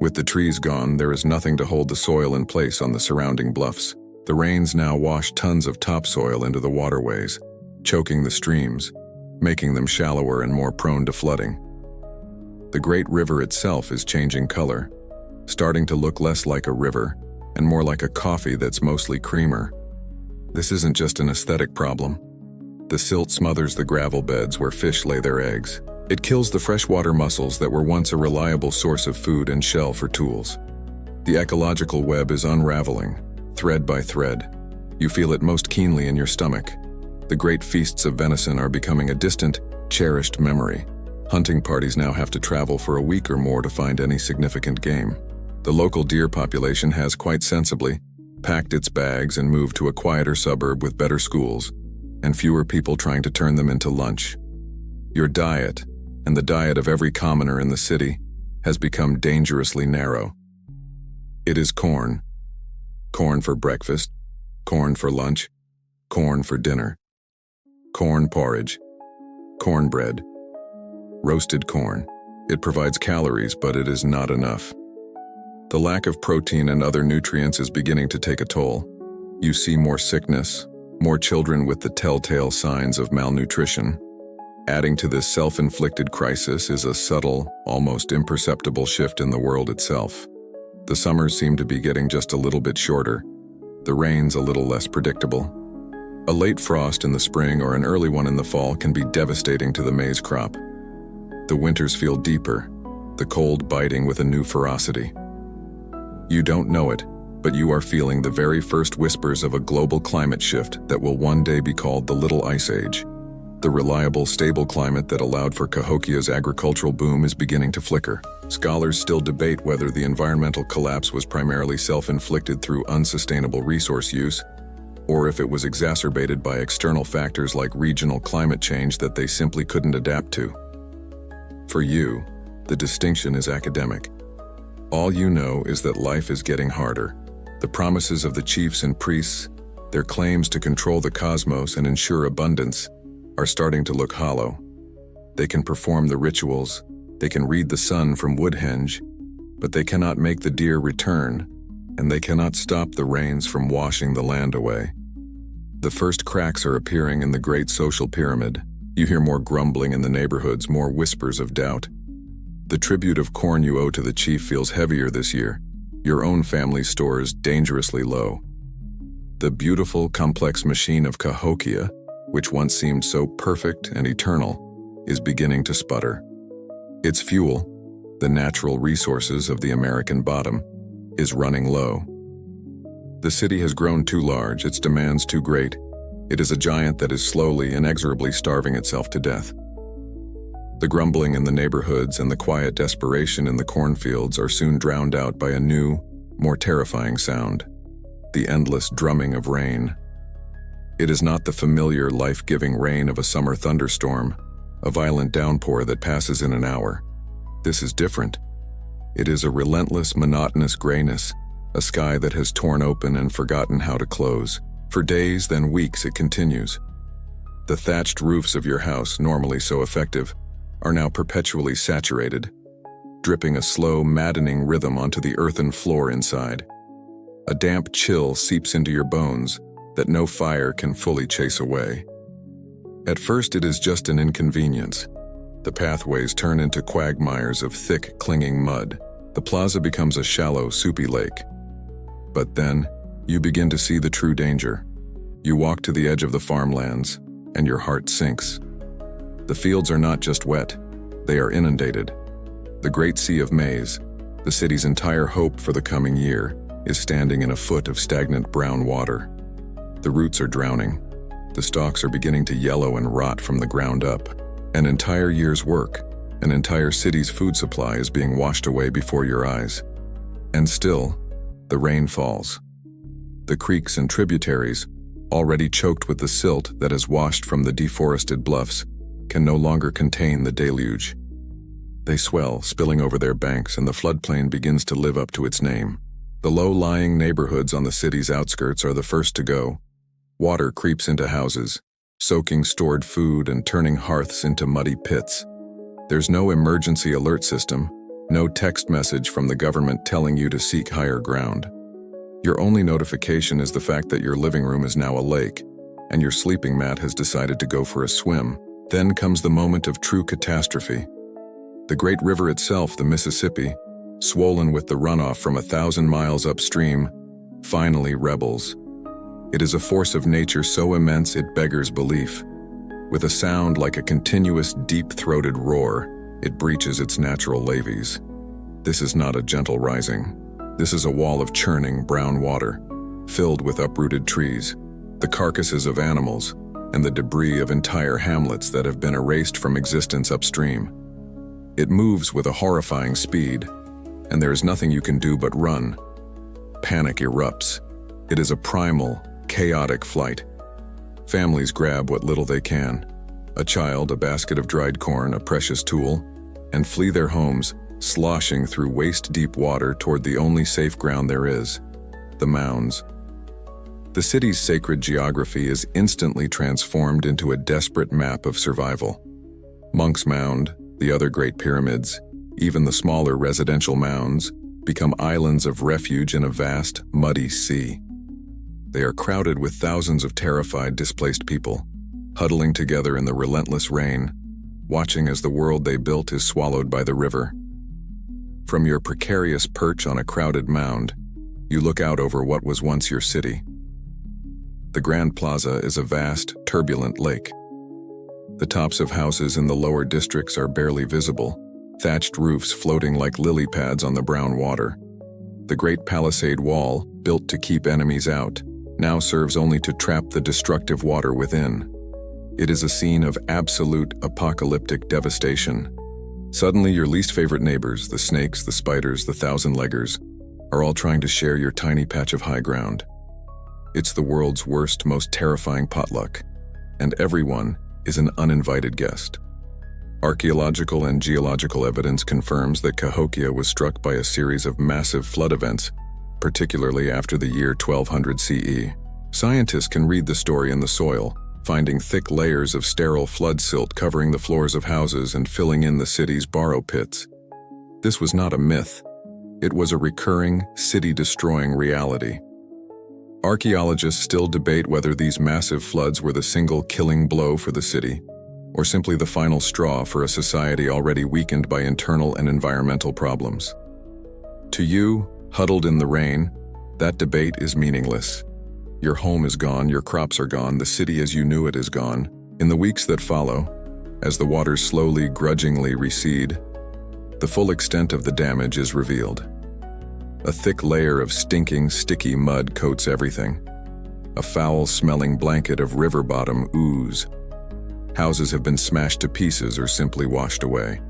With the trees gone, there is nothing to hold the soil in place on the surrounding bluffs. The rains now wash tons of topsoil into the waterways, choking the streams, making them shallower and more prone to flooding. The great river itself is changing color, starting to look less like a river and more like a coffee that's mostly creamer. This isn't just an aesthetic problem. The silt smothers the gravel beds where fish lay their eggs. It kills the freshwater mussels that were once a reliable source of food and shell for tools. The ecological web is unraveling, thread by thread. You feel it most keenly in your stomach. The great feasts of venison are becoming a distant, cherished memory. Hunting parties now have to travel for a week or more to find any significant game. The local deer population has, quite sensibly, packed its bags and moved to a quieter suburb with better schools, and fewer people trying to turn them into lunch. Your diet, and the diet of every commoner in the city, has become dangerously narrow. It is corn. Corn for breakfast, corn for lunch, corn for dinner. Corn porridge, cornbread, roasted corn. It provides calories, but it is not enough. The lack of protein and other nutrients is beginning to take a toll. You see more sickness, more children with the telltale signs of malnutrition. Adding to this self-inflicted crisis is a subtle, almost imperceptible shift in the world itself. The summers seem to be getting just a little bit shorter, the rains a little less predictable. A late frost in the spring or an early one in the fall can be devastating to the maize crop. The winters feel deeper, the cold biting with a new ferocity. You don't know it, but you are feeling the very first whispers of a global climate shift that will one day be called the Little Ice Age. The reliable, stable climate that allowed for Cahokia's agricultural boom is beginning to flicker. Scholars still debate whether the environmental collapse was primarily self-inflicted through unsustainable resource use, or if it was exacerbated by external factors like regional climate change that they simply couldn't adapt to. For you, the distinction is academic. All you know is that life is getting harder. The promises of the chiefs and priests, their claims to control the cosmos and ensure abundance, are starting to look hollow. They can perform the rituals, they can read the sun from Woodhenge, but they cannot make the deer return, and they cannot stop the rains from washing the land away. The first cracks are appearing in the great social pyramid. You hear more grumbling in the neighborhoods, more whispers of doubt. The tribute of corn you owe to the chief feels heavier this year. Your own family's store is dangerously low. The beautiful, complex machine of Cahokia, which once seemed so perfect and eternal, is beginning to sputter. Its fuel, the natural resources of the American bottom, is running low. The city has grown too large, its demands too great. It is a giant that is slowly, inexorably starving itself to death. The grumbling in the neighborhoods and the quiet desperation in the cornfields are soon drowned out by a new, more terrifying sound: the endless drumming of rain. It is not the familiar, life-giving rain of a summer thunderstorm, a violent downpour that passes in an hour. This is different. It is a relentless, monotonous grayness, a sky that has torn open and forgotten how to close. For days, then weeks, it continues. The thatched roofs of your house, normally so effective, are now perpetually saturated, dripping a slow, maddening rhythm onto the earthen floor inside. A damp chill seeps into your bones that no fire can fully chase away. At first, it is just an inconvenience. The pathways turn into quagmires of thick, clinging mud. The plaza becomes a shallow, soupy lake. But then, you begin to see the true danger. You walk to the edge of the farmlands, and your heart sinks. The fields are not just wet, they are inundated. The great sea of maize, the city's entire hope for the coming year, is standing in a foot of stagnant brown water. The roots are drowning. The stalks are beginning to yellow and rot from the ground up. An entire year's work, an entire city's food supply is being washed away before your eyes. And still, the rain falls. The creeks and tributaries, already choked with the silt that has washed from the deforested bluffs, can no longer contain the deluge. They swell, spilling over their banks, and the floodplain begins to live up to its name. The low-lying neighborhoods on the city's outskirts are the first to go. Water creeps into houses, soaking stored food and turning hearths into muddy pits. There's no emergency alert system, no text message from the government telling you to seek higher ground. Your only notification is the fact that your living room is now a lake, and your sleeping mat has decided to go for a swim. Then comes the moment of true catastrophe. The great river itself, the Mississippi, swollen with the runoff from 1,000 miles upstream, finally rebels. It is a force of nature so immense it beggars belief. With a sound like a continuous, deep-throated roar, it breaches its natural levees. This is not a gentle rising. This is a wall of churning brown water, filled with uprooted trees, the carcasses of animals, and the debris of entire hamlets that have been erased from existence upstream. It moves with a horrifying speed, and there is nothing you can do but run. Panic erupts. It is a primal, chaotic flight. Families grab what little they can, a child, a basket of dried corn, a precious tool, and flee their homes, sloshing through waist-deep water toward the only safe ground there is, the mounds. The city's sacred geography is instantly transformed into a desperate map of survival. Monk's Mound, the other great pyramids, even the smaller residential mounds, become islands of refuge in a vast, muddy sea. They are crowded with thousands of terrified, displaced people, huddling together in the relentless rain, watching as the world they built is swallowed by the river. From your precarious perch on a crowded mound, you look out over what was once your city. The Grand Plaza is a vast, turbulent lake. The tops of houses in the lower districts are barely visible, thatched roofs floating like lily pads on the brown water. The great palisade wall, built to keep enemies out, now serves only to trap the destructive water within. It is a scene of absolute apocalyptic devastation. Suddenly, your least favorite neighbors, the snakes, the spiders, the thousand-leggers, are all trying to share your tiny patch of high ground. It's the world's worst, most terrifying potluck, and everyone is an uninvited guest. Archaeological and geological evidence confirms that Cahokia was struck by a series of massive flood events, particularly after the year 1200 CE. Scientists can read the story in the soil, finding thick layers of sterile flood silt covering the floors of houses and filling in the city's borrow pits. This was not a myth. It was a recurring, city-destroying reality. Archaeologists still debate whether these massive floods were the single killing blow for the city, or simply the final straw for a society already weakened by internal and environmental problems. To you, huddled in the rain, that debate is meaningless. Your home is gone, your crops are gone, the city as you knew it is gone. In the weeks that follow, as the waters slowly, grudgingly recede, the full extent of the damage is revealed. A thick layer of stinking, sticky mud coats everything. A foul-smelling blanket of river-bottom ooze. Houses have been smashed to pieces or simply washed away.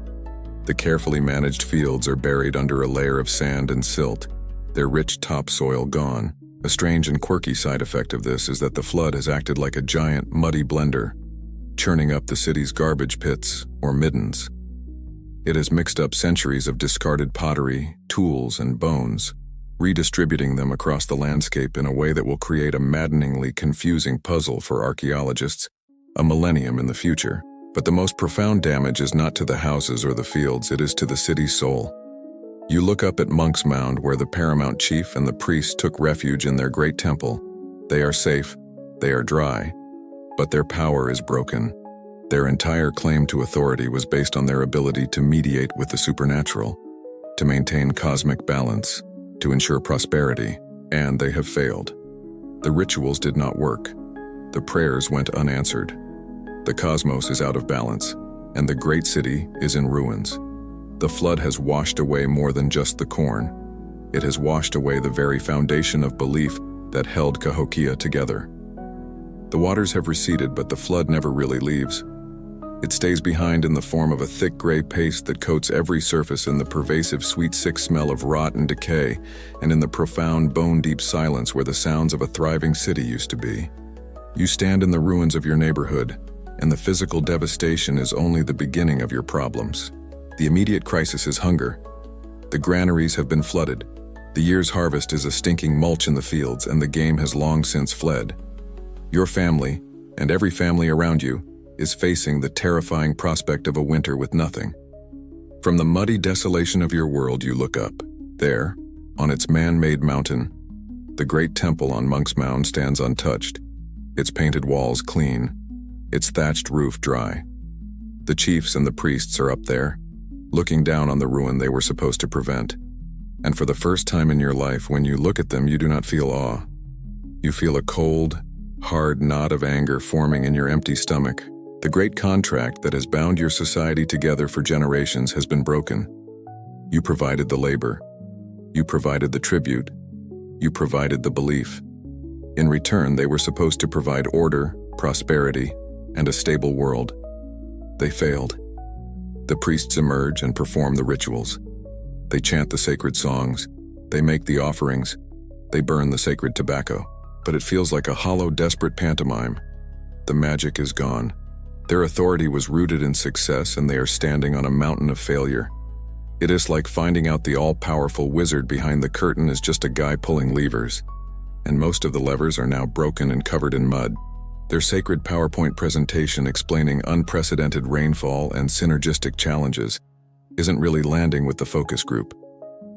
The carefully managed fields are buried under a layer of sand and silt, their rich topsoil gone. A strange and quirky side effect of this is that the flood has acted like a giant, muddy blender, churning up the city's garbage pits, or middens. It has mixed up centuries of discarded pottery, tools, and bones, redistributing them across the landscape in a way that will create a maddeningly confusing puzzle for archaeologists, a millennium in the future. But the most profound damage is not to the houses or the fields, it is to the city's soul. You look up at Monk's Mound, where the paramount chief and the priests took refuge in their great temple. They are safe, they are dry, but their power is broken. Their entire claim to authority was based on their ability to mediate with the supernatural, to maintain cosmic balance, to ensure prosperity, and they have failed. The rituals did not work. The prayers went unanswered. The cosmos is out of balance, and the great city is in ruins. The flood has washed away more than just the corn. It has washed away the very foundation of belief that held Cahokia together. The waters have receded, but the flood never really leaves. It stays behind in the form of a thick gray paste that coats every surface in the pervasive sweet sick smell of rot and decay, and in the profound bone-deep silence where the sounds of a thriving city used to be. You stand in the ruins of your neighborhood, and the physical devastation is only the beginning of your problems. The immediate crisis is hunger. The granaries have been flooded. The year's harvest is a stinking mulch in the fields, and the game has long since fled. Your family, and every family around you, is facing the terrifying prospect of a winter with nothing. From the muddy desolation of your world you look up. There, on its man-made mountain, the great temple on Monk's Mound stands untouched, its painted walls clean, its thatched roof dry. The chiefs and the priests are up there, looking down on the ruin they were supposed to prevent. And for the first time in your life, when you look at them, you do not feel awe. You feel a cold, hard knot of anger forming in your empty stomach. The great contract that has bound your society together for generations has been broken. You provided the labor. You provided the tribute. You provided the belief. In return, they were supposed to provide order, prosperity, and a stable world. They failed. The priests emerge and perform the rituals. They chant the sacred songs. They make the offerings. They burn the sacred tobacco. But it feels like a hollow, desperate pantomime. The magic is gone. Their authority was rooted in success, and they are standing on a mountain of failure. It is like finding out the all-powerful wizard behind the curtain is just a guy pulling levers. And most of the levers are now broken and covered in mud. Their sacred PowerPoint presentation explaining unprecedented rainfall and synergistic challenges isn't really landing with the focus group.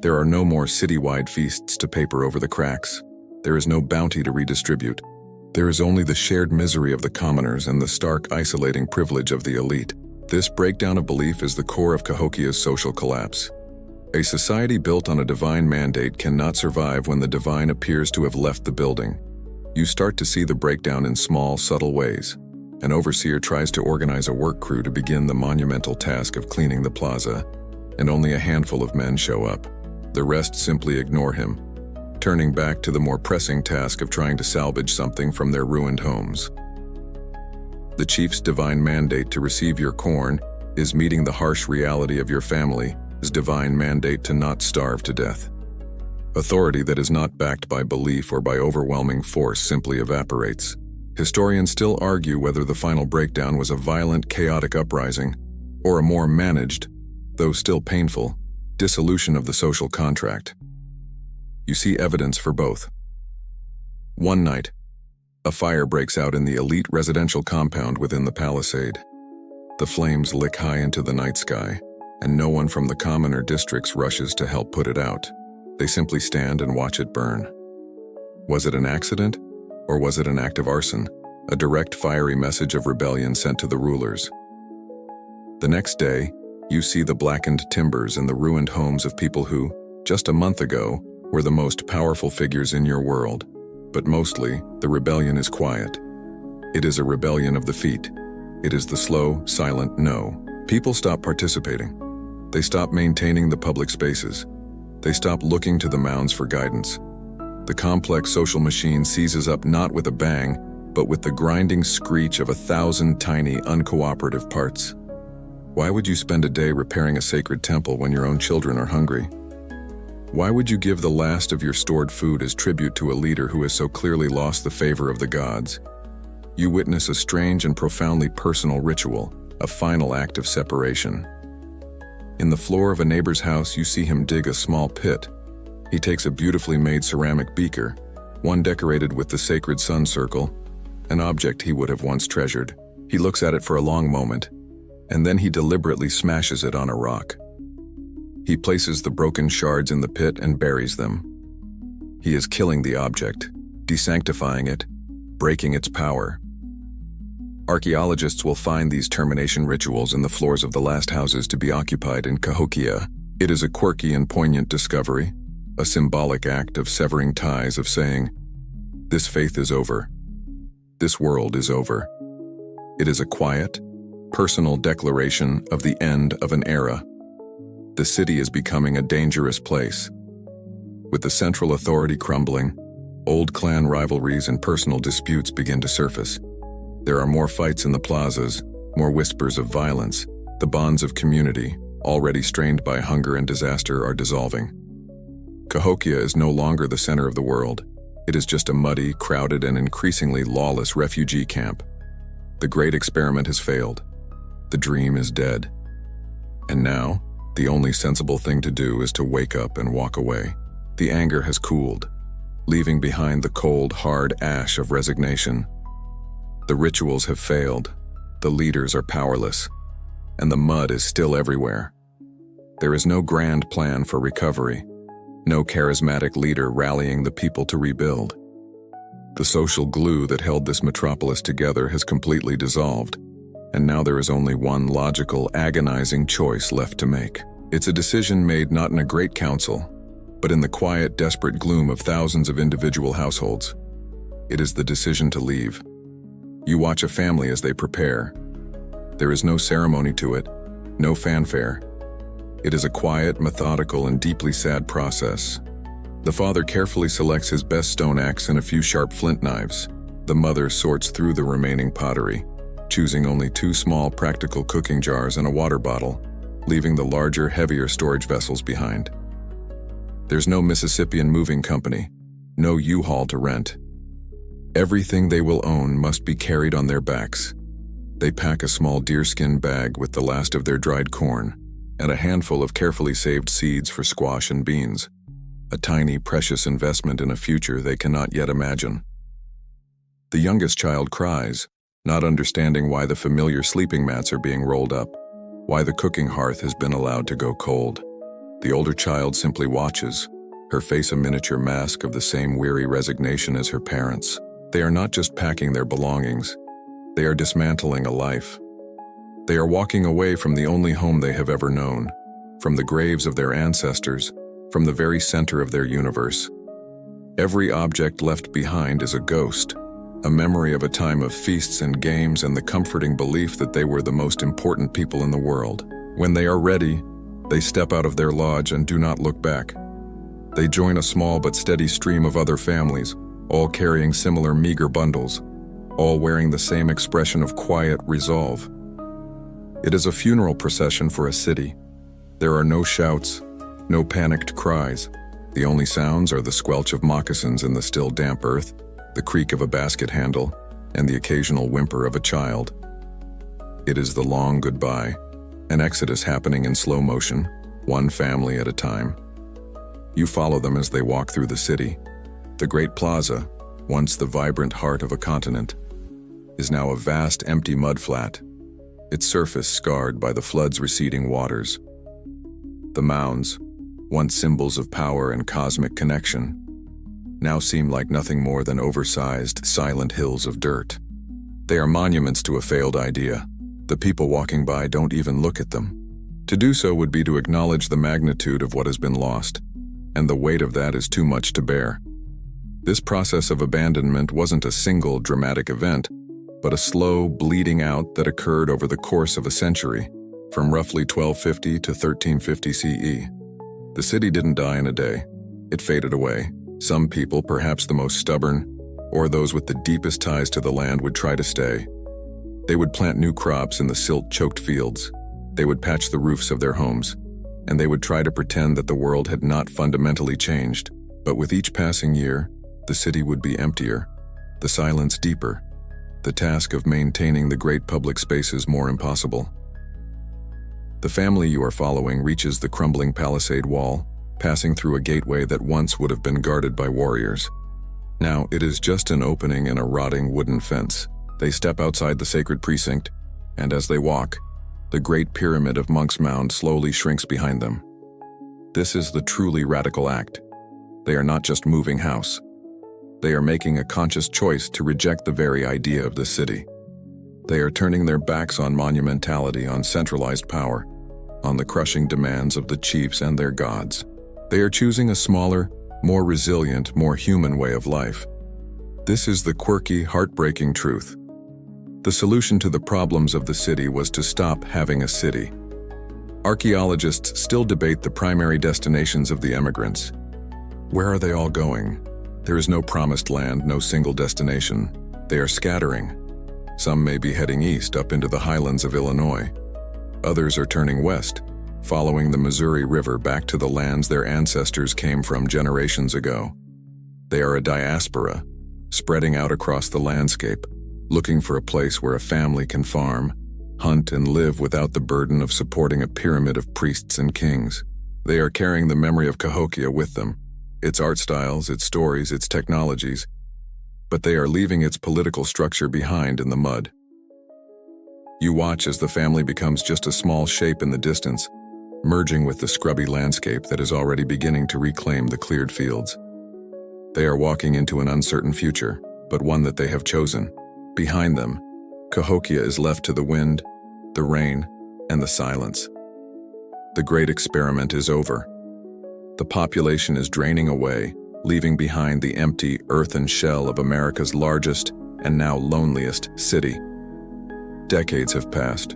There are no more citywide feasts to paper over the cracks. There is no bounty to redistribute. There is only the shared misery of the commoners and the stark, isolating privilege of the elite. This breakdown of belief is the core of Cahokia's social collapse. A society built on a divine mandate cannot survive when the divine appears to have left the building. You start to see the breakdown in small, subtle ways. An overseer tries to organize a work crew to begin the monumental task of cleaning the plaza, and only a handful of men show up. The rest simply ignore him, turning back to the more pressing task of trying to salvage something from their ruined homes. The chief's divine mandate to receive your corn is meeting the harsh reality of your family's divine mandate to not starve to death. Authority that is not backed by belief or by overwhelming force simply evaporates. Historians still argue whether the final breakdown was a violent, chaotic uprising, or a more managed, though still painful, dissolution of the social contract. You see evidence for both. One night, a fire breaks out in the elite residential compound within the palisade. The flames lick high into the night sky, and no one from the commoner districts rushes to help put it out. They simply stand and watch it burn. Was it an accident, or was it an act of arson, a direct fiery message of rebellion sent to the rulers? The next day, you see the blackened timbers and the ruined homes of people who, just a month ago, were the most powerful figures in your world. But mostly, the rebellion is quiet. It is a rebellion of the feet. It is the slow, silent no. People stop participating. They stop maintaining the public spaces. They stop looking to the mounds for guidance. The complex social machine seizes up not with a bang, but with the grinding screech of 1,000 tiny, uncooperative parts. Why would you spend a day repairing a sacred temple when your own children are hungry? Why would you give the last of your stored food as tribute to a leader who has so clearly lost the favor of the gods? You witness a strange and profoundly personal ritual, a final act of separation. In the floor of a neighbor's house, you see him dig a small pit. He takes a beautifully made ceramic beaker, one decorated with the sacred sun circle, an object he would have once treasured. He looks at it for a long moment, and then he deliberately smashes it on a rock. He places the broken shards in the pit and buries them. He is killing the object, desanctifying it, breaking its power. Archaeologists will find these termination rituals in the floors of the last houses to be occupied in Cahokia. It is a quirky and poignant discovery, a symbolic act of severing ties, of saying, "This faith is over. This world is over." It is a quiet, personal declaration of the end of an era. The city is becoming a dangerous place. With the central authority crumbling, old clan rivalries and personal disputes begin to surface. There are more fights in the plazas, more whispers of violence. The bonds of community, already strained by hunger and disaster, are dissolving. Cahokia is no longer the center of the world. It is just a muddy, crowded, and increasingly lawless refugee camp. The great experiment has failed. The dream is dead. And now, the only sensible thing to do is to wake up and walk away. The anger has cooled, leaving behind the cold, hard ash of resignation. The rituals have failed, the leaders are powerless, and the mud is still everywhere. There is no grand plan for recovery, no charismatic leader rallying the people to rebuild. The social glue that held this metropolis together has completely dissolved, and now there is only one logical, agonizing choice left to make. It's a decision made not in a great council, but in the quiet, desperate gloom of thousands of individual households. It is the decision to leave. You watch a family as they prepare. There is no ceremony to it, no fanfare. It is a quiet, methodical, and deeply sad process. The father carefully selects his best stone axe and a few sharp flint knives. The mother sorts through the remaining pottery, choosing only 2 small, practical cooking jars and a water bottle, leaving the larger, heavier storage vessels behind. There's no Mississippian moving company, no U-Haul to rent. Everything they will own must be carried on their backs. They pack a small deerskin bag with the last of their dried corn and a handful of carefully saved seeds for squash and beans, a tiny, precious investment in a future they cannot yet imagine. The youngest child cries, not understanding why the familiar sleeping mats are being rolled up, why the cooking hearth has been allowed to go cold. The older child simply watches, her face a miniature mask of the same weary resignation as her parents'. They are not just packing their belongings, they are dismantling a life. They are walking away from the only home they have ever known, from the graves of their ancestors, from the very center of their universe. Every object left behind is a ghost, a memory of a time of feasts and games and the comforting belief that they were the most important people in the world. When they are ready, they step out of their lodge and do not look back. They join a small but steady stream of other families, all carrying similar meager bundles, all wearing the same expression of quiet resolve. It is a funeral procession for a city. There are no shouts, no panicked cries. The only sounds are the squelch of moccasins in the still damp earth, the creak of a basket handle, and the occasional whimper of a child. It is the long goodbye, an exodus happening in slow motion, one family at a time. You follow them as they walk through the city. The great plaza, once the vibrant heart of a continent, is now a vast empty mudflat, its surface scarred by the flood's receding waters. The mounds, once symbols of power and cosmic connection, now seem like nothing more than oversized, silent hills of dirt. They are monuments to a failed idea. The people walking by don't even look at them. To do so would be to acknowledge the magnitude of what has been lost, and the weight of that is too much to bear. This process of abandonment wasn't a single dramatic event, but a slow bleeding out that occurred over the course of a century, from roughly 1250 to 1350 CE. The city didn't die in a day. It faded away. Some people, perhaps the most stubborn, or those with the deepest ties to the land would try to stay. They would plant new crops in the silt-choked fields. They would patch the roofs of their homes, and they would try to pretend that the world had not fundamentally changed. But with each passing year, the city would be emptier, the silence deeper, the task of maintaining the great public spaces more impossible. The family you are following reaches the crumbling palisade wall, passing through a gateway that once would have been guarded by warriors. Now it is just an opening in a rotting wooden fence. They step outside the sacred precinct, and as they walk, the great pyramid of Monk's Mound slowly shrinks behind them. This is the truly radical act. They are not just moving house. They are making a conscious choice to reject the very idea of the city. They are turning their backs on monumentality, on centralized power, on the crushing demands of the chiefs and their gods. They are choosing a smaller, more resilient, more human way of life. This is the quirky, heartbreaking truth. The solution to the problems of the city was to stop having a city. Archaeologists still debate the primary destinations of the emigrants. Where are they all going? There is no promised land, no single destination. They are scattering. Some may be heading east up into the highlands of Illinois. Others are turning west, following the Missouri River back to the lands their ancestors came from generations ago. They are a diaspora, spreading out across the landscape, looking for a place where a family can farm, hunt, and live without the burden of supporting a pyramid of priests and kings. They are carrying the memory of Cahokia with them, its art styles, its stories, its technologies, but they are leaving its political structure behind in the mud. You watch as the family becomes just a small shape in the distance, merging with the scrubby landscape that is already beginning to reclaim the cleared fields. They are walking into an uncertain future, but one that they have chosen. Behind them, Cahokia is left to the wind, the rain, and the silence. The great experiment is over. The population is draining away, leaving behind the empty earthen shell of America's largest and now loneliest city. Decades have passed,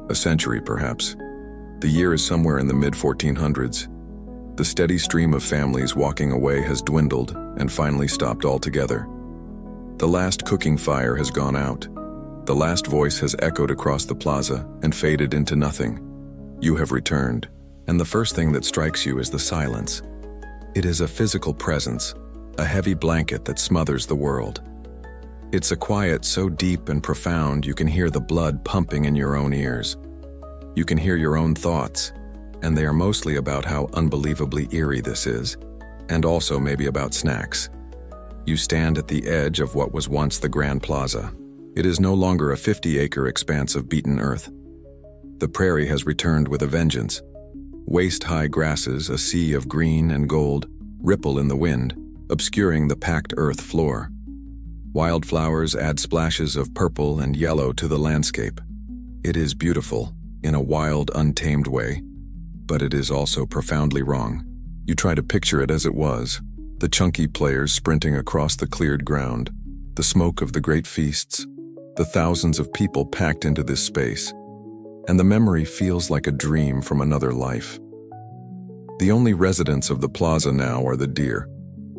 a century perhaps. The year is somewhere in the mid-1400s. The steady stream of families walking away has dwindled and finally stopped altogether. The last cooking fire has gone out. The last voice has echoed across the plaza and faded into nothing. You have returned, and the first thing that strikes you is the silence. It is a physical presence, a heavy blanket that smothers the world. It's a quiet so deep and profound you can hear the blood pumping in your own ears. You can hear your own thoughts, and they are mostly about how unbelievably eerie this is, and also maybe about snacks. You stand at the edge of what was once the Grand Plaza. It is no longer a 50-acre expanse of beaten earth. The prairie has returned with a vengeance. Waist-high grasses, a sea of green and gold, ripple in the wind, obscuring the packed earth floor. Wildflowers add splashes of purple and yellow to the landscape. It is beautiful, in a wild, untamed way, but it is also profoundly wrong. You try to picture it as it was, the chunky players sprinting across the cleared ground, the smoke of the great feasts, the thousands of people packed into this space, and the memory feels like a dream from another life. The only residents of the plaza now are the deer,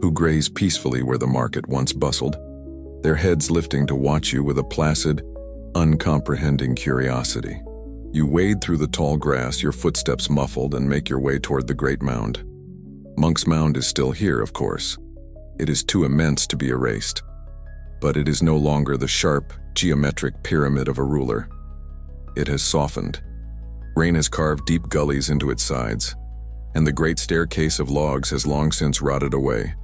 who graze peacefully where the market once bustled, their heads lifting to watch you with a placid, uncomprehending curiosity. You wade through the tall grass, your footsteps muffled, and make your way toward the great mound. Monk's Mound is still here, of course. It is too immense to be erased. But it is no longer the sharp, geometric pyramid of a ruler. It has softened. Rain has carved deep gullies into its sides, and the great staircase of logs has long since rotted away,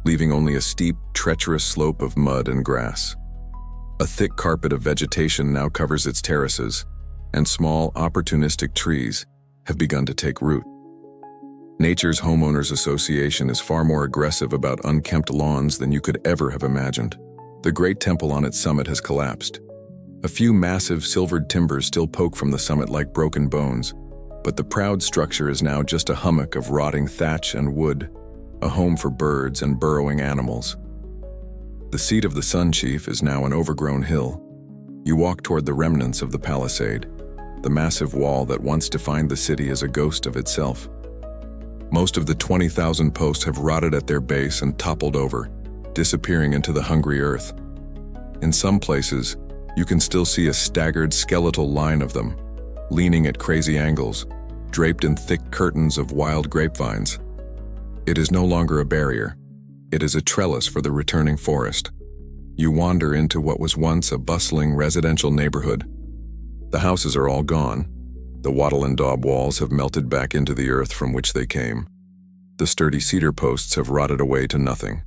leaving only a steep, treacherous slope of mud and grass. A thick carpet of vegetation now covers its terraces, and small, opportunistic trees have begun to take root. Nature's Homeowners Association is far more aggressive about unkempt lawns than you could ever have imagined. The great temple on its summit has collapsed. A few massive silvered timbers still poke from the summit like broken bones, but the proud structure is now just a hummock of rotting thatch and wood, a home for birds and burrowing animals. The seat of the Sun Chief is now an overgrown hill. You walk toward the remnants of the palisade, the massive wall that once defined the city as a ghost of itself. Most of the 20,000 posts have rotted at their base and toppled over, disappearing into the hungry earth. In some places, you can still see a staggered skeletal line of them, leaning at crazy angles, draped in thick curtains of wild grapevines. It is no longer a barrier. It is a trellis for the returning forest. You wander into what was once a bustling residential neighborhood. The houses are all gone. The wattle and daub walls have melted back into the earth from which they came. The sturdy cedar posts have rotted away to nothing.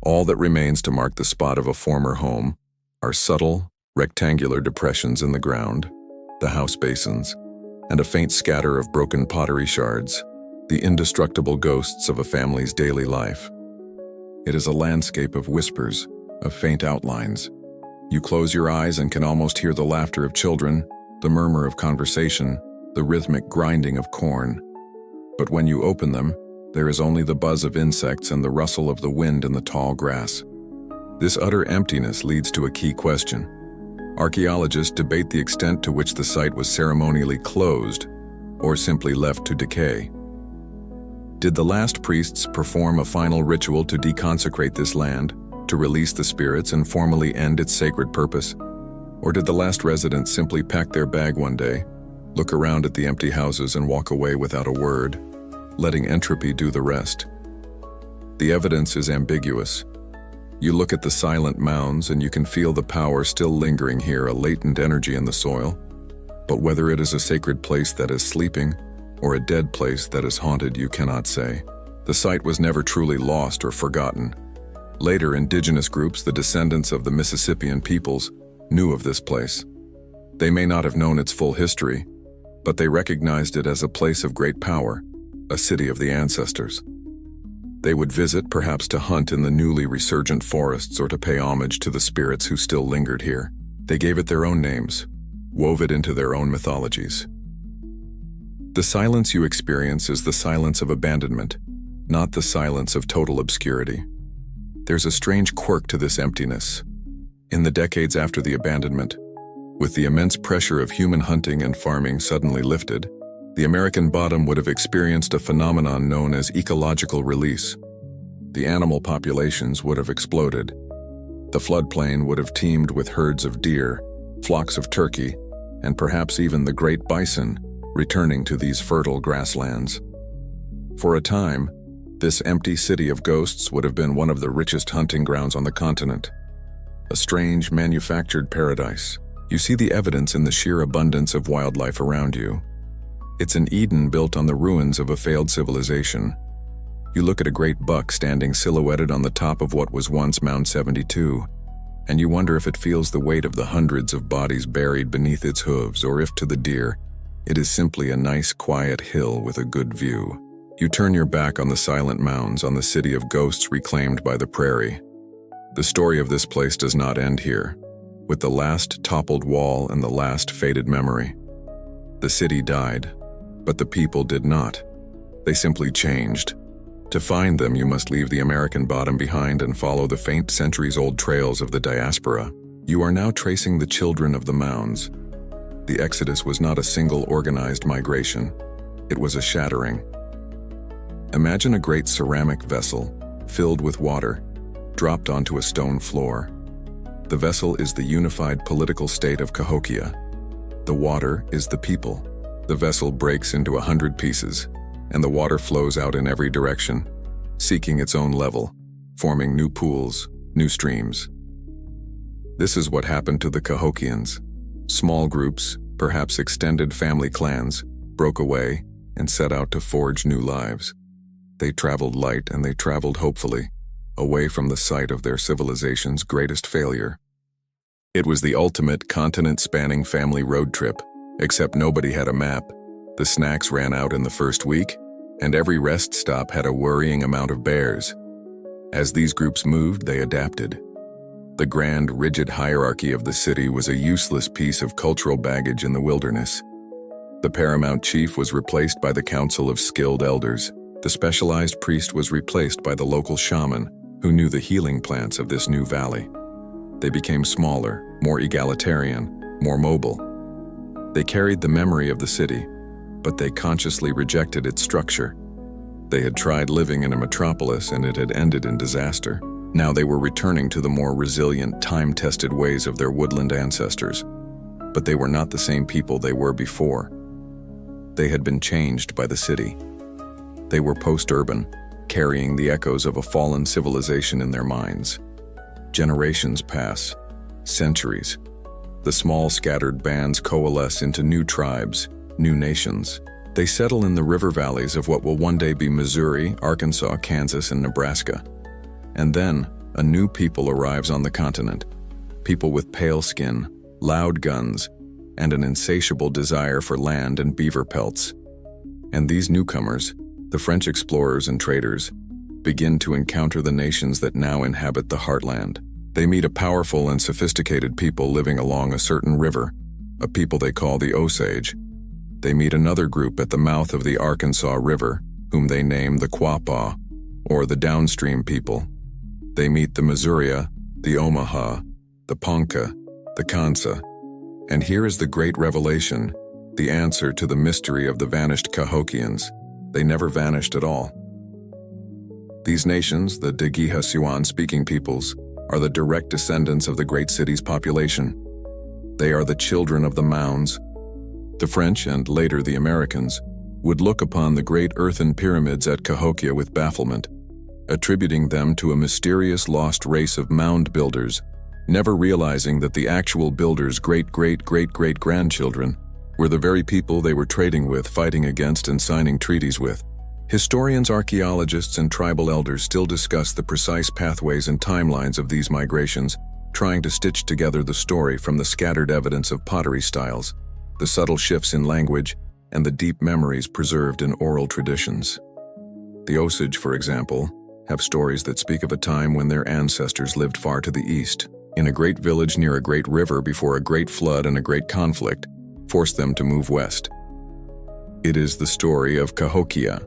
All that remains to mark the spot of a former home are subtle, rectangular depressions in the ground, the house basins, and a faint scatter of broken pottery shards, the indestructible ghosts of a family's daily life. It is a landscape of whispers, of faint outlines. You close your eyes and can almost hear the laughter of children, the murmur of conversation, the rhythmic grinding of corn. But when you open them, there is only the buzz of insects and the rustle of the wind in the tall grass. This utter emptiness leads to a key question. Archaeologists debate the extent to which the site was ceremonially closed or simply left to decay. Did the last priests perform a final ritual to deconsecrate this land, to release the spirits and formally end its sacred purpose? Or did the last residents simply pack their bag one day, look around at the empty houses and walk away without a word, letting entropy do the rest? The evidence is ambiguous. You look at the silent mounds and you can feel the power still lingering here, a latent energy in the soil. But whether it is a sacred place that is sleeping or a dead place that is haunted, you cannot say. The site was never truly lost or forgotten. Later, indigenous groups, the descendants of the Mississippian peoples, knew of this place. They may not have known its full history, but they recognized it as a place of great power, a city of the ancestors. They would visit, perhaps to hunt in the newly resurgent forests or to pay homage to the spirits who still lingered here. They gave it their own names, wove it into their own mythologies. The silence you experience is the silence of abandonment, not the silence of total obscurity. There's a strange quirk to this emptiness. In the decades after the abandonment, with the immense pressure of human hunting and farming suddenly lifted, the American bottom would have experienced a phenomenon known as ecological release. The animal populations would have exploded. The floodplain would have teemed with herds of deer, flocks of turkey, and perhaps even the great bison returning to these fertile grasslands. For a time, this empty city of ghosts would have been one of the richest hunting grounds on the continent. A strange, manufactured paradise. You see the evidence in the sheer abundance of wildlife around you. It's an Eden built on the ruins of a failed civilization. You look at a great buck standing silhouetted on the top of what was once Mound 72, and you wonder if it feels the weight of the hundreds of bodies buried beneath its hooves, or if to the deer, it is simply a nice, quiet hill with a good view. You turn your back on the silent mounds, on the city of ghosts reclaimed by the prairie. The story of this place does not end here, with the last toppled wall and the last faded memory. The city died, but the people did not. They simply changed. To find them, you must leave the American bottom behind and follow the faint centuries-old trails of the diaspora. You are now tracing the children of the mounds. The exodus was not a single organized migration. It was a shattering. Imagine a great ceramic vessel, filled with water, dropped onto a stone floor. The vessel is the unified political state of Cahokia. The water is the people. The vessel breaks into 100 pieces, and the water flows out in every direction, seeking its own level, forming new pools, new streams. This is what happened to the Cahokians. Small groups, perhaps extended family clans, broke away and set out to forge new lives. They traveled light and they traveled hopefully, away from the site of their civilization's greatest failure. It was the ultimate continent-spanning family road trip, except nobody had a map. The snacks ran out in the first week, and every rest stop had a worrying amount of bears. As these groups moved, they adapted. The grand, rigid hierarchy of the city was a useless piece of cultural baggage in the wilderness. The paramount chief was replaced by the council of skilled elders. The specialized priest was replaced by the local shaman, who knew the healing plants of this new valley. They became smaller, more egalitarian, more mobile. They carried the memory of the city, but they consciously rejected its structure. They had tried living in a metropolis and it had ended in disaster. Now they were returning to the more resilient, time-tested ways of their woodland ancestors. But they were not the same people they were before. They had been changed by the city. They were post-urban, carrying the echoes of a fallen civilization in their minds. Generations pass, centuries. The small scattered bands coalesce into new tribes, new nations. They settle in the river valleys of what will one day be Missouri, Arkansas, Kansas, and Nebraska. And then, a new people arrives on the continent. People with pale skin, loud guns, and an insatiable desire for land and beaver pelts. And these newcomers, the French explorers and traders, begin to encounter the nations that now inhabit the heartland. They meet a powerful and sophisticated people living along a certain river, a people they call the Osage. They meet another group at the mouth of the Arkansas River, whom they name the Quapaw, or the downstream people. They meet the Missouria, the Omaha, the Ponca, the Kansa. And here is the great revelation, the answer to the mystery of the vanished Cahokians. They never vanished at all. These nations, the Degihasuan-speaking peoples, are the direct descendants of the great city's population. They are the children of the Mounds. The French, and later the Americans, would look upon the great earthen pyramids at Cahokia with bafflement, attributing them to a mysterious lost race of mound builders, never realizing that the actual builders' great-great-great-great-grandchildren were the very people they were trading with, fighting against, and signing treaties with. Historians, archaeologists, and tribal elders still discuss the precise pathways and timelines of these migrations, trying to stitch together the story from the scattered evidence of pottery styles, the subtle shifts in language, and the deep memories preserved in oral traditions. The Osage, for example, have stories that speak of a time when their ancestors lived far to the east, in a great village near a great river before a great flood and a great conflict forced them to move west. It is the story of Cahokia,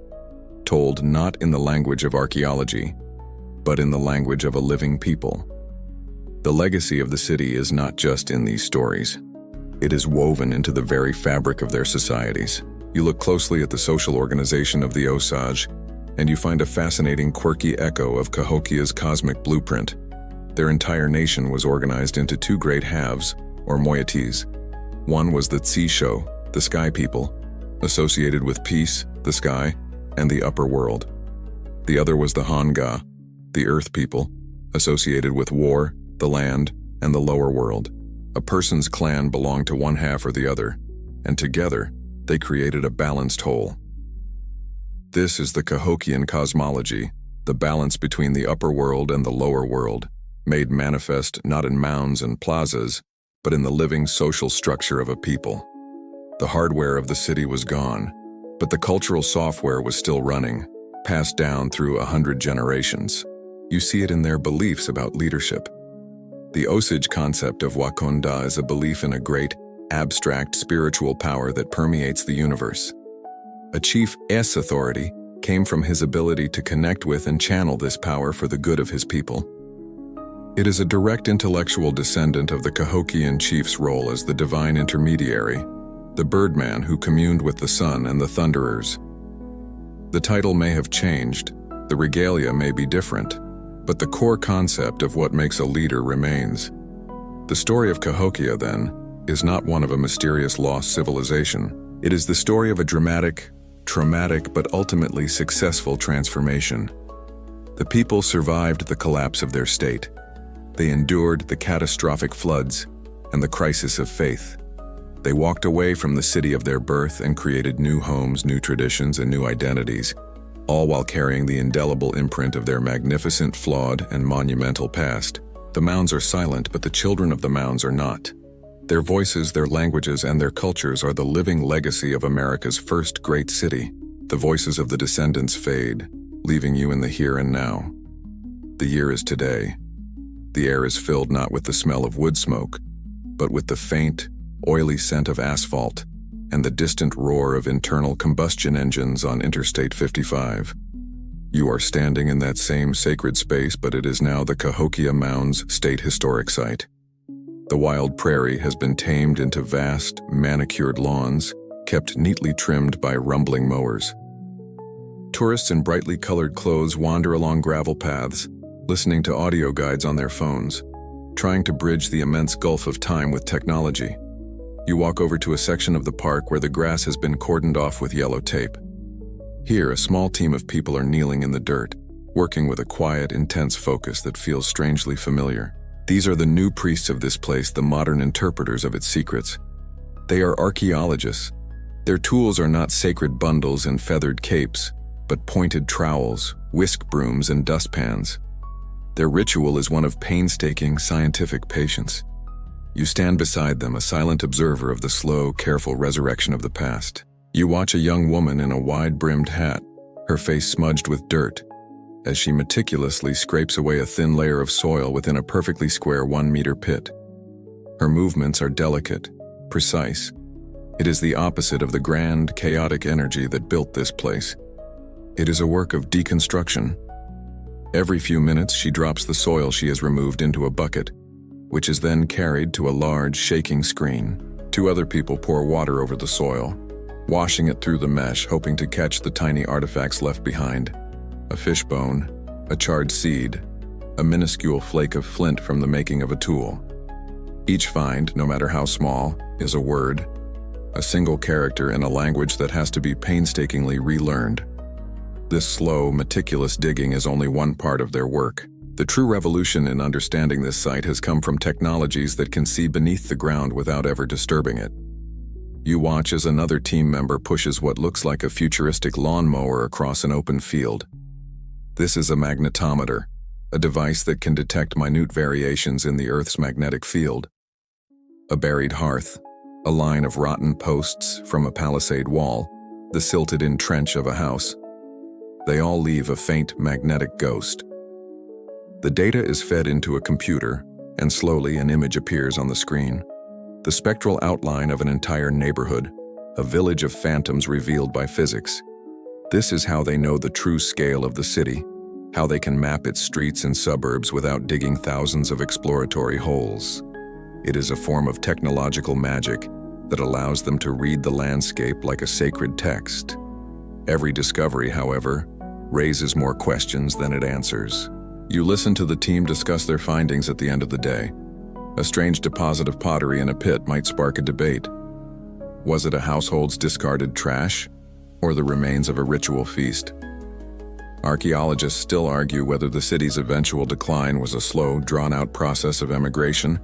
told not in the language of archaeology, but in the language of a living people. The legacy of the city is not just in these stories. It is woven into the very fabric of their societies. You look closely at the social organization of the Osage, and you find a fascinating, quirky echo of Cahokia's cosmic blueprint. Their entire nation was organized into two great halves, or moieties. One was the Tsi-Sho, the sky people, associated with peace, the sky, and the upper world. The other was the Han-Ga, the earth people, associated with war, the land, and the lower world. A person's clan belonged to one half or the other, and together, they created a balanced whole. This is the Cahokian cosmology, the balance between the upper world and the lower world, made manifest not in mounds and plazas, but in the living social structure of a people. The hardware of the city was gone, but the cultural software was still running, passed down through 100 generations. You see it in their beliefs about leadership. The Osage concept of Wakonda is a belief in a great, abstract spiritual power that permeates the universe. A chief's authority came from his ability to connect with and channel this power for the good of his people. It is a direct intellectual descendant of the Cahokian chief's role as the divine intermediary, the birdman who communed with the sun and the thunderers. The title may have changed, the regalia may be different, but the core concept of what makes a leader remains. The story of Cahokia, then, is not one of a mysterious lost civilization. It is the story of a dramatic, traumatic, but ultimately successful transformation. The people survived the collapse of their state. They endured the catastrophic floods and the crisis of faith. They walked away from the city of their birth and created new homes, new traditions, and new identities, all while carrying the indelible imprint of their magnificent, flawed, and monumental past. The Mounds are silent, but the children of the Mounds are not. Their voices, their languages, and their cultures are the living legacy of America's first great city. The voices of the descendants fade, leaving you in the here and now. The year is today. The air is filled not with the smell of wood smoke, but with the faint, oily scent of asphalt and the distant roar of internal combustion engines on Interstate 55. You are standing in that same sacred space, but it is now the Cahokia Mounds State Historic Site. The wild prairie has been tamed into vast, manicured lawns, kept neatly trimmed by rumbling mowers. Tourists in brightly colored clothes wander along gravel paths, listening to audio guides on their phones, trying to bridge the immense gulf of time with technology. You walk over to a section of the park where the grass has been cordoned off with yellow tape. Here, a small team of people are kneeling in the dirt, working with a quiet, intense focus that feels strangely familiar. These are the new priests of this place, the modern interpreters of its secrets. They are archaeologists. Their tools are not sacred bundles and feathered capes, but pointed trowels, whisk brooms, and dustpans. Their ritual is one of painstaking, scientific patience. You stand beside them, a silent observer of the slow, careful resurrection of the past. You watch a young woman in a wide-brimmed hat, her face smudged with dirt, as she meticulously scrapes away a thin layer of soil within a perfectly square 1-meter pit. Her movements are delicate, precise. It is the opposite of the grand, chaotic energy that built this place. It is a work of deconstruction. Every few minutes, she drops the soil she has removed into a bucket, which is then carried to a large, shaking screen. 2 other people pour water over the soil, washing it through the mesh, hoping to catch the tiny artifacts left behind. A fishbone, a charred seed, a minuscule flake of flint from the making of a tool. Each find, no matter how small, is a word, a single character in a language that has to be painstakingly relearned. This slow, meticulous digging is only one part of their work. The true revolution in understanding this site has come from technologies that can see beneath the ground without ever disturbing it. You watch as another team member pushes what looks like a futuristic lawnmower across an open field. This is a magnetometer, a device that can detect minute variations in the Earth's magnetic field. A buried hearth, a line of rotten posts from a palisade wall, the silted-in trench of a house. They all leave a faint magnetic ghost. The data is fed into a computer, and slowly an image appears on the screen. The spectral outline of an entire neighborhood, a village of phantoms revealed by physics. This is how they know the true scale of the city, how they can map its streets and suburbs without digging thousands of exploratory holes. It is a form of technological magic that allows them to read the landscape like a sacred text. Every discovery, however, raises more questions than it answers. You listen to the team discuss their findings at the end of the day. A strange deposit of pottery in a pit might spark a debate. Was it a household's discarded trash, or the remains of a ritual feast? Archaeologists still argue whether the city's eventual decline was a slow, drawn-out process of emigration,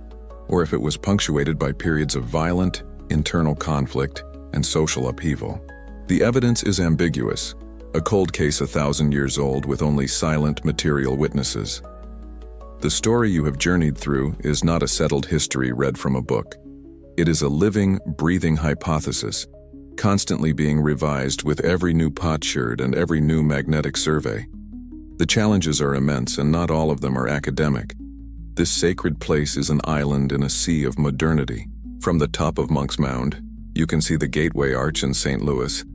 or if it was punctuated by periods of violent, internal conflict and social upheaval. The evidence is ambiguous, a cold case 1,000 years old with only silent material witnesses. The story you have journeyed through is not a settled history read from a book. It is a living, breathing hypothesis, constantly being revised with every new potsherd and every new magnetic survey. The challenges are immense, and not all of them are academic. This sacred place is an island in a sea of modernity. From the top of Monk's Mound, you can see the Gateway Arch in St. Louis,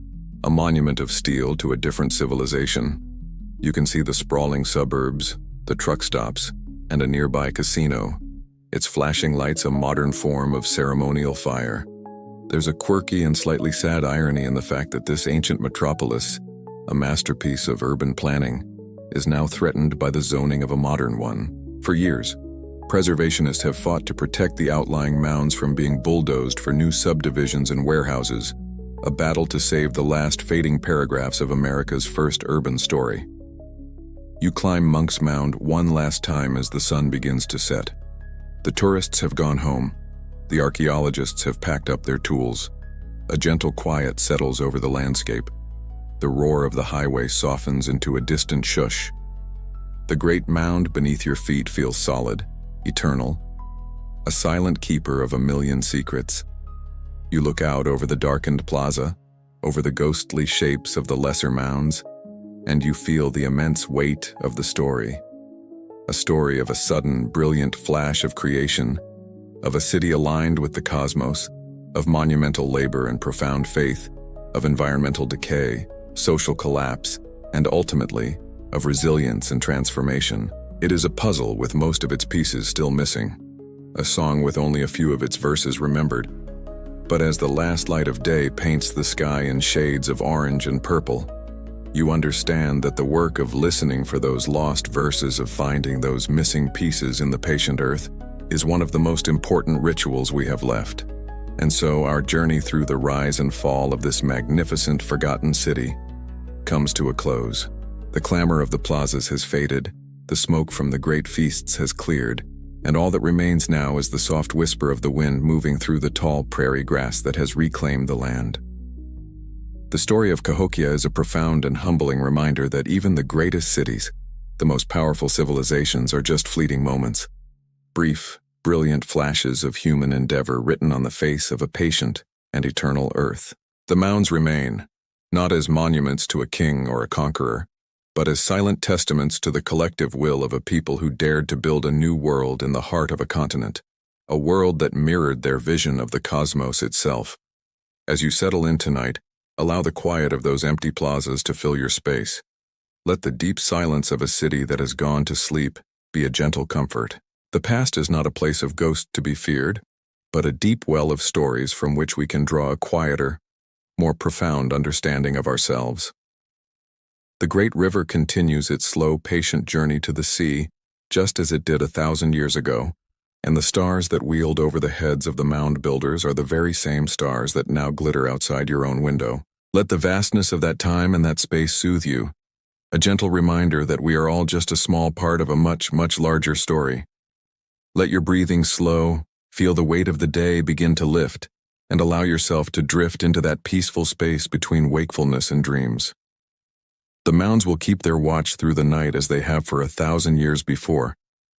a monument of steel to a different civilization. You can see the sprawling suburbs, the truck stops, and a nearby casino, its flashing lights a modern form of ceremonial fire. There's a quirky and slightly sad irony in the fact that this ancient metropolis, a masterpiece of urban planning, is now threatened by the zoning of a modern one. For years, preservationists have fought to protect the outlying mounds from being bulldozed for new subdivisions and warehouses, a battle to save the last fading paragraphs of America's first urban story. You climb Monk's Mound one last time as the sun begins to set. The tourists have gone home. The archaeologists have packed up their tools. A gentle quiet settles over the landscape. The roar of the highway softens into a distant shush. The great mound beneath your feet feels solid, eternal, a silent keeper of a million secrets. You look out over the darkened plaza, over the ghostly shapes of the lesser mounds, and you feel the immense weight of the story. A story of a sudden, brilliant flash of creation, of a city aligned with the cosmos, of monumental labor and profound faith, of environmental decay, social collapse, and ultimately, of resilience and transformation. It is a puzzle with most of its pieces still missing, a song with only a few of its verses remembered. But as the last light of day paints the sky in shades of orange and purple, you understand that the work of listening for those lost verses, of finding those missing pieces in the patient earth, is one of the most important rituals we have left. And so our journey through the rise and fall of this magnificent forgotten city comes to a close. The clamor of the plazas has faded, the smoke from the great feasts has cleared, and all that remains now is the soft whisper of the wind moving through the tall prairie grass that has reclaimed the land. The story of Cahokia is a profound and humbling reminder that even the greatest cities, the most powerful civilizations, are just fleeting moments. Brief, brilliant flashes of human endeavor written on the face of a patient and eternal earth. The mounds remain, not as monuments to a king or a conqueror, but as silent testaments to the collective will of a people who dared to build a new world in the heart of a continent, a world that mirrored their vision of the cosmos itself. As you settle in tonight, allow the quiet of those empty plazas to fill your space. Let the deep silence of a city that has gone to sleep be a gentle comfort. The past is not a place of ghosts to be feared, but a deep well of stories from which we can draw a quieter, more profound understanding of ourselves. The great river continues its slow, patient journey to the sea, just as it did 1,000 years ago, and the stars that wheeled over the heads of the mound builders are the very same stars that now glitter outside your own window. Let the vastness of that time and that space soothe you, a gentle reminder that we are all just a small part of a much, much larger story. Let your breathing slow, feel the weight of the day begin to lift, and allow yourself to drift into that peaceful space between wakefulness and dreams. The mounds will keep their watch through the night as they have for 1,000 years before,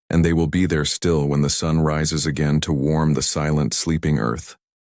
and they will be there still when the sun rises again to warm the silent, sleeping earth.